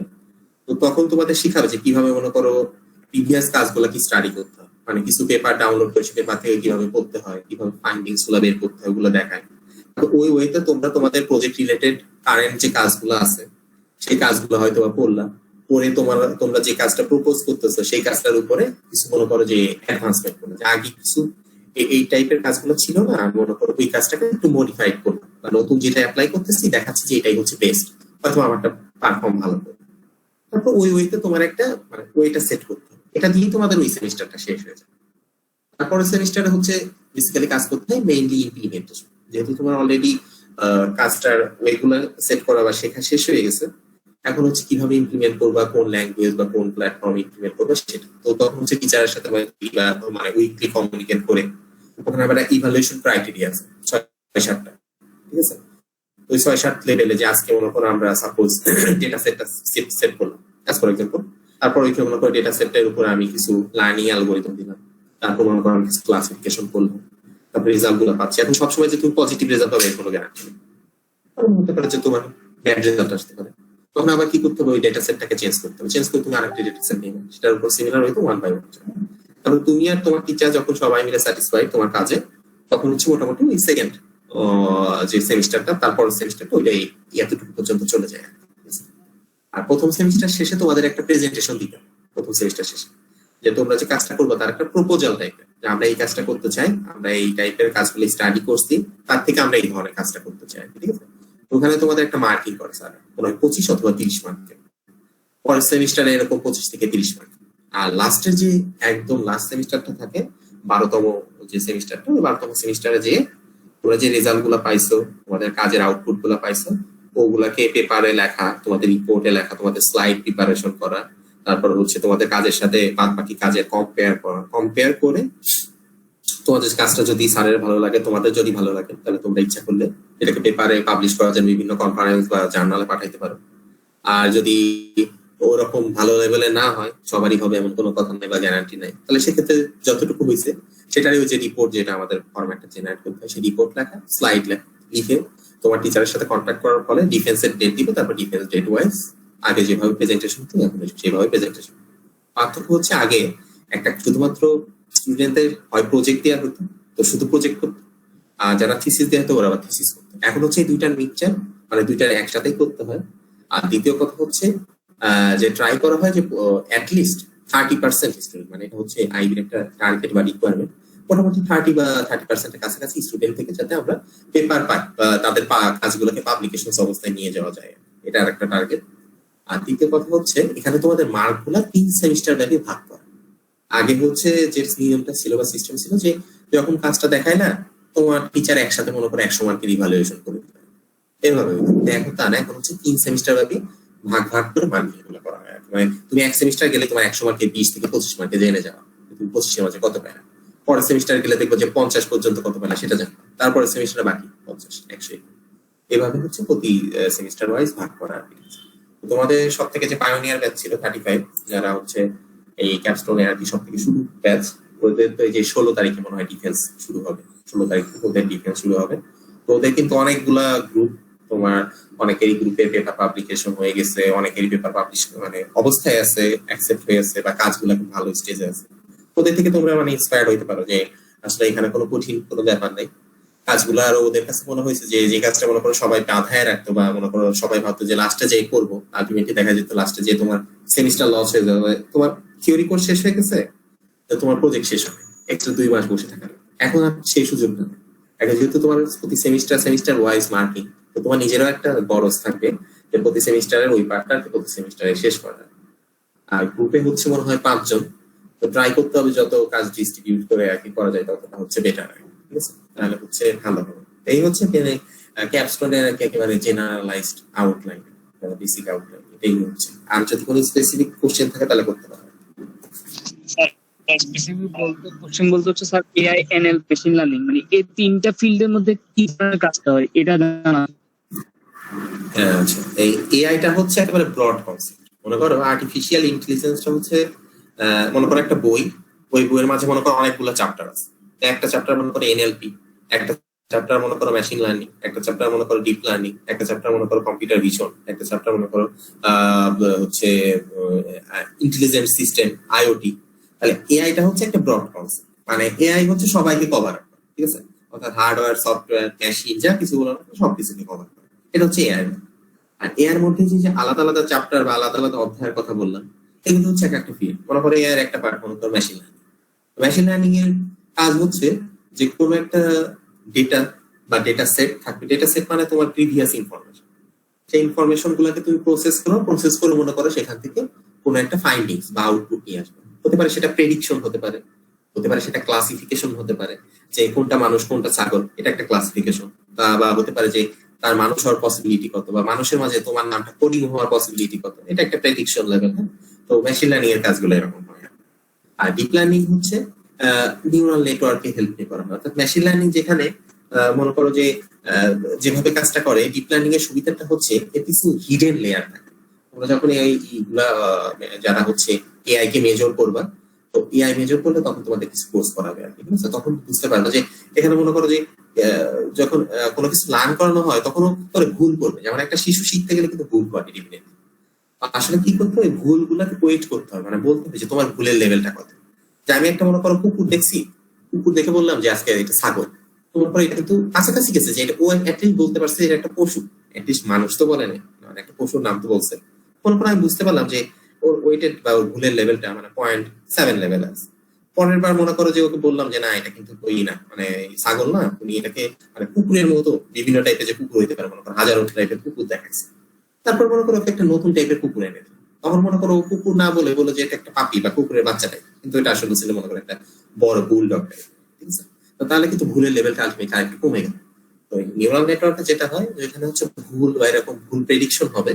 তো তখন তোমাদের শিখাবে যে কিভাবে মনে করো প্রিভিয়াস কাজগুলো কি স্টাডি করতে হয়, মানে কিছু পেপার ডাউনলোড করে সেই পেপার থেকে কিভাবে পড়তে হয়, কিভাবে ফাইন্ডিংস গুলো বের করতে হয়, ওগুলো দেখায়। তো ওই ওয়েতে তোমরা তোমাদের প্রজেক্ট রিলেটেড কারেন্ট যে কাজগুলো আছে সেই কাজগুলো হয়তো বা পড়লা, পরে তোমরা যে কাজটা প্রপোজ করতেছো সেই কাজটার উপরে কিছু মনে করো যে অ্যাডভান্সমেন্ট করো, যে আগে কিছু এই টাইপের কাজগুলো ছিল না, মনে করো ওই কাজটাকে একটু মডিফাইড করবো, বা নতুন যেটা অ্যাপ্লাই করতেছি দেখাচ্ছি যে এটাই হচ্ছে বেস্ট, হয়তো আমারটা পারফর্ম ভালো করবে। তারপর ওই ওয়েতে তোমার একটা মানে ওইটা সেট করতে হবে, এটা দিয়েই তোমাদের ওই সেমিস্টারটা শেষ হয়ে যাবে। তারপরে সেমিস্টারে হচ্ছে বেসিক্যালি কাজ করতে হয় মেইনলি ইমপ্লিমেন্টেশন, যেহেতু তোমার অলরেডি কাজটার ওয়েগুলো সেট করা বা শেখা শেষ হয়ে গেছে, এখন হচ্ছে কিভাবে ইমপ্লিমেন্ট করবা, কোন ল্যাঙ্গুয়েজ বা কোন প্ল্যাটফর্ম ইমপ্লিমেন্ট করবা সেটা। তো তখন হচ্ছে টিচারের সাথে মানে উইকলি কমিউনিকেট করে ওখানে আবার ইভালুয়েশন ক্রাইটেরিয়া আছে 6-7টা, ঠিক আছে। ওই 6-7 লেভেলে যে আজকে মনে করো আমরা সাপোজ ডেটা সেটটা সেট করলাম অ্যাজ ফর এক্সাম্পল, তারপর ওইখানে মনে করো ডেটা সেটটার উপর আমি কিছু লার্নিং অ্যালগোরিদম দিলাম, তারপর মনে করো আমি কিছু ক্লাসিফিকেশন করলাম, তারপর রেজাল্ট গুলো পাচ্ছি। এখন সবসময় যে তুমি পজিটিভ রেজাল্ট পাবে এর কোনো গ্যারান্টি নেই, হতে পারে যে তোমার ব্যাড রেজাল্ট আসতে পারে। তখন আবার কি করতে হবে, ওই ডেটা সেটটাকে চেঞ্জ করতে হবে, চেঞ্জ করে তুমি আরেকটা ডেটা সেট নিবে, সেটার উপর সিমিলার হয়তো 1 by 1। তারপর তুমি আর তোমার টিচার যখন সবাই মিলে স্যাটিসফাইড তোমার কাজে, তখন হচ্ছে মোটামুটি ওই সেকেন্ড যে সেমিস্টারটা, তারপর সেমিস্টারটা ওইটাই এতটুকু পর্যন্ত চলে যায়। আর প্রথম সেমিস্টার শেষে তোমাদের একটা প্রেজেন্টেশন দিতে হবে, প্রথম সেমিস্টার শেষে, যে তোমরা যে কাজটা করবো তার একটা প্রপোজাল টাইপের, যে আমরা এই কাজটা করতে চাই, আমরা এই টাইপের কাজগুলো স্টাডি করছি, তার থেকে আমরা এই ধরনের কাজটা করতে চাই, ঠিক আছে। ওখানে তোমাদের একটা মার্কিং করে স্যার, কোনো 25 অথবা 30 মার্কের। পরের সেমিস্টারে এরকম 25 থেকে 30 মার্ক। আর লাস্টের যে একদম লাস্ট সেমিস্টারটা থাকে 12তম যে সেমিস্টারটা, ওই 12তম সেমিস্টারে যে তোমরা যে রেজাল্ট গুলা পাইছো, তোমাদের কাজের আউটপুট গুলা পাইছো, ওগুলাকে পেপারে লেখা, তোমাদের রিপোর্টে লেখা, তোমাদের স্লাইড প্রিপারেশন করা, তারপর হচ্ছে তোমাদের কাজের সাথে বাদ বাকি কাজের কম্পেয়ার করা, কম্পেয়ার করে তোমাদের কাজটা যদি স্যারের ভালো লাগে, তোমাদের যদি ভালো লাগে, তাহলে তোমরা ইচ্ছা করলে এটাকে পেপারে পাবলিশ করা যায়, বিভিন্ন কনফারেন্স বা জার্নালে পাঠাইতে পারো। আর যদি ওরকম ভালো লেভেলে না হয়, সবারই হবে এমন কোনো কথা নেই বা গ্যারান্টি নাই, তাহলে সেক্ষেত্রে যতটুকু হয়েছে সেটারই হচ্ছে রিপোর্ট, যেটা আমাদের ফরম্যাটে জেনারেট করতে হয়, সেই রিপোর্ট লেখা, স্লাইড লিখে তোমার টিচারের সাথে কন্ট্যাক্ট করার ফলে ডিফেন্সের ডেট দিবে, তারপর ডিফেন্স ডেট ওয়াইজ আগে যেভাবে প্রেজেন্টেশন হতো এখন সেভাবে প্রেজেন্টেশন। পার্থক্য হচ্ছে আগে একটা শুধুমাত্র স্টুডেন্টদের হয় প্রজেক্ট দেওয়া হতো, তো শুধু প্রজেক্ট করতো, আর যারা থিসিস দেওয়া হতো ওরা আবার থিসিস করতো। এখন হচ্ছে এই দুইটার মিক্সচার, মানে দুইটার একসাথেই করতে হয়। আর দ্বিতীয় কথা হচ্ছে যে ট্রাই করা হয় যে অ্যাটলিস্ট 30% স্টুডেন্ট, মানে এটা হচ্ছে আইবির একটা টার্গেট বা রিকোয়ারমেন্ট, মোটামুটি 30 বা 30% কাছাকাছি স্টুডেন্ট থেকে যাতে আমরা পেপার পাই বা তাদের কাজগুলোকে পাবলিকেশন অবস্থায় নিয়ে যাওয়া যায়, এটা আর একটা টার্গেট। আর দ্বিতীয় কথা হচ্ছে এখানে তোমাদের মার্ক গুলা 3 সেমিস্টার ব্যাপী ভাগ করা। আগে হচ্ছে যে নিয়মটা ছিল বা সিস্টেম ছিল যে যখন কাজটা দেখায় না, তোমার টিচার একসাথে মনে করে 100 মার্কের ইভালুয়েশন করে দিবে, এভাবে। এখন তা না, এখন হচ্ছে 3 সেমিস্টার ব্যাপী ভাগ ভাগ করে মার্ক গুলো করা হয়। মানে তুমি এক সেমিস্টার গেলে তোমার 100 মার্কে 20 থেকে 25 মার্কে জেনে যাওয়া, তুমি 25 মার্কে কত পায় না। পরের সেমিস্টার গেলে দেখবো যে 50 পর্যন্ত কত পায় না সেটা জানো, তারপরে সেমিস্টার বাকি 50, 100, এভাবে হচ্ছে প্রতি সেমিস্টার ওয়াইজ ভাগ করা আর কি। তোমাদের সব থেকে যে পায়োনিয়ার ব্যাচ ছিল 35, যারা হচ্ছে এই ক্যাপস্টোনে আর কি সব থেকে শুরু ব্যাচ, ওদের তো এই যে 16 তারিখে মনে হয় ডিফেন্স শুরু হবে, 16 তারিখ থেকে ওদের ডিফেন্স শুরু হবে। তো ওদের কিন্তু অনেকগুলা গ্রুপ, তোমার অনেকেরই গ্রুপে পেপার পাবলিকেশন হয়ে গেছে, অনেকেরই পেপার পাবলিশ মানে অবস্থায় আছে, অ্যাকসেপ্ট হয়ে আছে, বা কাজগুলো খুব ভালো স্টেজে আছে। ওদের থেকে তোমরা মানে ইন্সপায়ার্ড হইতে পারো যে আসলে এখানে কোনো কঠিন কোনো ব্যাপার নাই। কাজগুলো আরো ওদের কাছে মনে হয়েছে যে যে কাজটা মনে করো সবাই বাধায় রাখতো বা মনে করো সবাই ভাবতো যে লাস্টে যেই করবো, আলটিমেটলি দেখা যেত লাস্টে যে তোমার সেমিস্টার লস হয়ে যাবে, তোমার থিওরি কোর্স শেষ হয়ে গেছে, তো তোমার প্রজেক্ট শেষ হবে, এক্সট্রা 2 মাস বসে থাকার। এখন আর সেই সুযোগটা নেই। এখন যেহেতু তোমার প্রতি সেমিস্টার ওয়াইজ মার্কিং, তো তোমার নিজেরও একটা গরজ থাকবে যে প্রতি সেমিস্টারের ওই পার্টটা প্রতি সেমিস্টারে শেষ করা। আর গ্রুপে হচ্ছে মনে হয় 5 জন, তো ট্রাই করতে হবে যত কাজ ডিস্ট্রিবিউট করে আর কি করা যায় ততটা হচ্ছে বেটার, ঠিক আছে? তাহলে হচ্ছে ভালো হবে। এই হচ্ছে ক্যাপস্টোনের আর কি একেবারে জেনারেলাইজড আউটলাইন, বেসিক আউটলাইন, এটাই হচ্ছে। আর যদি কোনো স্পেসিফিক কোশ্চেন থাকে তাহলে করতে পারবে। স্পেসিফিক বলতে কোশ্চেন বলতে হচ্ছে sir AI NL machine learning, মানে এই তিনটা ফিল্ডের মধ্যে কি ধরনের কাজটা হয় এটা জানা। হ্যাঁ, আচ্ছা, এই এআইটা হচ্ছে একেবারে ব্রড কনসেপ্ট। মনে করো আর্টিফিশিয়াল ইন্টেলিজেন্সটা হচ্ছে মনে করো একটা বই, ওই বইয়ের মাঝে মনে করো অনেকগুলো চ্যাপ্টার আছে। একটা চ্যাপ্টার মনে করো এনএলপি, একটা চ্যাপ্টার মনে করো মেশিন লার্নিং, একটা চ্যাপ্টার মনে করো ডিপ লার্নিং, একটা চ্যাপ্টার মনে করো কম্পিউটার ভিশন, একটা চ্যাপ্টার মনে করো হচ্ছে ইন্টেলিজেন্ট সিস্টেম, আইওটি। তাহলে এআইটা হচ্ছে একটা ব্রড কনসেপ্ট, মানে এআই হচ্ছে সবাইকে কভার করে, ঠিক আছে? অর্থাৎ হার্ডওয়্যার, সফটওয়্যার, মেশিন, যা কিছু বলো সবকিছুকে কভার করে, এটা হচ্ছে এআই। আর এর মধ্যে যে আলাদা আলাদা চ্যাপ্টার বা আলাদা আলাদা অধ্যায়ের কথা বললাম, এগুলো হচ্ছে এক একটা ফিল্ড। মনে করো এর একটা পার্ট মনে করো মেশিন লার্নিং। মেশিন লার্নিং এর কাজ হচ্ছে যে কোনো একটা ডেটা বা ডেটা সেট থাকবে, ডেটা সেট মানে তোমার প্রিভিয়াস ইনফরমেশন, সেই ইনফরমেশন গুলাকে তুমি প্রসেস করে মনে করো সেখান থেকে কোনো একটা ফাইন্ডিংস বা আউটপুট নিয়ে আসবে। হতে পারে সেটা প্রেডিকশন হতে পারে, হতে পারে সেটা ক্লাসিফিকেশন হতে পারে, যে কোনটা মানুষ কোনটা ছাগল, এটা একটা ক্লাসিফিকেশন। বা হতে পারে যে তার মানুষ হওয়ার পসিবিলিটি কত, বা মানুষের মাঝে তোমার নামটা কোডিং হওয়ার পসিবিলিটি কত, এটা একটা প্রেডিকশন লেভেল। তো মেশিন লার্নিং এর কাজগুলো এরকম হয়। আর ডিপ লার্নিং হচ্ছে নিউরাল নেটওয়ার্কে হেল্প নিয়ে করা হয়। অর্থাৎ মেশিন লার্নিং যেখানে মনে করো যে যেভাবে কাজটা করে, ডিপ লার্নিং এর সুবিধাটা হচ্ছে এর কিছু হিডেন লেয়ার থাকে। তোমরা যখন এইগুলা যারা হচ্ছে এআই কে মেজর করবা, তো এআই মেজর করলে তখন তোমাদের কিছু কোর্স করাবে আর কি, ঠিক আছে? তখন বুঝতে পারবে যে এখানে মনে করো যে যখন কোনো কিছু লার্ন করানো হয় তখন করে ভুল করবে। যেমন একটা শিশু শিখতে গেলে কিন্তু ভুল করে ডিফিনেটলি। আসলে কি করতে হবে, ভুল গুলাকে ওয়েট করতে হবে, মানে বলতে হবে যে তোমার ভুলের লেভেলটা কত। যে আমি একটা মনে করো কুকুর দেখছি, কুকুর দেখে বললাম যে আজকে এটা ছাগল, তোমার পরে এটা কিন্তু কাছাকাছি গেছে, যে এটা ও অ্যাটলিস্ট বলতে পারছে এটা একটা পশু, অ্যাটলিস্ট মানুষ তো বলে না, মানে একটা পশুর নাম তো বলছে। মনে করো আমি বুঝতে পারলাম যে ওর ওয়েটেড বা ওর ভুলের লেভেলটা মানে 0.7 লেভেল আছে। পরের বার মনে করো যে ওকে বললাম যে না এটা কিন্তু ওই না, মানে ছাগল না, তুমি এটাকে মানে কুকুরের মতো বিভিন্ন টাইপের যে কুকুর হইতে পারে, মনে করো হাজারো টাইপের কুকুর দেখাচ্ছে। তারপর মনে করো একটা নতুন টাইপের কুকুর এনে দিল, তখন মনে করো কুকুর না বলে বলো যে এটা একটা পাপি বা কুকুরের বাচ্চা টাইপ, কিন্তু এটা আসলে ছিল মনে করো একটা বড় বুলডগ টাইপ, ঠিক আছে? তো তাহলে কিন্তু ভুলের লেভেলটা আলটিমেটলি আরেকটু কমে গেল। তো নিউরাল নেটওয়ার্কে যেটা হয়, যেখানে হচ্ছে ভুল বা এরকম ভুল প্রেডিকশন হবে,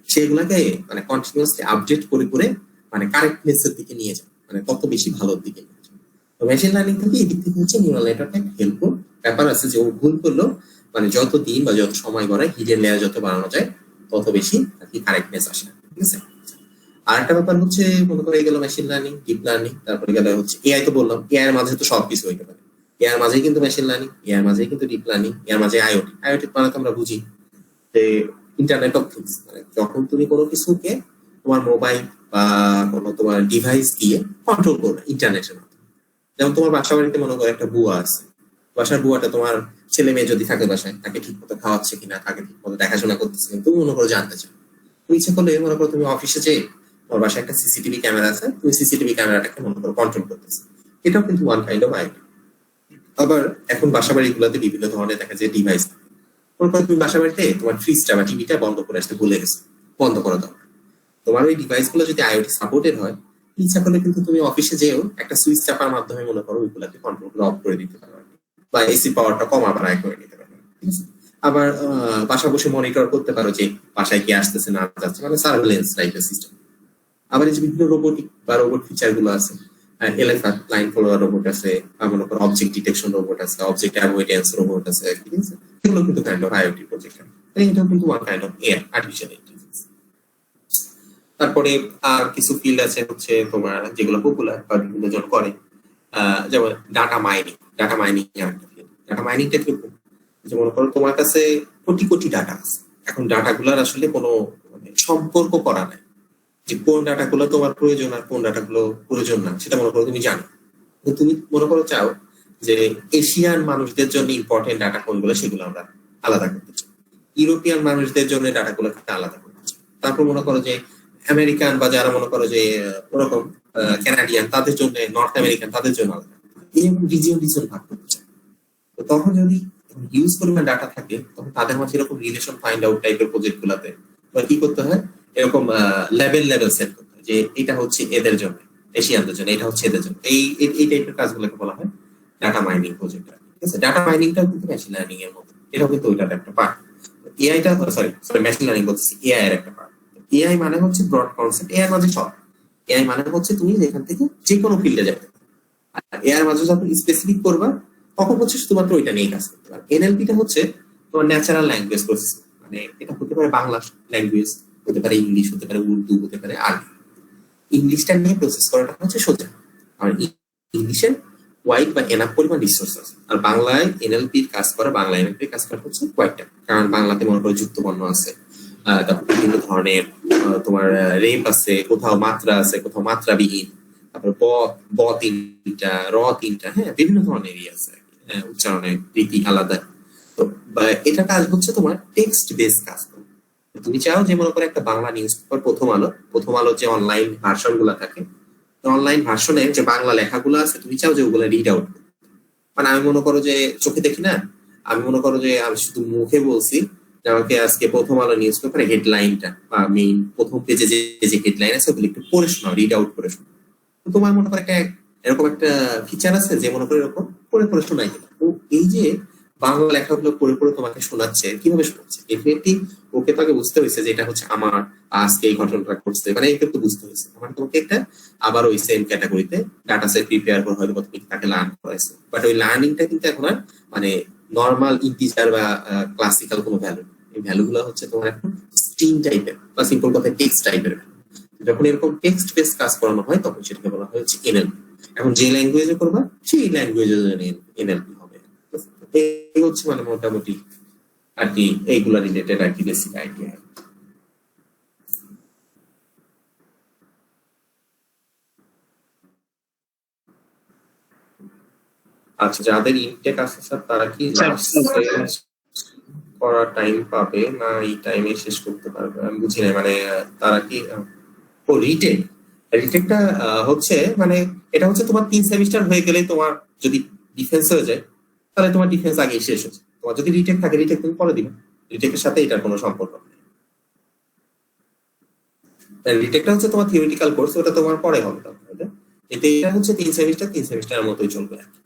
সেগুলাকে মানে কন্টিনিউয়াসলি আপডেট করে করে মানে কারেক্টনেস এর দিকে নিয়ে যায়, মানে তত বেশি ভালোর দিকে নিয়ে যায়। তো মেশিন লার্নিং থেকে এই দিক থেকে হচ্ছে নিউরাল নেটওয়ার্ক একটা হেল্পফুল ব্যাপার আছে, যে ও ভুল করলো মানে যত দিন বা যত সময় গড়ায় হিডেন লেয়ার যত বাড়ানো যায় তত বেশি আর কি কারেক্টনেস আসে, ঠিক আছে? আরেকটা ব্যাপার হচ্ছে মনে করে গেল মেশিন লার্নিং, ডিপ লার্নিং, তারপরে গেল হচ্ছে এআই। তো বললাম এআই এর মাঝে তো সবকিছু হইতে পারে, এআই এর মাঝেই কিন্তু মেশিন লার্নিং, এআই এর মাঝেই কিন্তু ডিপ লার্নিং, এর মাঝে আইওটি। আইওটি মানে তো আমরা বুঝি যে ইন্টারনেট অফ থিংস, মানে যখন তুমি কোনো কিছুকে তোমার মোবাইল বা কোনো তোমার ডিভাইস দিয়ে কন্ট্রোল করবে ইন্টারনেটের মাধ্যমে। যেমন তোমার বাসা বাড়িতে মনে করো একটা বুয়া আছে, বাসার বুয়াটা তোমার ছেলে মেয়ে যদি থাকে বাসায়, তাকে ঠিক মতো খাওয়াচ্ছে কিনা, তাকে ঠিক মতো দেখাশোনা করতেছে কিনা, তুমি মনে করো জানতে চাও। তুমি ইচ্ছে করলে মনে করো তুমি অফিসে যেয়ে তোমার বাসায় একটা সিসিটিভি ক্যামেরা আছে, তুমি সিসিটিভি ক্যামেরাটাকে মনে করো কন্ট্রোল করতেছে, এটাও কিন্তু ওয়ান কাইন্ড অফ আইডি। আবার এখন বাসা বাড়িগুলোতে বিভিন্ন ধরনের দেখা যায় ডিভাইস। মনে করো তুমি বাসা বাড়িতে তোমার ফ্রিজটা বা টিভিটা বন্ধ করে আসতে ভুলে গেছো, বন্ধ করে দাও। তোমার ওই ডিভাইস গুলো যদি আইওটি সাপোর্টেড হয়, ইচ্ছা করলে কিন্তু তুমি অফিসে যেও একটা সুইচ চাপার মাধ্যমে মনে করো ওইগুলাকে কন্ট্রোল করে অফ করে দিতে পারো, বা এসি পাওয়ারটা কমা বাড়ায় করে নিতে পারো, ঠিক আছে? আবার বাসা বসে মনিটর করতে পারো যে বাসায় কি আসতেছে না যাচ্ছে, মানে সার্ভেলেন্স টাইপের সিস্টেম। আবার এই যে বিভিন্ন রোবোটিক বা রোবট ফিচার গুলো আছে, এলএফআর লাইন ফলোয়ার রোবট আছে, মনে করো অবজেক্ট ডিটেকশন রোবট আছে, অবজেক্ট অ্যাভয়েডেন্স রোবট আছে, ঠিক আছে? এগুলো কিন্তু কাইন্ড অফ আইওটি প্রজেক্ট, এটাও কিন্তু one kind of AI, artificial intelligence. তারপরে আর কিছু ফিল্ড আছে হচ্ছে তোমার যেগুলো পপুলার বা বিভিন্ন জন করে, যেমন data mining. Data mining data মাইনিংটা কিরকম, যে মনে করো তোমার কাছে কোটি কোটি ডাটা আছে, এখন ডাটাগুলোর আসলে কোনো মানে সম্পর্ক করা নাই, যে কোন ডাটাগুলো তোমার প্রয়োজন আর কোন ডাটাগুলো প্রয়োজন না, সেটা মনে করো তুমি জানো। তুমি মনে করো চাও যে এশিয়ান মানুষদের জন্য ইম্পর্টেন্ট ডাটা কোনগুলো সেগুলো আমরা আলাদা করতে চাই, ইউরোপিয়ান মানুষদের জন্য ডাটাগুলো আলাদা করতে চাই। তারপর মনে করো যে আমেরিকান বা যারা মনে করো যে ওরকম কানাডিয়ান তাদের জন্য, নর্থ আমেরিকান তাদের জন্য আলাদা, এরকম রিজিয়ন ভাগ করতে চাই। তো তখন যদি হিউজ পরিমাণ ডাটা থাকে, তখন তাদের মাঝে এরকম রিলেশন ফাইন্ড আউট টাইপের প্রজেক্ট গুলাতে কি করতে হয়, এরকম লেভেল সেট করতে হয়, যে এটা হচ্ছে এদের জন্য, এশিয়ানদের জন্য, এটা হচ্ছে এদের জন্য। এই টাইপের কাজগুলোকে বলা হয় ডাটা মাইনিং প্রজেক্ট, ঠিক আছে? ডাটা মাইনিংটাও কিন্তু মেশিন লার্নিং এর মতো, এটাও কিন্তু ওইটার একটা পার্ট। এআইটা সরি মেশিন লার্নিং বলতেছি, এআই এর একটা পার্ট। এআই মানে হচ্ছে ব্রড কনসেপ্ট, এআই মাঝে সব। এআই মানে হচ্ছে তুমি এখান থেকে যে কোনো ফিল্ডে যাবে, আর এআই মাঝে যখন স্পেসিফিক করবা তখন হচ্ছে শুধুমাত্র ওইটা নিয়ে কাজ করতে পারবে। এনএলপিটা হচ্ছে তোমার ন্যাচারাল ল্যাঙ্গুয়েজ প্রসেসিং, মানে এটা হতে পারে বাংলা ল্যাঙ্গুয়েজ, হতে পারে ইংলিশ, হতে পারে উর্দু, হতে পারে আরবি। ইংলিশটা নিয়ে প্রসেস করাটা হচ্ছে সোজা, আর ইংলিশের ওয়াইড বা এনাফ পরিমাণ রিসোর্স আছে। আর বাংলায় এনএলপির কাজ করা, বাংলা এনএলপির কাজ করা হচ্ছে ওয়াইডটা, কারণ বাংলাতে মনে করো যুক্ত বর্ণ আছে, তারপর বিভিন্ন ধরনের তোমার রেপ আছে, কোথাও মাত্রা আছে, কোথাও মাত্রাবিহীন, তারপর ব তিনটা, র তিনটা, হ্যাঁ বিভিন্ন ধরনের আছে, উচ্চারণের রীতি আলাদা। তো এটা কাজ হচ্ছে তোমার টেক্সট বেস কাজ। তুমি চাও যে মনে করো একটা বাংলা নিউজ পেপার প্রথম আলো যে অনলাইন ভার্সন গুলা থাকে, অনলাইন ভার্সনে যে বাংলা লেখাগুলো আছে, তুমি চাও যে ওগুলো রিড আউট, মানে আমি মনে করো যে চোখে দেখি না, আমি মনে করো যে আমি শুধু মুখে বলছি যে আমাকে আজকে প্রথম আলো নিউজ পেপারে হেডলাইনটা বা মেইন প্রথম পেজে যে হেডলাইন আছে ওগুলো একটু পড়ে শোনাও, রিড আউট করে শোনাও। তো তোমার মনে করো এরকম একটা ফিচার আছে যে মনে করো এরকম পড়ে শোনাই দিলাম। তো এই যে বাংলা লেখাগুলো পড়ে তোমাকে শোনাচ্ছে, কিভাবে শোনাচ্ছে, ডেফিনেটলি ওকে তাকে বুঝতে হয়েছে যে এটা হচ্ছে আমার আজকে এই ঘটনাটা ঘটছে, মানে এটা তো বুঝতে হয়েছে। মানে তোমাকে একটা আবার ওই সেম ক্যাটাগরিতে ডাটা সেট প্রিপেয়ার করে হয়তো তুমি তাকে লার্ন করাইছো, বাট ওই লার্নিংটা কিন্তু এখন আর মানে নর্মাল ইন্টিজার বা ক্লাসিক্যাল কোনো ভ্যালু, এই ভ্যালু গুলো হচ্ছে তোমার এখন স্ট্রিং টাইপের বা সিম্পল কথা টেক্সট টাইপের। যখন এরকম টেক্সট বেস কাজ করানো হয় তখন সেটাকে বলা হয় হচ্ছে এনএলপি। এখন যে ল্যাঙ্গুয়েজে করবা সেই ল্যাঙ্গুয়েজের জন্য এনএলপি হবে। এই হচ্ছে মানে মোটামুটি আর কি এইগুলা রিলেটেড আর কি বেসিক আইডিয়া। আচ্ছা, যাদের ইনটেক আছে স্যার তারা কি করার টাইম পাবে না এই টাইমে শেষ করতে পারবে? আমি বুঝি না, মানে তারা কি ও রিটেকটা হচ্ছে মানে এটা হচ্ছে তোমার 3 সেমিস্টার হয়ে গেলে তোমার যদি ডিফেন্স হয়ে যায় তাহলে তোমার ডিফেন্স আগেই শেষ হচ্ছে। তোমার যদি রিটেক থাকে রিটেক তুমি পরে দিবে, রিটেকের সাথে এটার কোনো সম্পর্ক নেই। রিটেকটা হচ্ছে তোমার থিওরিটিক্যাল কোর্স, ওটা তোমার পরে হবে, তাহলে এটা হচ্ছে 3 সেমিস্টারের মতোই চলবে আর কি।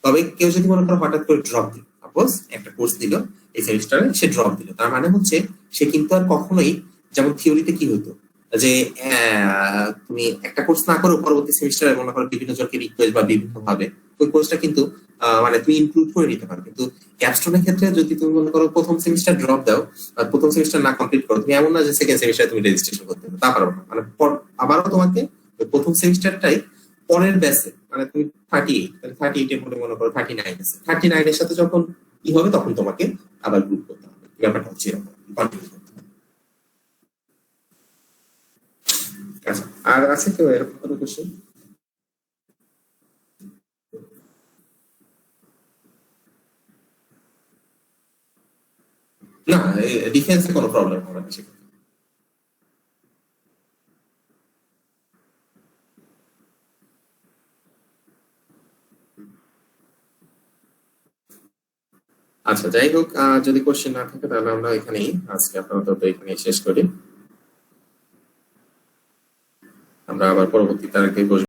তবে কেউ যদি মনে করো হঠাৎ করে ড্রপ দিল, সাপোজ একটা কোর্স দিল এই সেমিস্টারে, সে ড্রপ দিল, তার মানে হচ্ছে সে কিন্তু আর কখনোই, যেমন থিওরিতে কি হতো যে তুমি একটা কোর্স না করো পরবর্তী সেমিস্টারে মনে করো বিভিন্ন জনকে রিকোয়েস্ট বা বিভিন্ন ভাবে ওই কোর্সটা কিন্তু মানে তুমি ইনক্লুড করে নিতে পারো। কিন্তু ক্যাপস্টোনের ক্ষেত্রে যদি তুমি মনে করো প্রথম সেমিস্টার ড্রপ দাও আর প্রথম সেমিস্টার না কমপ্লিট করো, তুমি এমন না যে সেকেন্ড সেমিস্টারে তুমি রেজিস্ট্রেশন করতে পারো, তা পারো না। মানে আবারও তোমাকে প্রথম সেমিস্টারটাই পরের ব্যাচে, মানে তুমি 38 এর মনে করো 39 আছে, 39 এর সাথে যখন কি হবে তখন তোমাকে আবার গ্রুপ করতে হবে। ব্যাপারটা হচ্ছে এরকম, কন্টিনিউ করতে হবে। আচ্ছা, আর আছে কেউ এরকম কোনো কোশ্চেন? না, ডিফেন্সে কোনো প্রবলেম হবে না সেক্ষেত্রে। আচ্ছা, যাই হোক, যদি কোশ্চেন না থাকে তাহলে আমরা এখানেই আজকে আপাতত এখানেই শেষ করি। আমরা আবার পরবর্তী তারিখে বসবো।